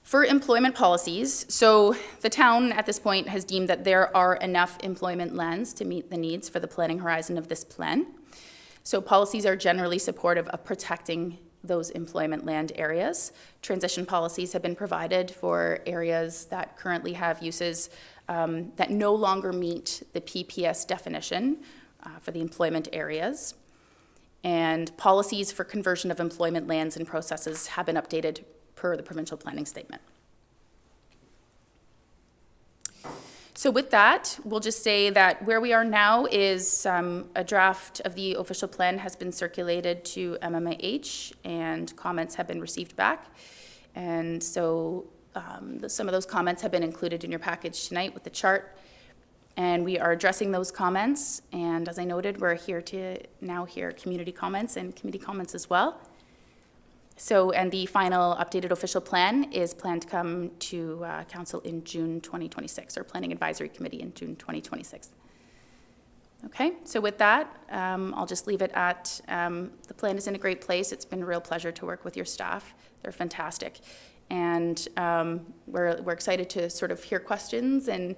For employment policies, so the town at this point has deemed that there are enough employment lands to meet the needs for the planning horizon of this plan. So policies are generally supportive of protecting those employment land areas. Transition policies have been provided for areas that currently have uses that no longer meet the PPS definition for the employment areas. And policies for conversion of employment lands and processes have been updated per the provincial planning statement. So with that, we'll just say that where we are now is a draft of the official plan has been circulated to MMAH and comments have been received back. And so some of those comments have been included in your package tonight with the chart. And we are addressing those comments. And as I noted, we're here to now hear community comments and committee comments as well. So, and the final updated official plan is planned to come to council in June 2026, or Planning Advisory Committee in June 2026. Okay, so with that, I'll just leave it at the plan is in a great place. It's been a real pleasure to work with your staff. They're fantastic. And we're excited to sort of hear questions and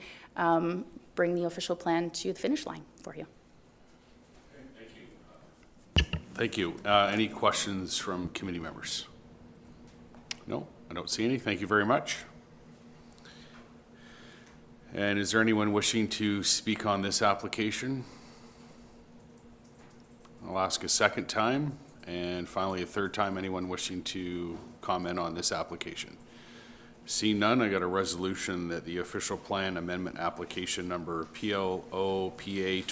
bring the official plan to the finish line for you. Thank you. Any questions from committee members? No, I don't see any. Thank you very much. And is there anyone wishing to speak on this application? I'll ask a second time, and finally a third time, anyone wishing to comment on this application. Seeing none, I got a resolution that the official plan amendment application number PLO PA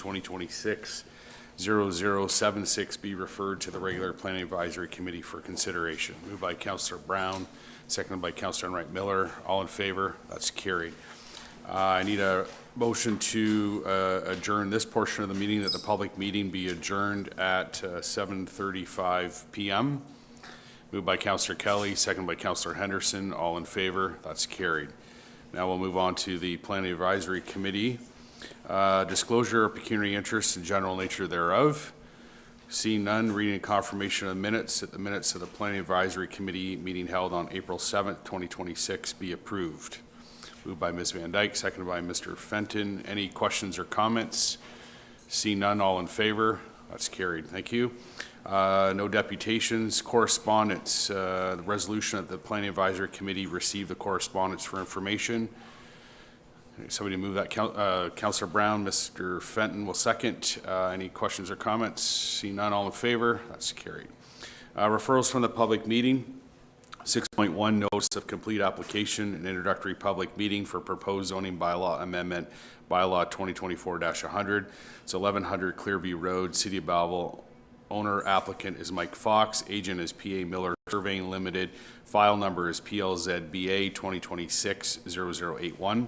2026-0076 be referred to the regular Planning Advisory Committee for consideration. Moved by Councillor Brown, seconded by Councillor Enright Miller. All in favor? That's carried. I need a motion to adjourn this portion of the meeting, that the public meeting be adjourned at 7:35 p.m. Moved by Councillor Kelly, seconded by Councillor Henderson. All in favor? That's carried. Now we'll move on to the Planning Advisory Committee. Disclosure of pecuniary interest and general nature thereof. Seeing none, reading and confirmation of the minutes, that the minutes of the Planning Advisory Committee meeting held on April 7th, 2026 be approved. Moved by Ms. Van Dyke, seconded by Mr. Fenton. Any questions or comments? Seeing none, all in favor? That's carried. Thank you. No deputations. Correspondence. The resolution that the Planning Advisory Committee received the correspondence for information. Somebody move that. Councillor Brown, Mr. Fenton will second. Any questions or comments? See none, all in favor? That's carried. Referrals from the public meeting. 6.1, notice of complete application and introductory public meeting for proposed zoning bylaw amendment, bylaw 2024-100. It's 1100 Clearview Road, City of Belleville. Owner applicant is Mike Fox. Agent is PA Miller Surveying Limited. File number is PLZBA 2026-0081.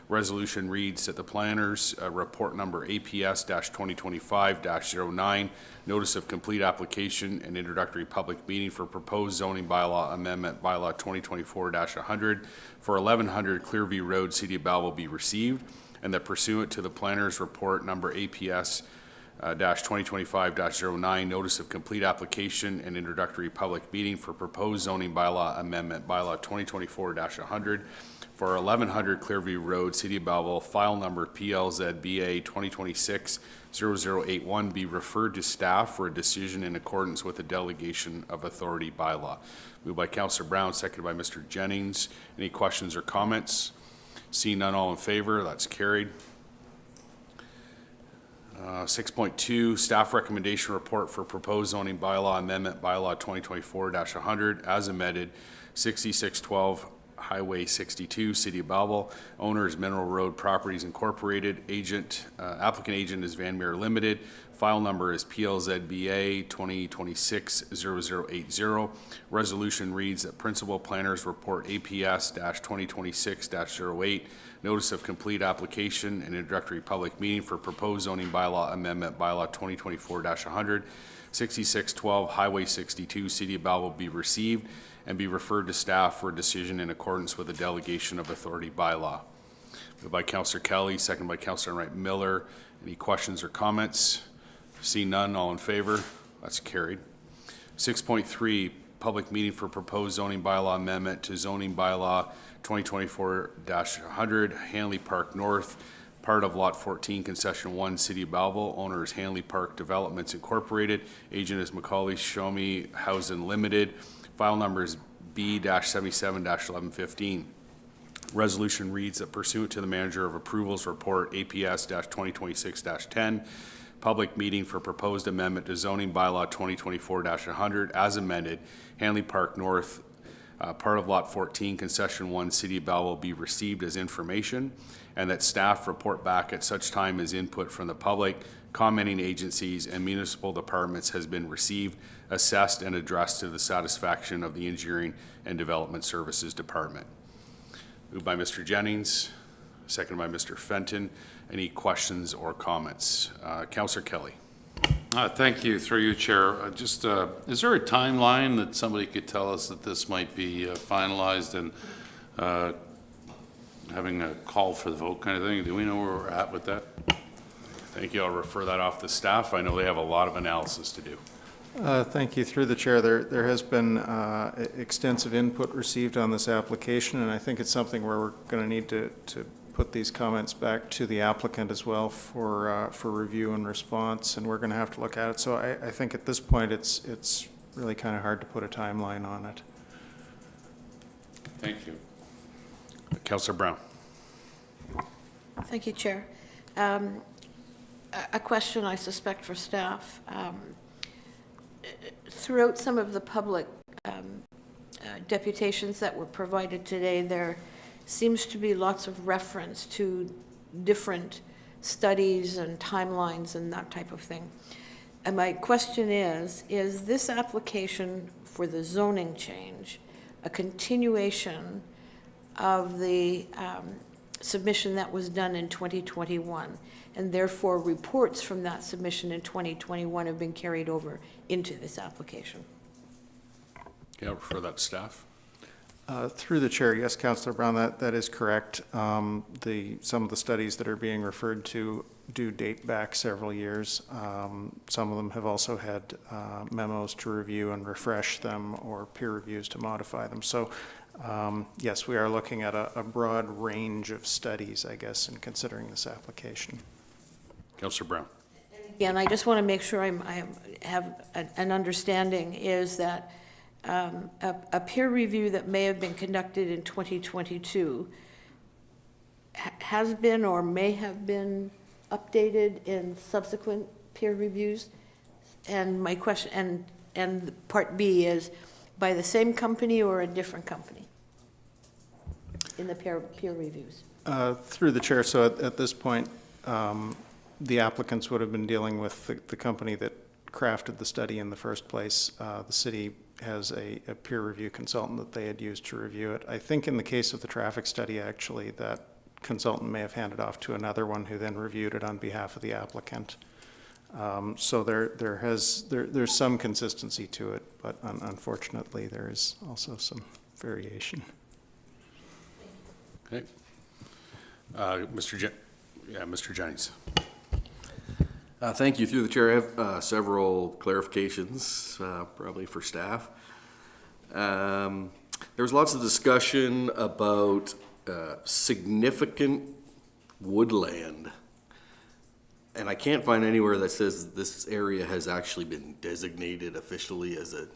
Resolution reads that the planners report number APS-2025-09, notice of complete application and introductory public meeting for proposed zoning bylaw amendment, bylaw 2024-100 for 1100 Clearview Road, City of Belleville be received, and that pursuant to the planners report number APS 2025-09, notice of complete application and introductory public meeting for proposed zoning bylaw amendment, bylaw 2024-100 for 1100 Clearview Road, City of Belleville, file number PLZBA 2026-0081 be referred to staff for a decision in accordance with the delegation of authority bylaw. Moved by Councillor Brown, seconded by Mr. Jennings. Any questions or comments? Seeing none, all in favor? That's carried. 6.2, staff recommendation report for proposed zoning bylaw amendment, bylaw 2024-100 as amended, 6612 Highway 62, City of Belleville. Owner is Mineral Road Properties Incorporated. Applicant agent is Van Meer Limited. File number is PLZBA 2026-0080. Resolution reads that principal planners report APS-2026-08, notice of complete application and introductory public meeting for proposed zoning bylaw amendment, bylaw 2024-100, 6612 Highway 62, City of Belleville be received and be referred to staff for a decision in accordance with the delegation of authority bylaw. Moved by Councillor Kelly, second by Councillor Enright Miller. Any questions or comments? See none, all in favor? That's carried. 6.3, public meeting for proposed zoning bylaw amendment to zoning bylaw 2024-100, Hanley Park North, part of Lot 14, Concession 1, City of Belleville. Owner is Hanley Park Developments Incorporated. Agent is Macaulay Shomi Housing Limited. File number is B-77-1115. Resolution reads that pursuant to the Manager of Approvals Report APS-2026-10, public meeting for proposed amendment to zoning bylaw 2024-100 as amended, Hanley Park North, part of Lot 14, Concession 1, City of Belleville be received as information, and that staff report back at such time as input from the public, commenting agencies, and municipal departments has been received, assessed, and addressed to the satisfaction of the Engineering and Development Services Department. Moved by Mr. Jennings, seconded by Mr. Fenton. Any questions or comments? Councillor Kelly. Thank you, through you, Chair. Is there a timeline that somebody could tell us that this might be finalized and having a call for the vote kind of thing? Do we know where we're at with that? Thank you. I'll refer that off to staff. I know they have a lot of analysis to do. Thank you. Through the chair, there has been extensive input received on this application, and I think it's something where we're going to need to put these comments back to the applicant as well for review and response, and we're going to have to look at it. So I think at this point it's really kind of hard to put a timeline on it. Thank you. Councillor Brown. Thank you, Chair. A question, I suspect, for staff. throughout some of the public deputations that were provided today, there seems to be lots of reference to different studies and timelines and that type of thing. And my question is this application for the zoning change a continuation of the submission that was done in 2021, and therefore reports from that submission in 2021 have been carried over into this application? Okay, I'll refer that to staff. Through the chair, yes, Councillor Brown, that is correct. Some of the studies that are being referred to do date back several years. Some of them have also had memos to review and refresh them, or peer reviews to modify them. So yes, we are looking at a broad range of studies, I guess, in considering this application. Councillor Brown. Again, I just want to make sure I have an understanding is that a peer review that may have been conducted in 2022 has been or may have been updated in subsequent peer reviews. And my question, and part B is by the same company or a different company in the peer reviews? Through the chair, so at this point, the applicants would have been dealing with the company that crafted the study in the first place. The city has a peer review consultant that they had used to review it. I think in the case of the traffic study, actually, that consultant may have handed off to another one who then reviewed it on behalf of the applicant. So there's some consistency to it, but unfortunately there is also some variation. Okay. Mr. Jennings. Thank you. Through the chair, I have several clarifications, probably for staff. There was lots of discussion about significant woodland, and I can't find anywhere that says this area has actually been designated officially as a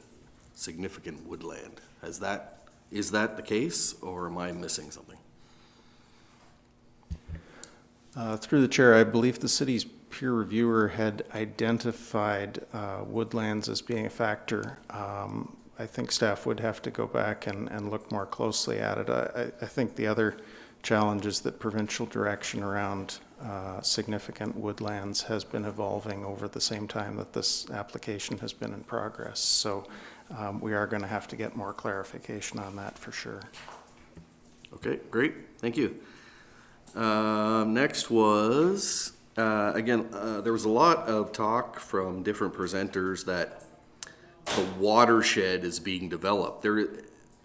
significant woodland. Is that the case, or am I missing something? Through the chair, I believe the city's peer reviewer had identified woodlands as being a factor. I think staff would have to go back and look more closely at it. I think the other challenge is that provincial direction around significant woodlands has been evolving over the same time that this application has been in progress. So we are going to have to get more clarification on that for sure. Okay, great. Thank you. Next was, again, there was a lot of talk from different presenters that the watershed is being developed.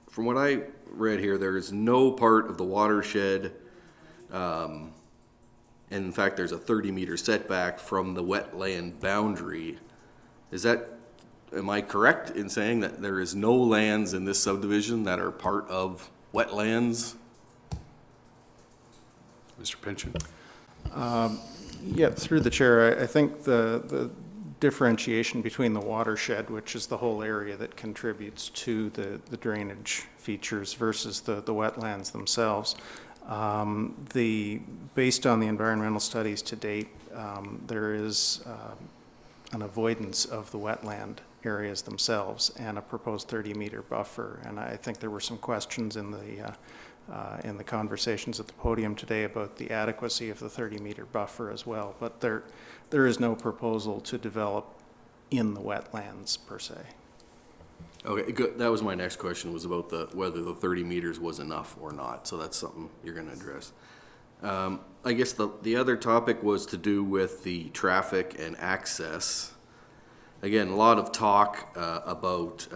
From what I read here, there is no part of the watershed, and in fact, there's a 30-meter setback from the wetland boundary. Am I correct in saying that there is no lands in this subdivision that are part of wetlands? Mr. Pynchon. Yeah, through the chair, I think the differentiation between the watershed, which is the whole area that contributes to the drainage features, versus the wetlands themselves. Based on the environmental studies to date, there is an avoidance of the wetland areas themselves and a proposed 30-meter buffer. And I think there were some questions in the conversations at the podium today about the adequacy of the 30-meter buffer as well. But there is no proposal to develop in the wetlands per se. Okay, good. That was my next question, was about whether the 30 meters was enough or not. So that's something you're going to address. I guess the other topic was to do with the traffic and access. Again, a lot of talk about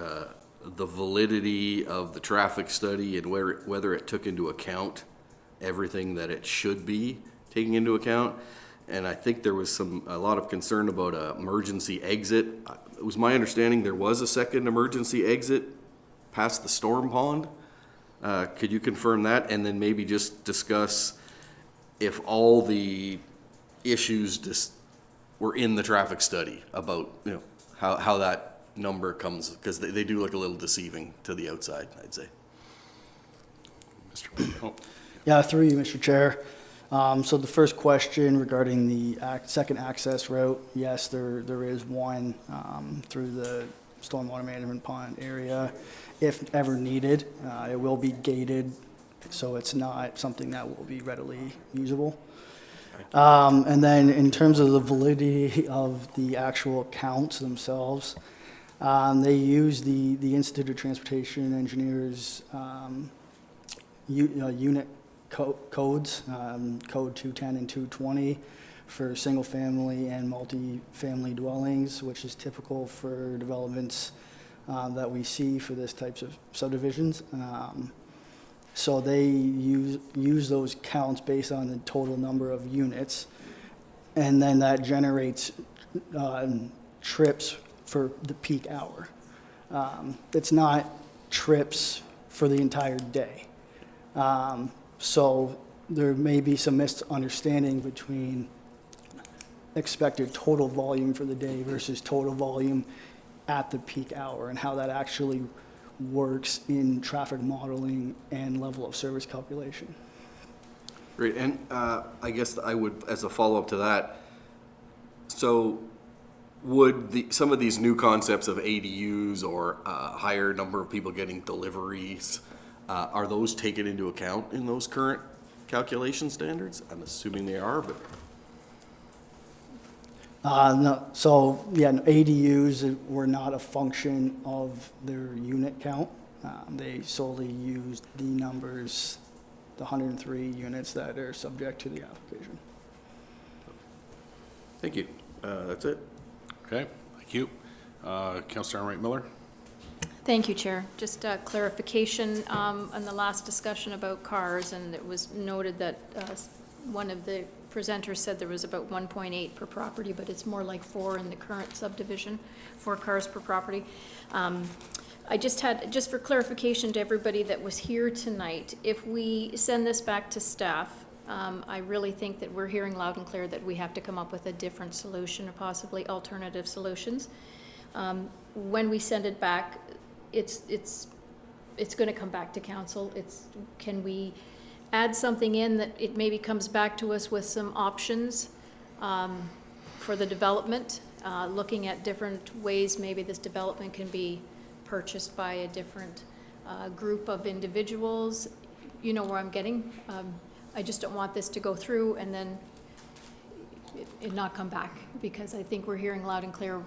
the validity of the traffic study and whether it took into account everything that it should be taking into account. And I think there was a lot of concern about an emergency exit. It was my understanding there was a second emergency exit past the storm pond. Could you confirm that? And then maybe just discuss if all the issues were in the traffic study about, how that number comes, because they do look a little deceiving to the outside, I'd say. Mr. Pynchon. Yeah, through you, Mr. Chair. So the first question regarding the second access route, yes, there is one through the stormwater management pond area. If ever needed, it will be gated, so it's not something that will be readily usable. And then in terms of the validity of the actual counts themselves, they use the Institute of Transportation Engineers unit codes, code 210 and 220 for single-family and multi-family dwellings, which is typical for developments that we see for this types of subdivisions. So they use those counts based on the total number of units, and then that generates trips for the peak hour. It's not trips for the entire day. So there may be some misunderstanding between expected total volume for the day versus total volume at the peak hour, and how that actually works in traffic modeling and level of service calculation. Great, and I guess I would, as a follow-up to that, so would some of these new concepts of ADUs or higher number of people getting deliveries, are those taken into account in those current calculation standards? I'm assuming they are, but. No, so yeah, ADUs were not a function of their unit count. They solely used the numbers, the 103 units that are subject to the application. Thank you. That's it. Okay, thank you. Councillor Enright Miller? Thank you, Chair. Just a clarification on the last discussion about cars, and it was noted that one of the presenters said there was about 1.8 per property, but it's more like 4 in the current subdivision, 4 cars per property. I just for clarification to everybody that was here tonight, if we send this back to staff, I really think that we're hearing loud and clear that we have to come up with a different solution or possibly alternative solutions. When we send it back, it's going to come back to council. Can we add something in that it maybe comes back to us with some options for the development, looking at different ways maybe this development can be purchased by a different group of individuals. You know where I'm getting. I just don't want this to go through and then it not come back, because I think we're hearing loud and clear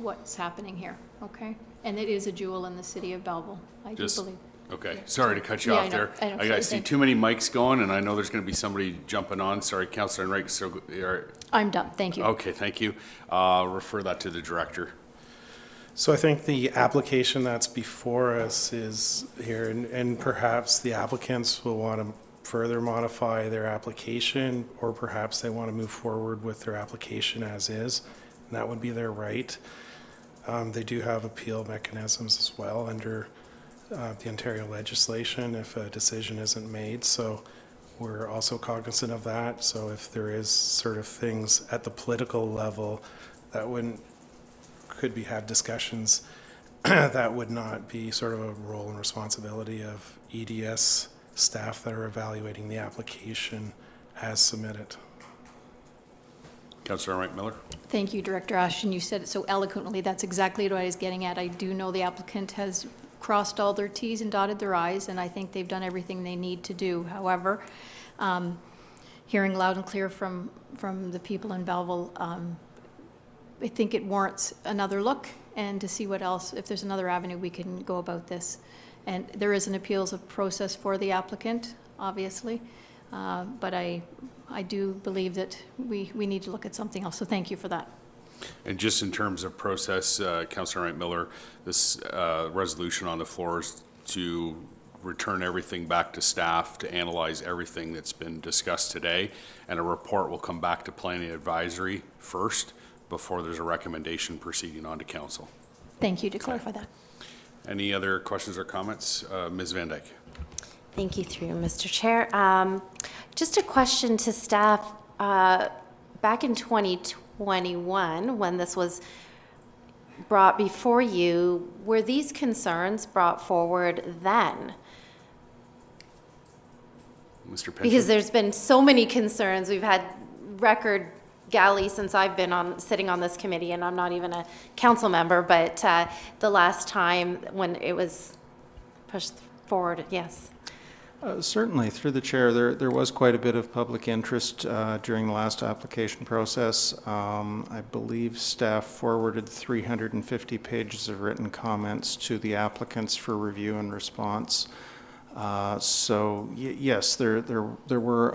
what's happening here, okay? And it is a jewel in the city of Belleville, I do believe. Okay, sorry to cut you Yeah, off there. I know, I sorry, see thank too many mics going, and I know there's going to be somebody jumping on. Sorry, Councillor Enright. So, I'm done, thank you. okay, thank you. Refer that to the director. So I think the application that's before us is here, and perhaps the applicants will want to further modify their application, or perhaps they want to move forward with their application as is, and that would be their right. They do have appeal mechanisms as well under the Ontario legislation if a decision isn't made, so we're also cognizant of that. So if there is sort of things at the political level that could have discussions that would not be sort of a role and responsibility of EDS staff that are evaluating the application as submitted. Councillor Enright Miller? Thank you, Director Ashton. You said it so eloquently. That's exactly what I was getting at. I do know the applicant has crossed all their T's and dotted their I's, and I think they've done everything they need to do. However, hearing loud and clear from the people in Belleville, I think it warrants another look and to see what else, if there's another avenue we can go about this. And there is an appeals process for the applicant, obviously, but I do believe that we need to look at something else. So thank you for that. And just in terms of process, Councillor Enright Miller, this resolution on the floor is to return everything back to staff to analyze everything that's been discussed today, and a report will come back to planning advisory first before there's a recommendation proceeding on to council. Thank you to clarify that. Any other questions or comments? Ms. Van Dyke. Thank you through Mr. Chair. Just a question to staff. Back in 2021, when this was brought before you, were these concerns brought forward then? Mr. Pinchon? Because there's been so many concerns. We've had record galley since I've been sitting on this committee, and I'm not even a council member, but the last time when it was pushed forward, yes. Certainly, through the chair, there was quite a bit of public interest during the last application process. I believe staff forwarded 350 pages of written comments to the applicants for review and response. Yes, there were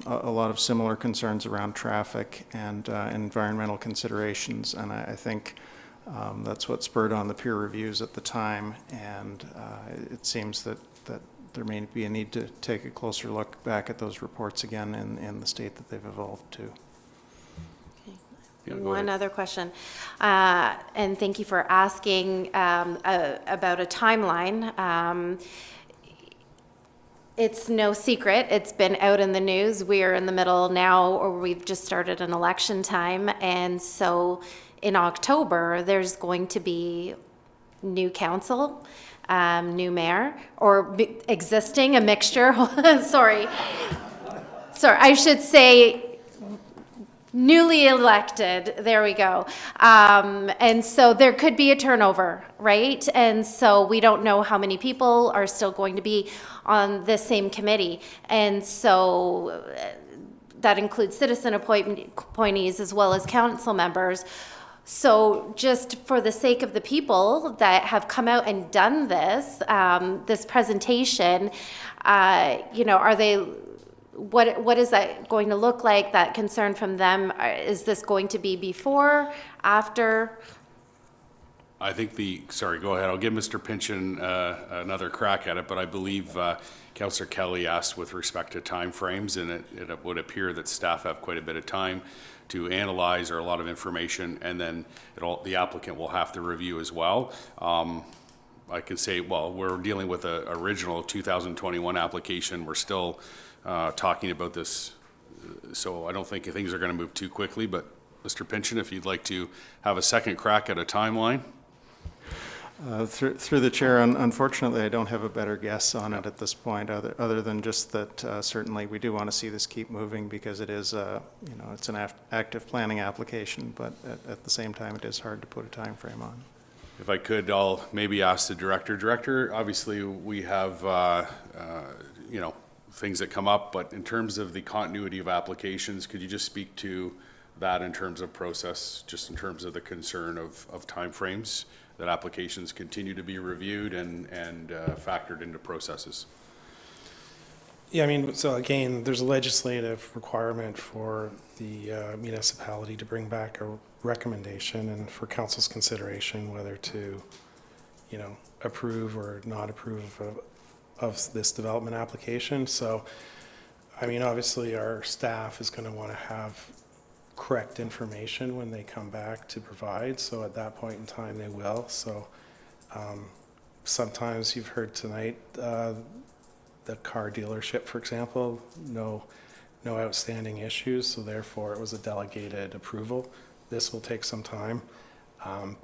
a lot of similar concerns around traffic and environmental considerations, and I think that's what spurred on the peer reviews at the time, and it seems that there may be a need to take a closer look back at those reports again in the state that they've evolved to. Yeah, One other question, and thank you for asking about a timeline. It's no secret, it's been out in the news. We are in the middle now, or we've just started an election time, and so in October, there's going to be new council, new mayor, or existing, a mixture, sorry, I should say newly elected, there we go. And so there could be a turnover, right? And so we don't know how many people are still going to be on the same committee. And so that includes citizen appointees as well as council members. So just for the sake of the people that have come out and done this, this presentation, are they, what is that going to look like, that concern from them? Is this going to be before, after? I think sorry, go ahead. I'll give Mr. Pinchon another crack at it, but I believe Councillor Kelly asked with respect to timeframes, and it would appear that staff have quite a bit of time to analyze or a lot of information, and then the applicant will have to review as well. I can say, well, we're dealing with an original 2021 application. We're still talking about this, so I don't think things are going to move too quickly, but Mr. Pinchon, if you'd like to have a second crack at a timeline. Through the chair, unfortunately, I don't have a better guess on it at this point, other than just that certainly we do want to see this keep moving, because it is, it's an active planning application, but at the same time, it is hard to put a time frame on. If I could, I'll maybe ask the director. Director, obviously we have, things that come up, but in terms of the continuity of applications, could you just speak to that in terms of process, just in terms of the concern of timeframes, that applications continue to be reviewed and factored into processes? Yeah, I mean, so again, there's a legislative requirement for the municipality to bring back a recommendation and for council's consideration whether to, approve or not approve of this development application. So, I mean, obviously our staff is going to want to have correct information when they come back to provide. So at that point in time, they will. So sometimes you've heard tonight, the car dealership, for example, no outstanding issues. So therefore it was a delegated approval. This will take some time. I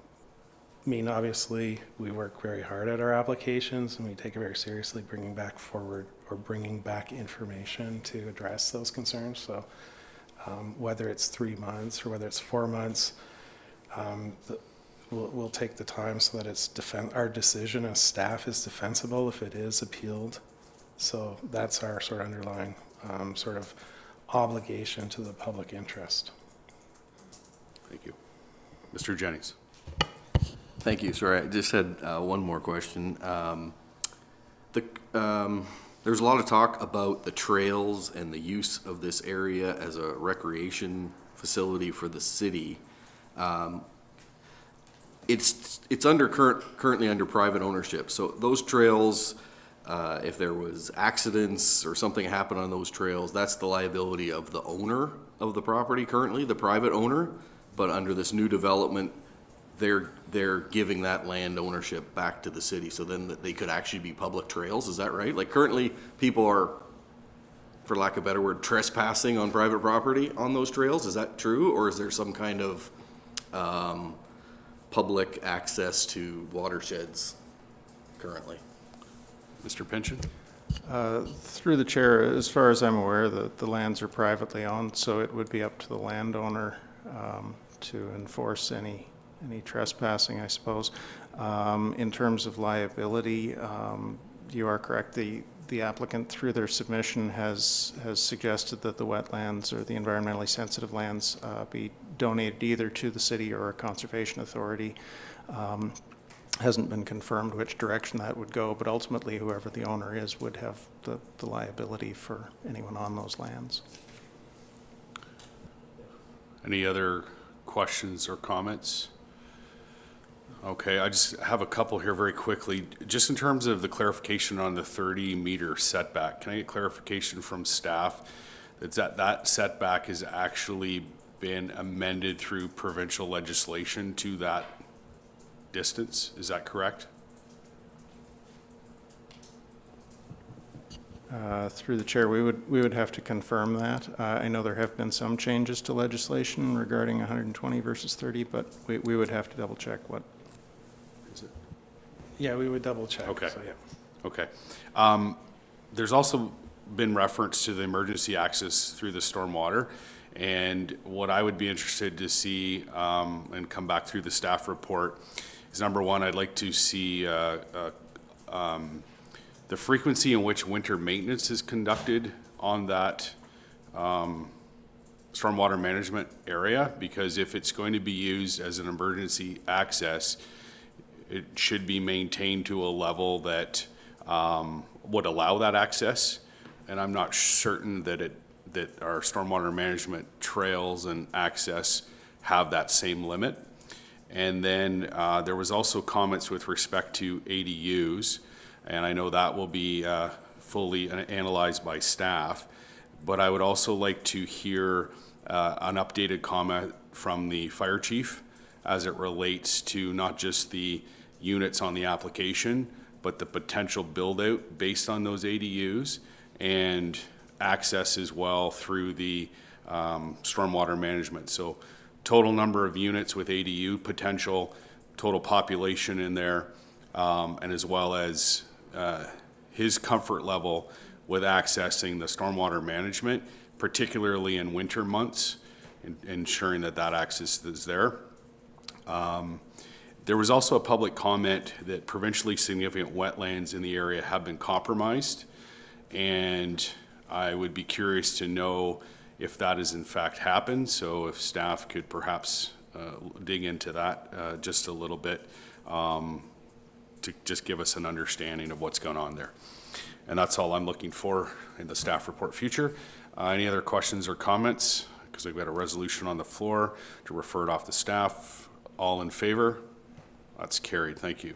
mean, obviously we work very hard at our applications and we take it very seriously, bringing back information to address those concerns. So whether it's 3 months or whether it's 4 months, we'll take the time so that our decision as staff is defensible if it is appealed. So that's our sort of underlying sort of obligation to the public interest. Thank you. Mr. Jennings. Thank you. Sorry, I just had one more question. There's a lot of talk about the trails and the use of this area as a recreation facility for the city. It's currently under private ownership. So those trails, if there was accidents or something happened on those trails, that's the liability of the owner of the property currently, the private owner. But under this new development, they're giving that land ownership back to the city, so then they could actually be public trails. Is that right? Like currently, people are, for lack of a better word, trespassing on private property on those trails. Is that true, or is there some kind of public access to watersheds currently? Mr. Pinchon? Through the chair, as far as I'm aware, the lands are privately owned, so it would be up to the landowner to enforce any trespassing, I suppose. In terms of liability, you are correct. The applicant, through their submission, has suggested that the wetlands or the environmentally sensitive lands be donated either to the city or a conservation authority. Hasn't been confirmed which direction that would go, but ultimately whoever the owner is would have the liability for anyone on those lands. Any other questions or comments? Okay, I just have a couple here very quickly. Just in terms of the clarification on the 30-meter setback, can I get clarification from staff that setback has actually been amended through provincial legislation to that distance? Is that correct? Through the chair, we would have to confirm that. I know there have been some changes to legislation regarding 120 versus 30, but we would have to double check what. Is it? Yeah, we would double check. Okay. So, yeah. Okay. There's also been reference to the emergency access through the stormwater. And what I would be interested to see and come back through the staff report is, number one, I'd like to see the frequency in which winter maintenance is conducted on that stormwater management area, because if it's going to be used as an emergency access, it should be maintained to a level that would allow that access. And I'm not certain that our stormwater management trails and access have that same limit. And then there was also comments with respect to ADUs, and I know that will be fully analyzed by staff. But I would also like to hear an updated comment from the fire chief as it relates to not just the units on the application, but the potential build out based on those ADUs and access as well through the stormwater management. So total number of units with ADU potential, total population in there, and as well as his comfort level with accessing the stormwater management, particularly in winter months, ensuring that access is there. There was also a public comment that provincially significant wetlands in the area have been compromised, and I would be curious to know if that has in fact happened. So if staff could perhaps dig into that just a little bit to just give us an understanding of what's going on there. And that's all I'm looking for in the staff report future. Any other questions or comments? Because we've got a resolution on the floor to refer it off to staff. All in favor? That's carried. Thank you.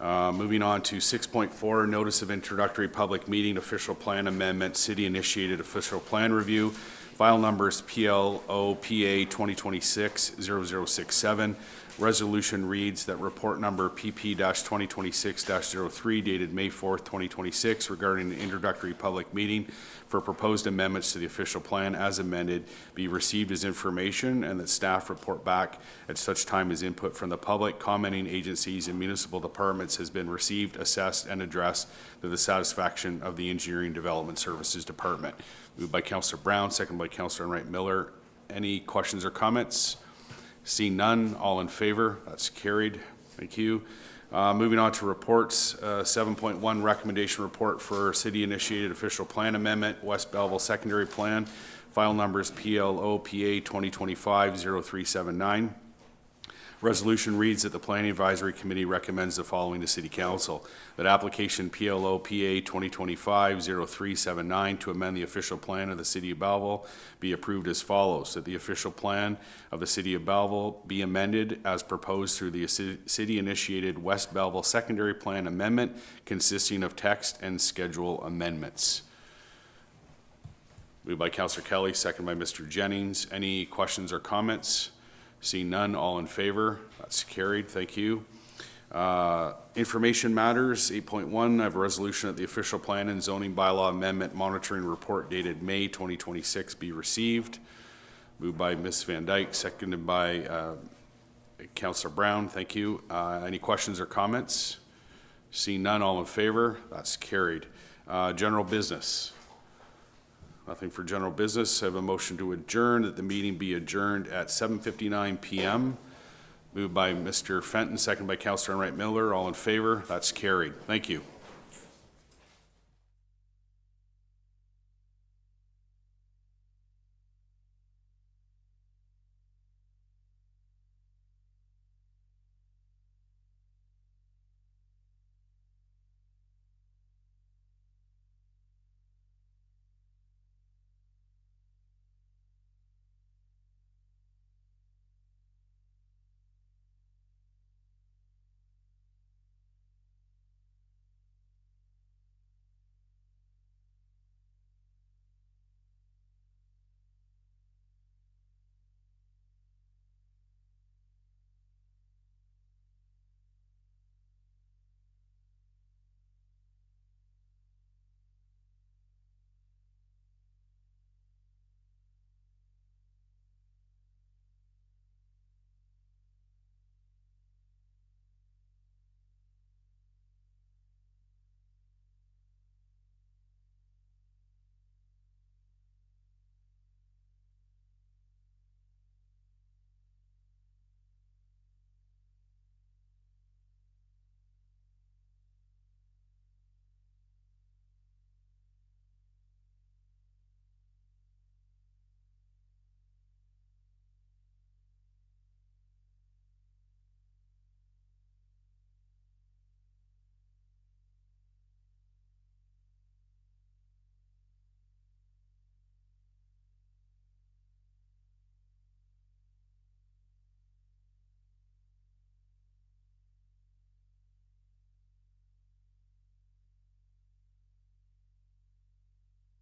Moving on to 6.4, Notice of Introductory Public Meeting, Official Plan Amendment, City-Initiated Official Plan Review. File numbers PLOPA 2026-0067. Resolution reads that report number PP-2026-03 dated May 4th, 2026 regarding an introductory public meeting for proposed amendments to the official plan as amended be received as information, and that staff report back at such time as input from the public, commenting agencies and municipal departments has been received, assessed, and addressed to the satisfaction of the Engineering Development Services Department. Moved by Councillor Brown, second by Councillor Enright Miller. Any questions or comments? Seeing none, all in favor? That's carried. Thank you. Moving on to reports, 7.1 recommendation report for city-initiated official plan amendment, West Belleville Secondary Plan, file numbers PLOPA 2025-0379. Resolution reads that the Planning Advisory Committee recommends the following to City Council: that application PLOPA 2025-0379 to amend the official plan of the City of Belleville be approved as follows: that the official plan of the City of Belleville be amended as proposed through the city-initiated West Belleville Secondary Plan Amendment consisting of text and schedule amendments. Moved by Councillor Kelly, second by Mr. Jennings. Any questions or comments? Seeing none, all in favor? That's carried. Thank you. Information matters, 8.1. I have a resolution that the official plan and zoning bylaw amendment monitoring report dated May 2026 be received. Moved by Ms. Van Dyke, seconded by Councillor Brown. Thank you. Any questions or comments? Seeing none, all in favor? That's carried. General business. Nothing for general business. I have a motion to adjourn, that the meeting be adjourned at 7:59 PM. Moved by Mr. Fenton, second by Councilor Enright Miller. All in favor? That's carried. Thank you.